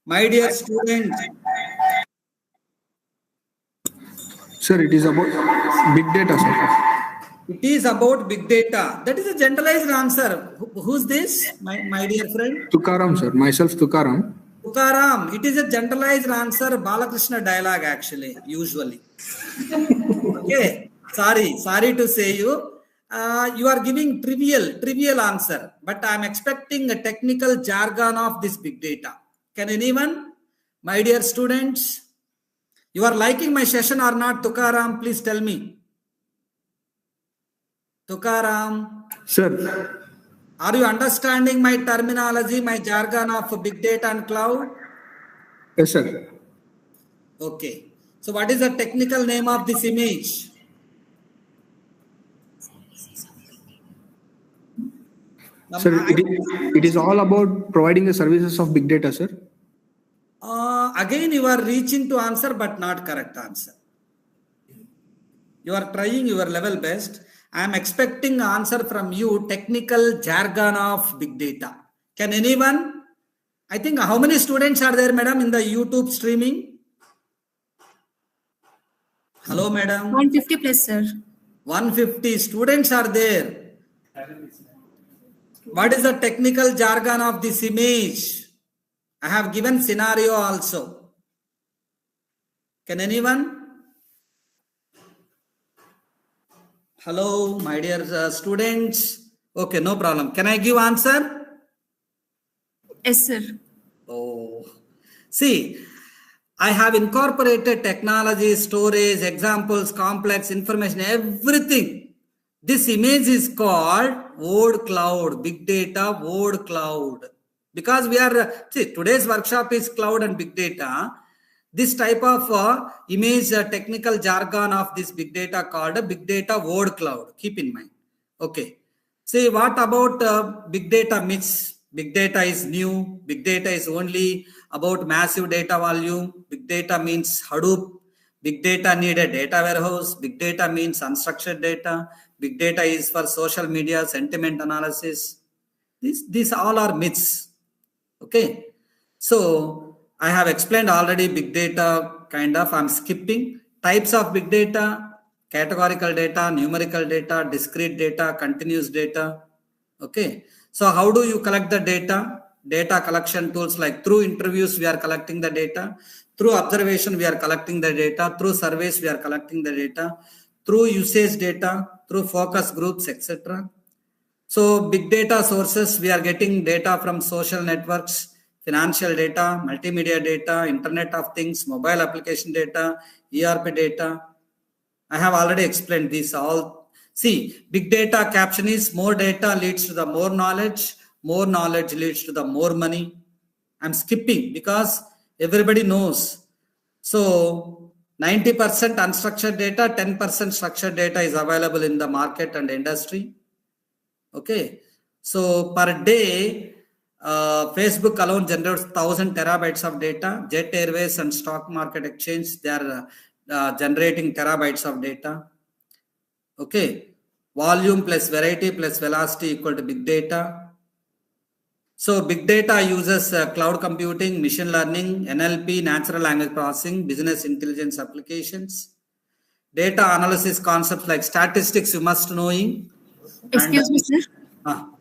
[SPEAKER 1] My dear students?
[SPEAKER 10] Sir, it is about big data, sir.
[SPEAKER 1] It is about big data. That is a generalized answer. Who's this, my dear friend?
[SPEAKER 10] Tukaram, sir. Myself, Tukaram.
[SPEAKER 1] Tukaram. It is a generalized answer. Balakrishna dialogue, actually, usually. Okay. Sorry to say you. You are giving trivial answer, but I am expecting a technical jargon of this big data. Can anyone? My dear students, you are liking my session or not, Tukaram? Please tell me. Tukaram.
[SPEAKER 10] Sir.
[SPEAKER 1] Are you understanding my terminology, my jargon of big data and cloud?
[SPEAKER 10] Yes, sir.
[SPEAKER 1] Okay. So what is the technical name of this image?
[SPEAKER 10] Sir, it is all about providing the services of big data, sir.
[SPEAKER 1] Again, you are reaching to answer, but not correct answer. You are trying your level best. I am expecting answer from you, technical jargon of big data. Can anyone? I think how many students are there, madam, in the YouTube streaming? Hello, madam.
[SPEAKER 9] 150 plus, sir.
[SPEAKER 1] 150 students are there. What is the technical jargon of this image? I have given scenario also. Can anyone? Hello, my dear students. Okay, no problem. Can I give answer?
[SPEAKER 9] Yes, sir.
[SPEAKER 1] Oh, see, I have incorporated technology, storage, examples, complex information, everything. This image is called word cloud, big data, word cloud. Because we are, see, today's workshop is cloud and big data. This type of image technical jargon of this big data called a big data word cloud. Keep in mind. Okay. See, what about big data myths? Big data is new. Big data is only about massive data volume. Big data means Hadoop. Big data need a data warehouse. Big data means unstructured data. Big data is for social media, sentiment analysis. These all are myths. Okay. So I have explained already big data kind of. I'm skipping types of big data, categorical data, numerical data, discrete data, continuous data. Okay. So how do you collect the data? Data collection tools like through interviews, we are collecting the data. Through observation, we are collecting the data. Through surveys, we are collecting the data. Through usage data, through focus groups, etc. So big data sources, we are getting data from social networks, financial data, multimedia data, Internet of Things, mobile application data, ERP data. I have already explained this all. See, big data caption is more data leads to the more knowledge leads to the more money. I'm skipping because everybody knows. So 90% unstructured data, 10% structured data is available in the market and industry. Okay. So per day, Facebook alone generates 1,000 terabytes of data. Jet Airways and stock market exchange, they are generating terabytes of data. Okay. Volume plus variety plus velocity equal to big data. So big data uses cloud computing, machine learning, NLP, natural language processing, business intelligence applications, data analysis concepts like statistics you must knowing.
[SPEAKER 9] Excuse me, sir.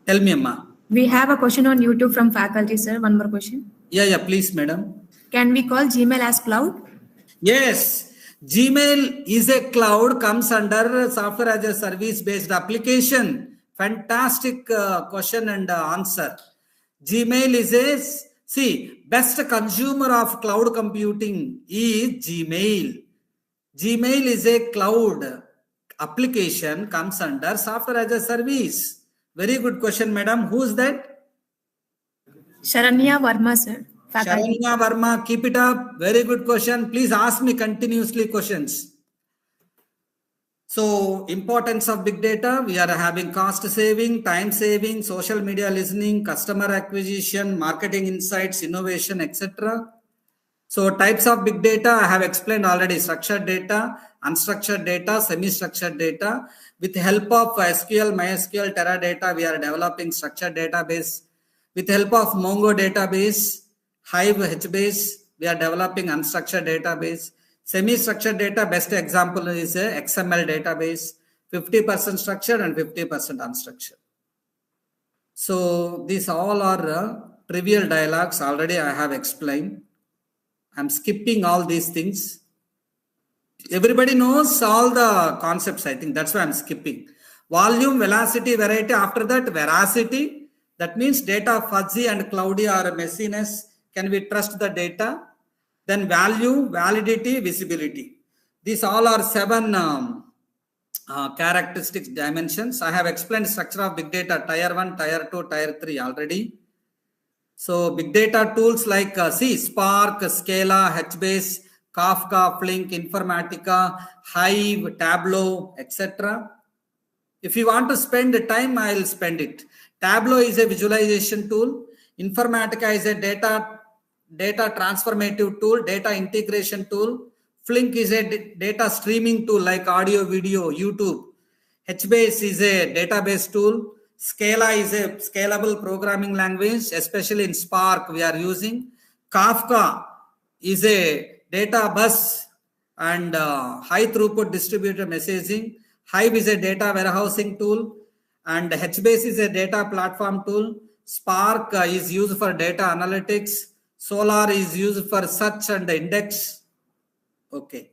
[SPEAKER 1] Tell me, Amma.
[SPEAKER 9] We have a question on YouTube from faculty, sir. One more question.
[SPEAKER 1] Yeah, please, madam.
[SPEAKER 9] Can we call Gmail as cloud?
[SPEAKER 1] Yes. Gmail is a cloud, comes under software as a service based application. Fantastic question and answer. Gmail is best consumer of cloud computing is Gmail. Gmail is a cloud application, comes under software as a service. Very good question, madam. Who's that?
[SPEAKER 9] Sharanya Verma, sir. Faculty.
[SPEAKER 1] Sharanya Verma, keep it up. Very good question. Please ask me continuously questions. So, importance of big data, we are having cost saving, time saving, social media listening, customer acquisition, marketing insights, innovation, etc. So, types of big data, I have explained already: structured data, unstructured data, semi-structured data. With the help of SQL, MySQL, Teradata, we are developing structured database. With the help of Mongo database, Hive, HBase, we are developing unstructured database. Semi-structured data, best example is a XML database, 50% structured and 50% unstructured. So these all are trivial dialogues. Already I have explained. I'm skipping all these things. Everybody knows all the concepts, I think. That's why I'm skipping. Volume, velocity, variety. After that, veracity. That means data fuzzy and cloudy or messiness. Can we trust the data? Then value, validity, visibility. These all are 7 characteristics dimensions. I have explained structure of big data, tier 1, tier 2, tier 3 already. So big data tools like Spark, Scala, HBase, Kafka, Flink, Informatica, Hive, Tableau, etc. If you want to spend the time, I'll spend it. Tableau is a visualization tool. Informatica is a data transformative tool, data integration tool. Flink is a data streaming tool like audio, video, YouTube. HBase is a database tool. Scala is a scalable programming language, especially in Spark we are using. Kafka is a data bus and high throughput distributed messaging. Hive is a data warehousing tool, and HBase is a data platform tool. Spark is used for data analytics. Solar is used for search and index. Okay.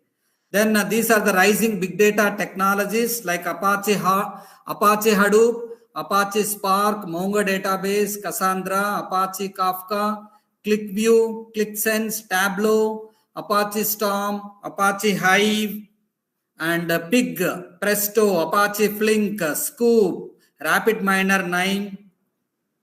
[SPEAKER 1] Then these are the rising big data technologies like Apache Hadoop, Apache Spark, Mongo database, Cassandra, Apache Kafka, ClickView, ClickSense, Tableau, Apache Storm, Apache Hive, and Pig, Presto, Apache Flink, Scoop, RapidMiner 9.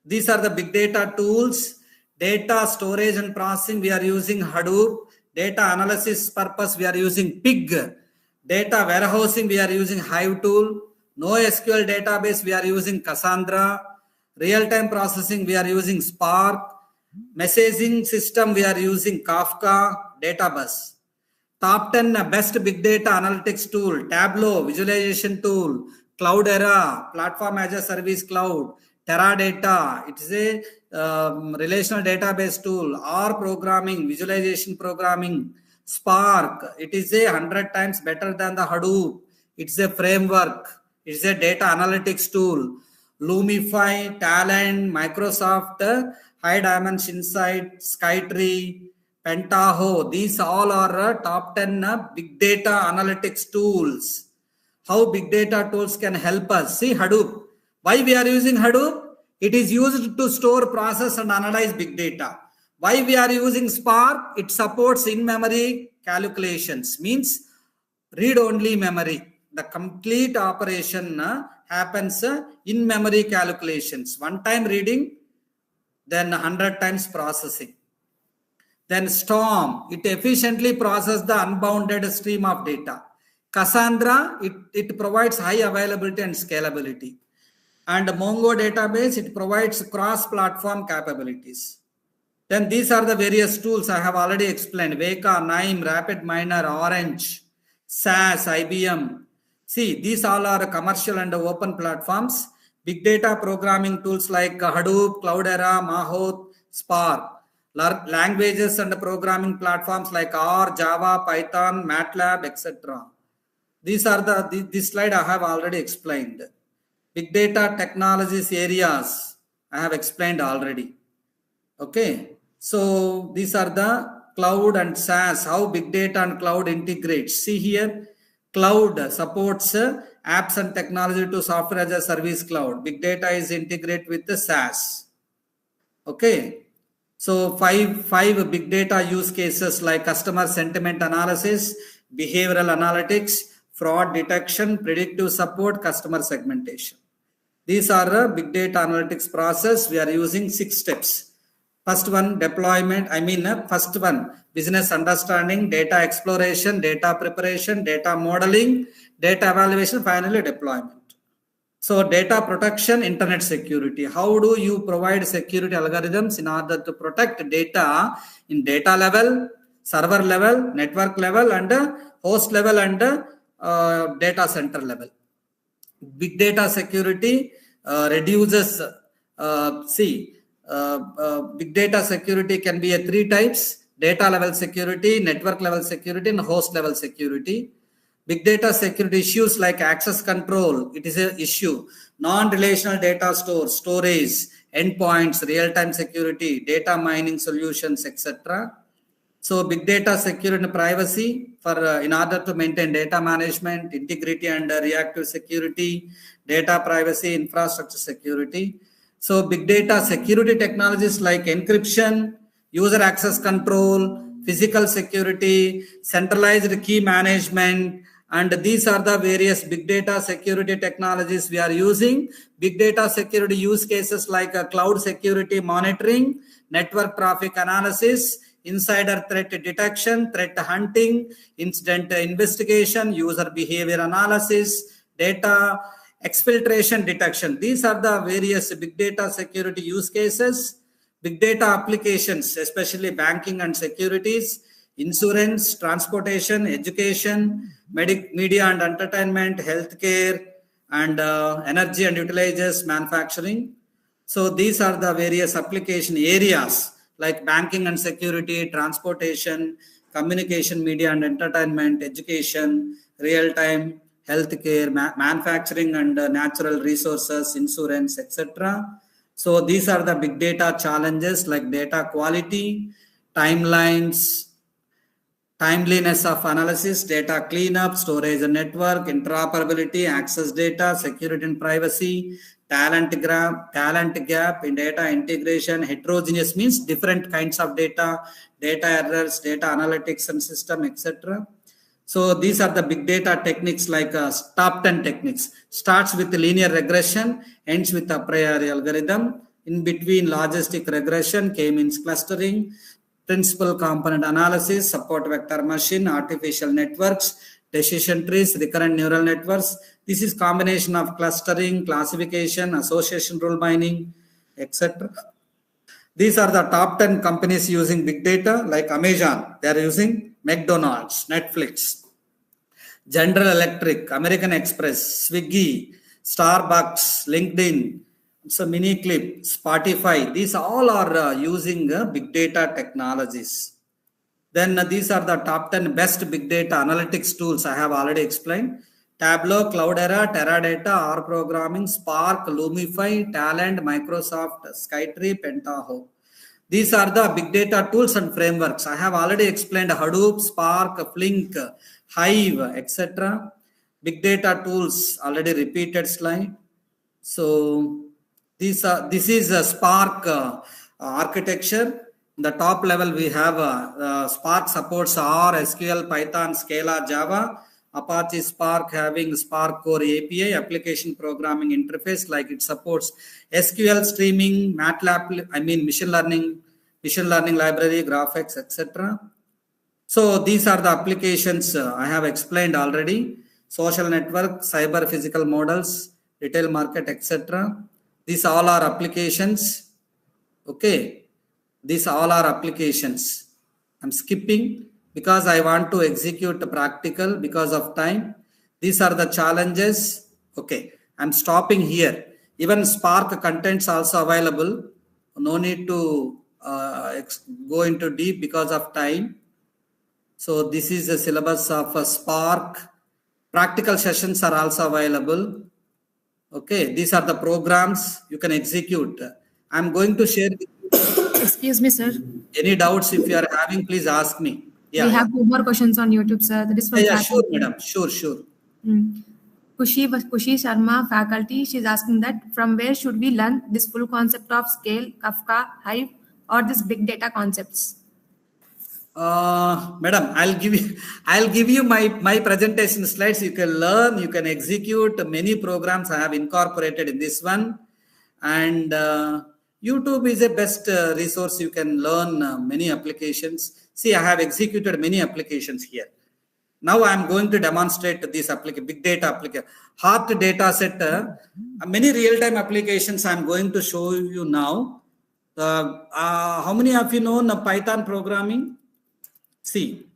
[SPEAKER 1] These are the big data tools. Data storage and processing, we are using Hadoop. Data analysis purpose, we are using Pig. Data warehousing, we are using Hive tool. NoSQL database, we are using Cassandra. Real-time processing, we are using Spark. Messaging system, we are using Kafka, Databus. Top 10 best big data analytics tool: Tableau, visualization tool; Cloudera, platform as a service cloud; Teradata, it is a relational database tool; R programming, visualization programming; Spark, it is a 100 times better than the Hadoop. It's a framework. It's a data analytics tool. Lumify, Talent, Microsoft, High Dimension Insight, Skytree, Pentaho. These all are top 10 big data analytics tools. How big data tools can help us? See Hadoop. Why we are using Hadoop? It is used to store, process and analyze big data. Why we are using Spark? It supports in-memory calculations. Means read-only memory. The complete operation happens in memory calculations. One time reading, then 100 times processing. Then Storm, it efficiently processes the unbounded stream of data. Cassandra, it provides high availability and scalability. And Mongo database, it provides cross-platform capabilities. Then these are the various tools I have already explained. Weka, Nime, RapidMiner, Orange, SAS, IBM. See, these all are commercial and open platforms. Big data programming tools like Hadoop, Cloudera, Mahout, Spark. Languages and programming platforms like R, Java, Python, MATLAB, etc. These are this slide I have already explained. Big data technologies areas I have explained already. Okay. So these are the cloud and SaaS, how big data and cloud integrates. See here. Cloud supports apps and technology to software as a service cloud. Big data is integrated with the SaaS. Okay. So five big data use cases like customer sentiment analysis, behavioral analytics, fraud detection, predictive support, customer segmentation. These are a big data analytics process. We are using 6 steps. First one, deployment. First one, business understanding, data exploration, data preparation, data modeling, data evaluation, finally deployment. So data protection, internet security. How do you provide security algorithms in order to protect data in data level, server level, network level, and host level, and data center level? Big data security reduces, big data security can be a 3 types: data level security, network level security, and host level security. Big data security issues like access control, it is an issue. Non-relational data stores, storage, endpoints, real-time security, data mining solutions, etc. So big data security and privacy for in order to maintain data management, integrity and reactive security, data privacy, infrastructure security. So big data security technologies like encryption, user access control, physical security, centralized key management, and these are the various big data security technologies we are using. Big data security use cases like cloud security monitoring, network traffic analysis, insider threat detection, threat hunting, incident investigation, user behavior analysis, data exfiltration detection. These are the various big data security use cases. Big data applications, especially banking and securities, insurance, transportation, education, media and entertainment, healthcare, and energy and utilities, manufacturing. So these are the various application areas like banking and security, transportation, communication, media and entertainment, education, real-time, healthcare, manufacturing and natural resources, insurance, etc. So these are the big data challenges like data quality, timelines, timeliness of analysis, data cleanup, storage and network, interoperability, access data, security and privacy, talent gap in data integration. Heterogeneous means different kinds of data errors, data analytics and system, etc. So these are the big data techniques like top 10 techniques. Starts with linear regression, ends with a priori algorithm. In between logistic regression, k-means clustering, principal component analysis, support vector machine, artificial networks, decision trees, recurrent neural networks. This is combination of clustering, classification, association rule mining, etc. These are the top 10 companies using big data like Amazon. They are using McDonald's, Netflix, General Electric, American Express, Swiggy, Starbucks, LinkedIn, so Miniclip, Spotify. These all are using big data technologies. Then these are the top 10 best big data analytics tools I have already explained. Tableau, Cloudera, Teradata, R Programming, Spark, Lumify, Talent, Microsoft, Skytree, Pentaho. These are the big data tools and frameworks. I have already explained Hadoop, Spark, Flink, Hive, etc. Big data tools, already repeated slide. So this is a Spark architecture. In the top level, we have Spark supports R, SQL, Python, Scala, Java. Apache Spark having Spark Core API, application programming interface, like it supports SQL streaming, MATLAB, machine learning library, graphics, etc. So these are the applications I have explained already. Social network, cyber physical models, retail market, etc. These all are applications. Okay. These all are applications. I'm skipping because I want to execute the practical because of time. These are the challenges. Okay. I'm stopping here. Even Spark contents also available. No need to go into deep because of time. So this is the syllabus of Spark. Practical sessions are also available. Okay, these are the programs you can execute. I'm going to share.
[SPEAKER 9] Excuse me, sir.
[SPEAKER 1] Any doubts if you are having, please ask me. Yeah,
[SPEAKER 9] We have 2 more questions on YouTube, sir. That is from
[SPEAKER 1] sure, madam. Sure.
[SPEAKER 9] Kushi Sharma, faculty. She's asking that from where should we learn this full concept of scale, Kafka, Hive, or this big data concepts?
[SPEAKER 1] Madam, I'll give you my presentation slides. You can learn, you can execute many programs I have incorporated in this one, and YouTube is a best resource. You can learn many applications. See, I have executed many applications here. Now I am going to demonstrate this big data application, hard data set, many real-time applications I am going to show you now. How many of you know Python programming? See,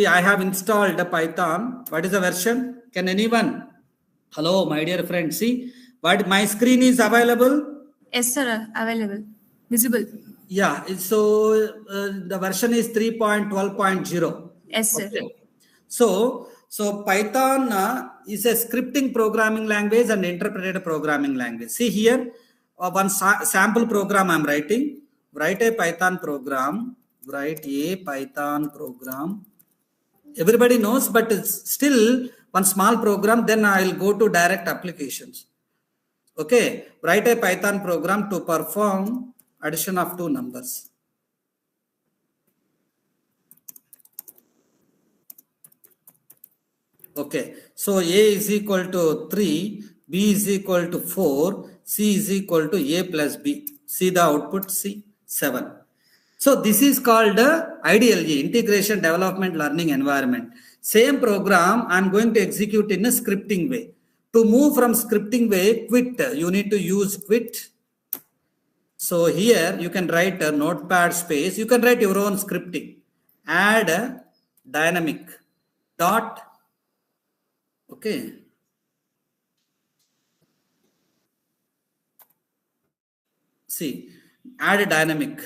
[SPEAKER 1] I have installed the Python. What is the version? Can anyone? Hello, my dear friend. See, what my screen is available?
[SPEAKER 9] Yes, sir. Available. Visible.
[SPEAKER 1] Yeah. So the version is 3.12.0.
[SPEAKER 9] Yes, sir.
[SPEAKER 1] Okay. So Python is a scripting programming language and interpreted programming language. See here, one sample program I'm writing. Write a Python program. Everybody knows, but it's still one small program. Then I'll go to direct applications. Okay, write a Python program to perform addition of two numbers. Okay, so A is equal to 3, B is equal to 4, C is equal to A plus B. See the output, C, 7. So this is called IDLE, Integration Development Learning Environment. Same program I'm going to execute in a scripting way. To move from scripting way, quit, you need to use quit. So here you can write a notepad space. You can write your own scripting. Add a dynamic dot. Okay. See, add a dynamic.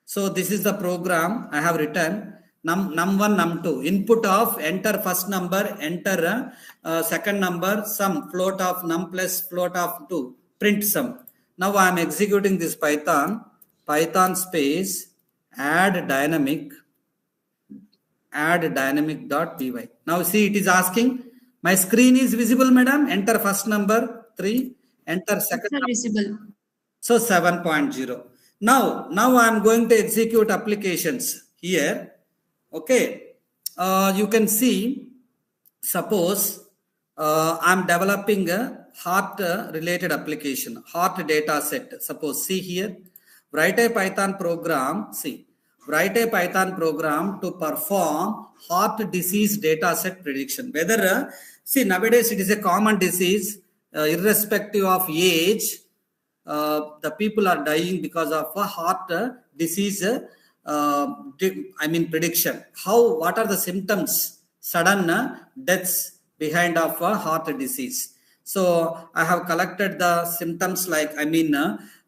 [SPEAKER 1] So this is the program I have written. Num1, num2. Input of enter first number, enter second number, sum, float of num plus float of 2. Print sum. Now I am executing this Python space, add dynamic dot.py. Now see, it is asking, my screen is visible, madam. Enter first number 3, enter second number.
[SPEAKER 9] Visible.
[SPEAKER 1] So 7.0. Now I am going to execute applications here. Okay. You can see, suppose I am developing a heart related application, heart data set. Suppose, see here, write a Python program. See, write a Python program to perform heart disease data set prediction. Whether, see, nowadays it is a common disease, irrespective of age. The people are dying because of a heart disease. Prediction. What are the symptoms? Sudden deaths behind of a heart disease. So I have collected the symptoms like,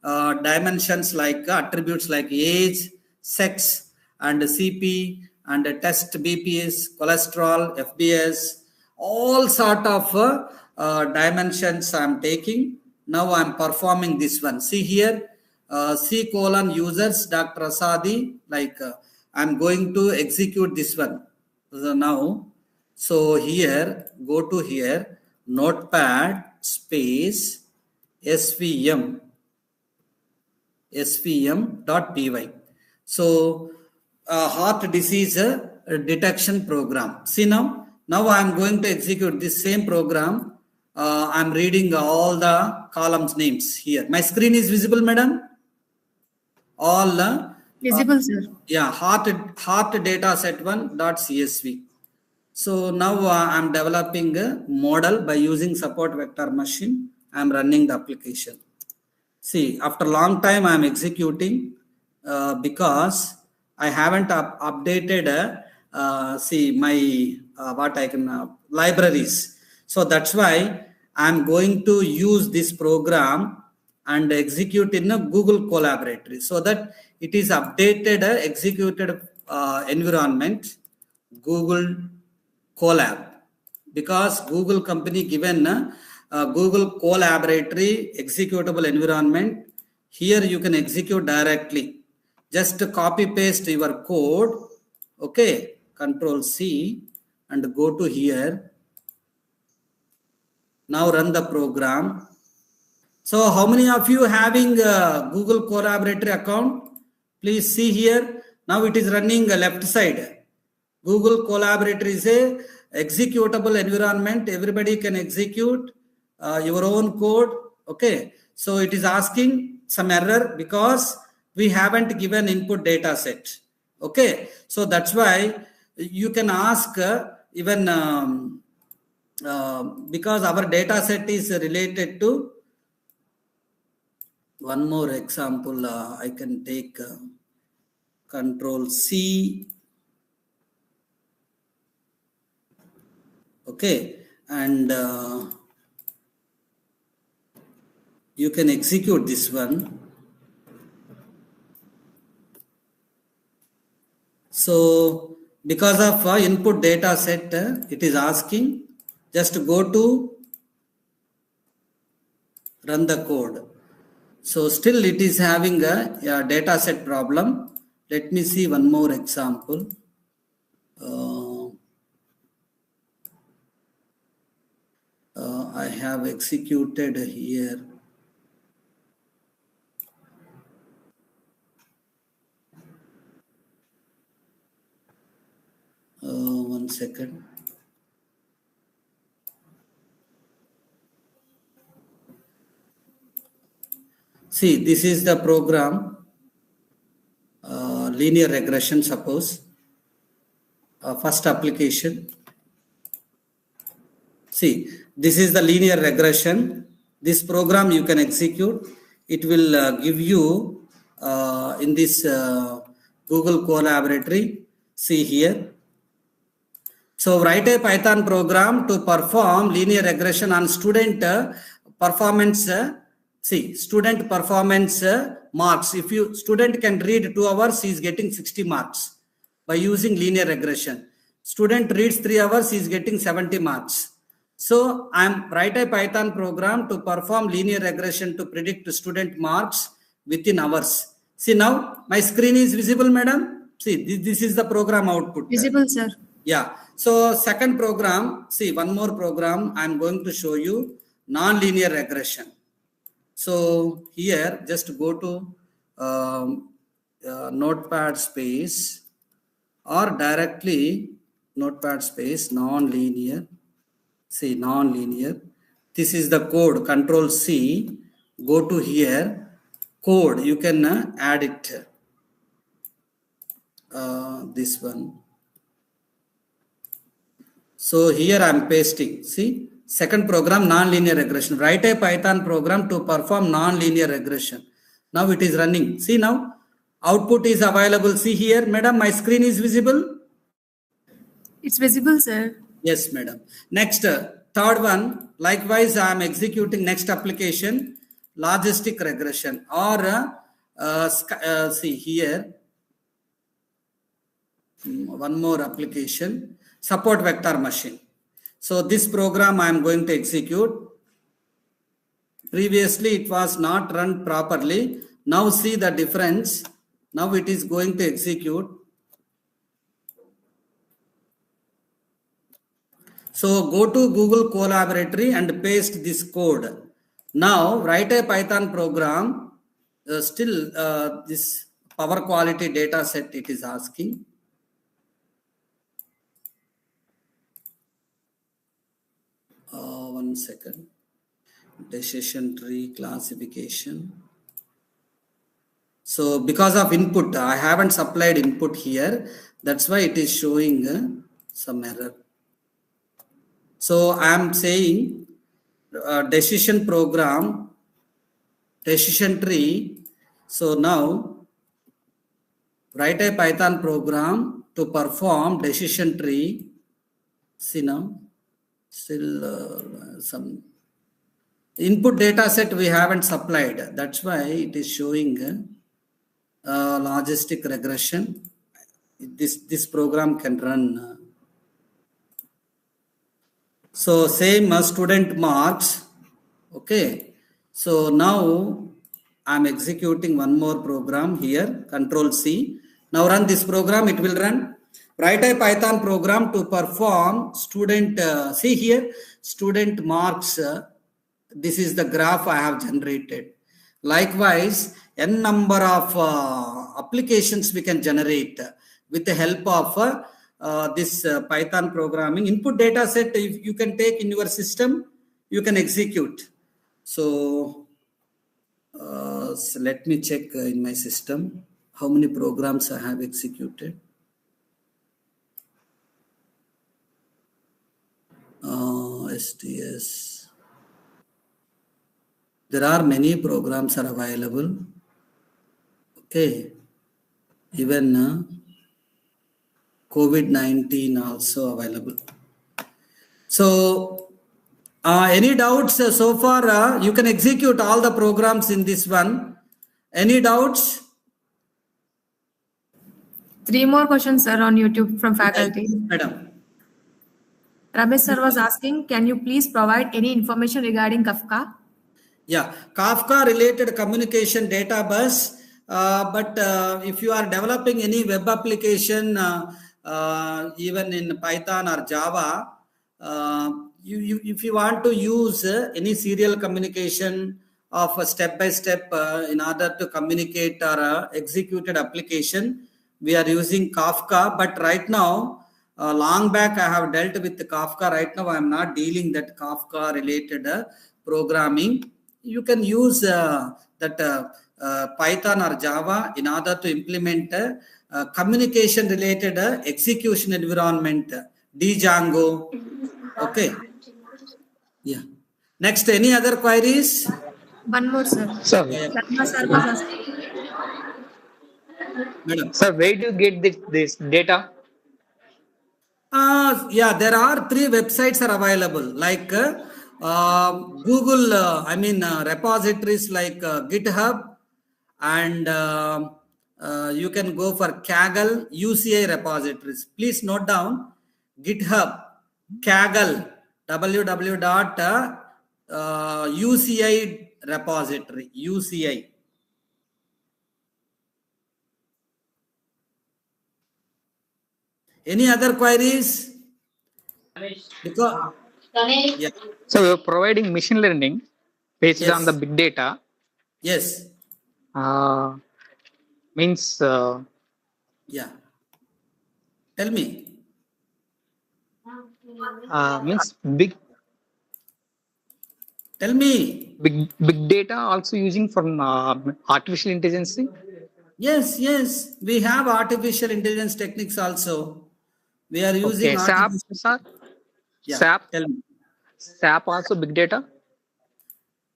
[SPEAKER 1] dimensions like attributes like age, sex, and CP, and test BPS, cholesterol, FBS, all sort of dimensions I am taking. Now I am performing this one. See here, C: users, Dr. Asadi, like I am going to execute this one. So here, go to here, notepad space svm.py. So heart disease detection program. See now I am going to execute this same program. I am reading all the columns names here. My screen is visible, madam? All
[SPEAKER 9] visible, sir.
[SPEAKER 1] Yeah, heart data set 1.csv. So now I am developing a model by using support vector machine. I am running the application. See, after a long time I am executing because I haven't updated my libraries. So that's why I'm going to use this program and execute in a Google Collaboratory so that it is updated, executed environment, Google Colab. Because Google company given Google Collaboratory executable environment, here you can execute directly. Just copy paste your code. Okay, Control C and go to here. Now run the program. So how many of you having Google Collaboratory account? Please see here. Now it is running left side. Google Collaborator is a executable environment. Everybody can execute your own code. Okay. So it is asking some error because we haven't given input data set. Okay. So that's why you can ask even because our data set is related to one more example. I can take Control C. Okay, and you can execute this one. So because of input data set, it is asking just go to run the code. So still it is having a data set problem. Let me see one more example. I have executed here. One second. See, this is the program, linear regression, suppose. First application. See, this is the linear regression. This program you can execute. It will give you in this Google Collaboratory. See here. So write a Python program to perform linear regression on student performance. See, student performance marks. If you student can read 2 hours, he is getting 60 marks by using linear regression. Student reads 3 hours, he is getting 70 marks. So I am write a Python program to perform linear regression to predict student marks within hours. See, now my screen is visible, madam. See, this is the program output.
[SPEAKER 9] Visible, sir.
[SPEAKER 1] Yeah. So second program, see one more program I am going to show you, non-linear regression. So here just go to notepad space or directly notepad space non-linear. See non-linear. This is the code, Control C. Go to here, code. You can add it. This one. So here I am pasting. See, second program, non-linear regression. Write a Python program to perform non-linear regression. Now it is running. See now, output is available. See here, madam, my screen is visible.
[SPEAKER 9] It's visible, sir.
[SPEAKER 1] Yes, madam. Next, third one. Likewise, I am executing next application, logistic regression, or see here, one more application, support vector machine. So this program I am going to execute. Previously it was not run properly. Now see the difference. Now it is going to execute. So go to Google Collaboratory and paste this code. Now write a Python program. Still this power quality data set it is asking. One second. Decision tree classification. So because of input, I haven't supplied input here. That's why it is showing some error. So I am saying decision program, decision tree. So now write a Python program to perform decision tree. See now, still some input data set we haven't supplied. That's why it is showing logistic regression. This program can run. So same student marks. Okay. So now I'm executing one more program here. Control C. Now run this program. It will run. Write a Python program to perform student. See here, student marks. This is the graph I have generated. Likewise, n number of applications we can generate with the help of this Python programming. Input data set, if you can take in your system, you can execute. So let me check in my system how many programs I have executed. STS. There are many programs are available. Okay. Even COVID-19 also available. So any doubts so far? You can execute all the programs in this one. Any doubts?
[SPEAKER 9] 3 more questions, sir, on YouTube from faculty.
[SPEAKER 1] Madam.
[SPEAKER 9] Ramesh sir was asking, can you please provide any information regarding Kafka?
[SPEAKER 1] Yeah, Kafka related communication data bus. But if you are developing any web application, even in Python or Java, if you want to use any serial communication of a step-by-step in order to communicate or executed application, we are using Kafka. But right now, long back I have dealt with the Kafka. Right now I am not dealing that Kafka related programming. You can use that Python or Java in order to implement communication related execution environment, Django. Okay. Yeah. Next, any other queries?
[SPEAKER 9] One more, sir.
[SPEAKER 11] Sir,
[SPEAKER 9] Sharma sir was asking.
[SPEAKER 1] Madam.
[SPEAKER 11] Sir, where do you get this data?
[SPEAKER 1] Yeah, there are 3 websites are available, like Google, repositories like GitHub, and you can go for Kaggle, UCI repositories. Please note down GitHub, Kaggle, www.uci repository, UCI. Any other queries? Because, yeah.
[SPEAKER 11] So we're providing machine learning based
[SPEAKER 1] Yes.
[SPEAKER 11] on the big data.
[SPEAKER 1] Yes.
[SPEAKER 11] Means
[SPEAKER 1] Yeah. Tell me.
[SPEAKER 11] means big
[SPEAKER 1] Tell me.
[SPEAKER 11] big data also using for artificial intelligence.
[SPEAKER 1] Yes, yes. We have artificial intelligence techniques also. We are using
[SPEAKER 11] Okay, SAP,
[SPEAKER 1] artificial.
[SPEAKER 11] sir.
[SPEAKER 1] Yeah.
[SPEAKER 11] SAP.
[SPEAKER 1] Tell me.
[SPEAKER 11] SAP also big data.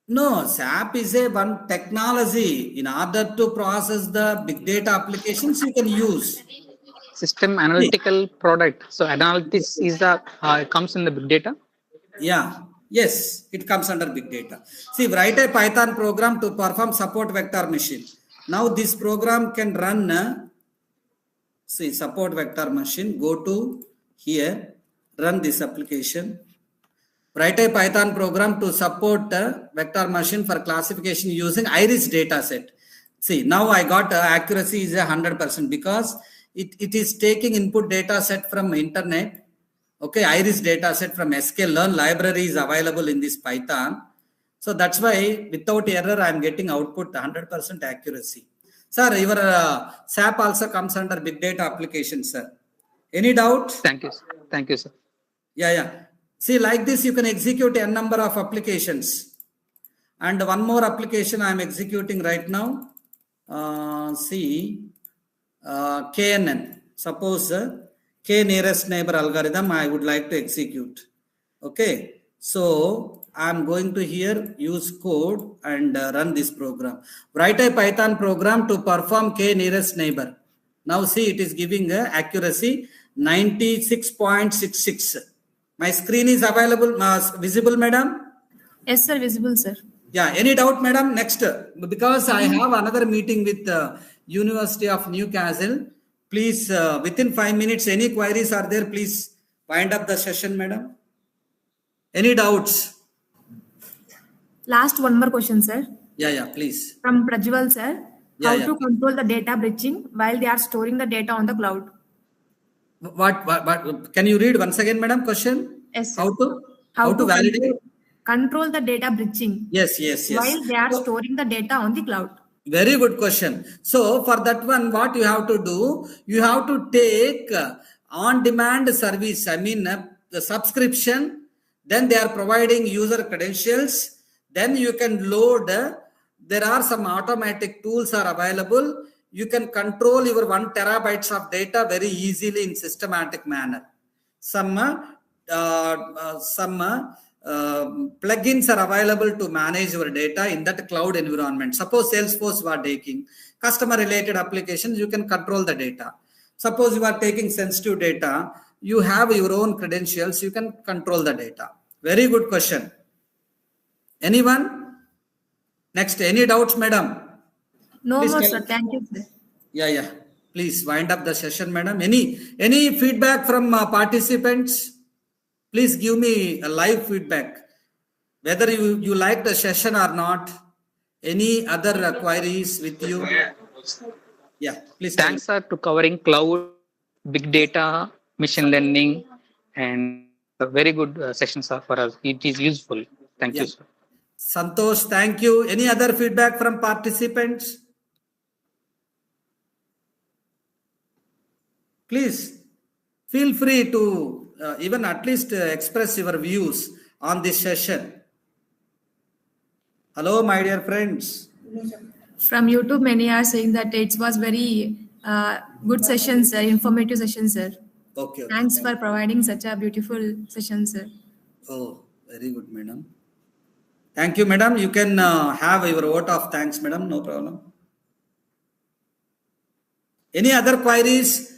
[SPEAKER 1] No, SAP is a one technology. In order to process the big data applications, you can use
[SPEAKER 11] System analytical product. So analytics is the comes in the big data.
[SPEAKER 1] Yeah. Yes, it comes under big data. See, write a Python program to perform support vector machine. Now this program can run, see, support vector machine, go to here, run this application. Write a Python program to support vector machine for classification using iris data set. See, now I got accuracy is 100% because it is taking input data set from internet. Okay, iris data set from sklearn library is available in this Python. So that's why without error I am getting output 100% accuracy. Sir, your SAP also comes under big data application, sir. Any doubt?
[SPEAKER 11] Thank you. Thank you, sir.
[SPEAKER 1] Yeah. See, like this you can execute n number of applications. And one more application I am executing right now. KNN. Suppose K nearest neighbor algorithm I would like to execute. Okay. So I am going to here use code and run this program. Write a Python program to perform K nearest neighbor. Now see, it is giving accuracy 96.66. My screen is available, visible, madam?
[SPEAKER 9] Yes, sir, visible, sir.
[SPEAKER 1] Yeah, any doubt, madam? Next, because I have another meeting with University of Newcastle. Please, within 5 minutes, any queries are there, please wind up the session, madam. Any doubts?
[SPEAKER 9] Last one more question, sir.
[SPEAKER 1] Yeah, please.
[SPEAKER 9] From Prajwal, sir. How
[SPEAKER 1] Yeah.
[SPEAKER 9] to control the data breaching while they are storing the data on the cloud?
[SPEAKER 1] What? Can you read once again, madam, question?
[SPEAKER 9] Yes, sir.
[SPEAKER 1] How to validate?
[SPEAKER 9] Control the data breaching.
[SPEAKER 1] Yes.
[SPEAKER 9] While they are storing the data on the cloud.
[SPEAKER 1] Very good question. So for that one, what you have to do, you have to take on-demand service. I mean, the subscription. Then they are providing user credentials. Then you can load. There are some automatic tools are available. You can control your 1 terabytes of data very easily in systematic manner. Some plugins are available to manage your data in that cloud environment. Suppose Salesforce you are taking customer related applications, you can control the data. Suppose you are taking sensitive data, you have your own credentials, you can control the data. Very good question. Anyone? Next, any doubts, madam?
[SPEAKER 9] No
[SPEAKER 1] Please
[SPEAKER 9] more,
[SPEAKER 1] tell.
[SPEAKER 9] sir. Thank you, sir.
[SPEAKER 1] Yeah. Please wind up the session, madam. Any feedback from participants? Please give me a live feedback. Whether you like the session or not. Any other queries with you? Yeah, please tell me.
[SPEAKER 11] Thanks, sir, to covering cloud, big data, machine learning, and a very good session, sir, for us. It is useful. Thank
[SPEAKER 1] Yeah.
[SPEAKER 11] you, sir.
[SPEAKER 1] Santosh, thank you. Any other feedback from participants? Please feel free to even at least express your views on this session. Hello, my dear friends.
[SPEAKER 9] From YouTube, many are saying that it was very good session, sir, informative session, sir.
[SPEAKER 1] Okay.
[SPEAKER 9] Thanks for providing such a beautiful session, sir.
[SPEAKER 1] Oh, very good, madam. Thank you, madam. You can have your vote of thanks, madam. No problem. Any other queries?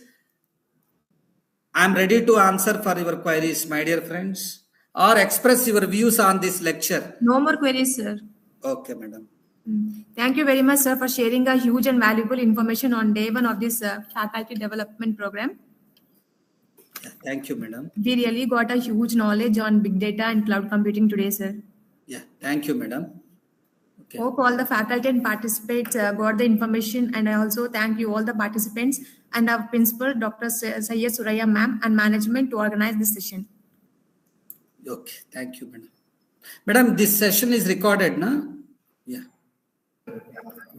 [SPEAKER 1] I am ready to answer for your queries, my dear friends, or express your views on this lecture.
[SPEAKER 9] No more queries, sir.
[SPEAKER 1] Okay, madam.
[SPEAKER 9] Thank you very much, sir, for sharing a huge and valuable information on day one of this faculty development program.
[SPEAKER 1] Yeah, thank you, madam.
[SPEAKER 9] We really got a huge knowledge on big data and cloud computing today, sir.
[SPEAKER 1] Yeah, thank you, madam. Okay.
[SPEAKER 9] Hope all the faculty and participants got the information, and I also thank you all the participants and our principal, Dr. Sayyed Suraya ma'am, and management to organize this session.
[SPEAKER 1] Okay, thank you, madam. Madam, this session is recorded, no? Yeah.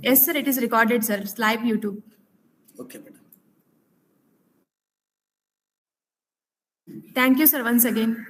[SPEAKER 9] Yes, sir, it is recorded, sir. It's live YouTube.
[SPEAKER 1] Okay, madam.
[SPEAKER 9] Thank you, sir, once again.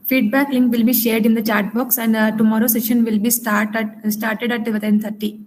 [SPEAKER 9] Feedback link will be shared in the chat box, and tomorrow's session will be started at 10:30.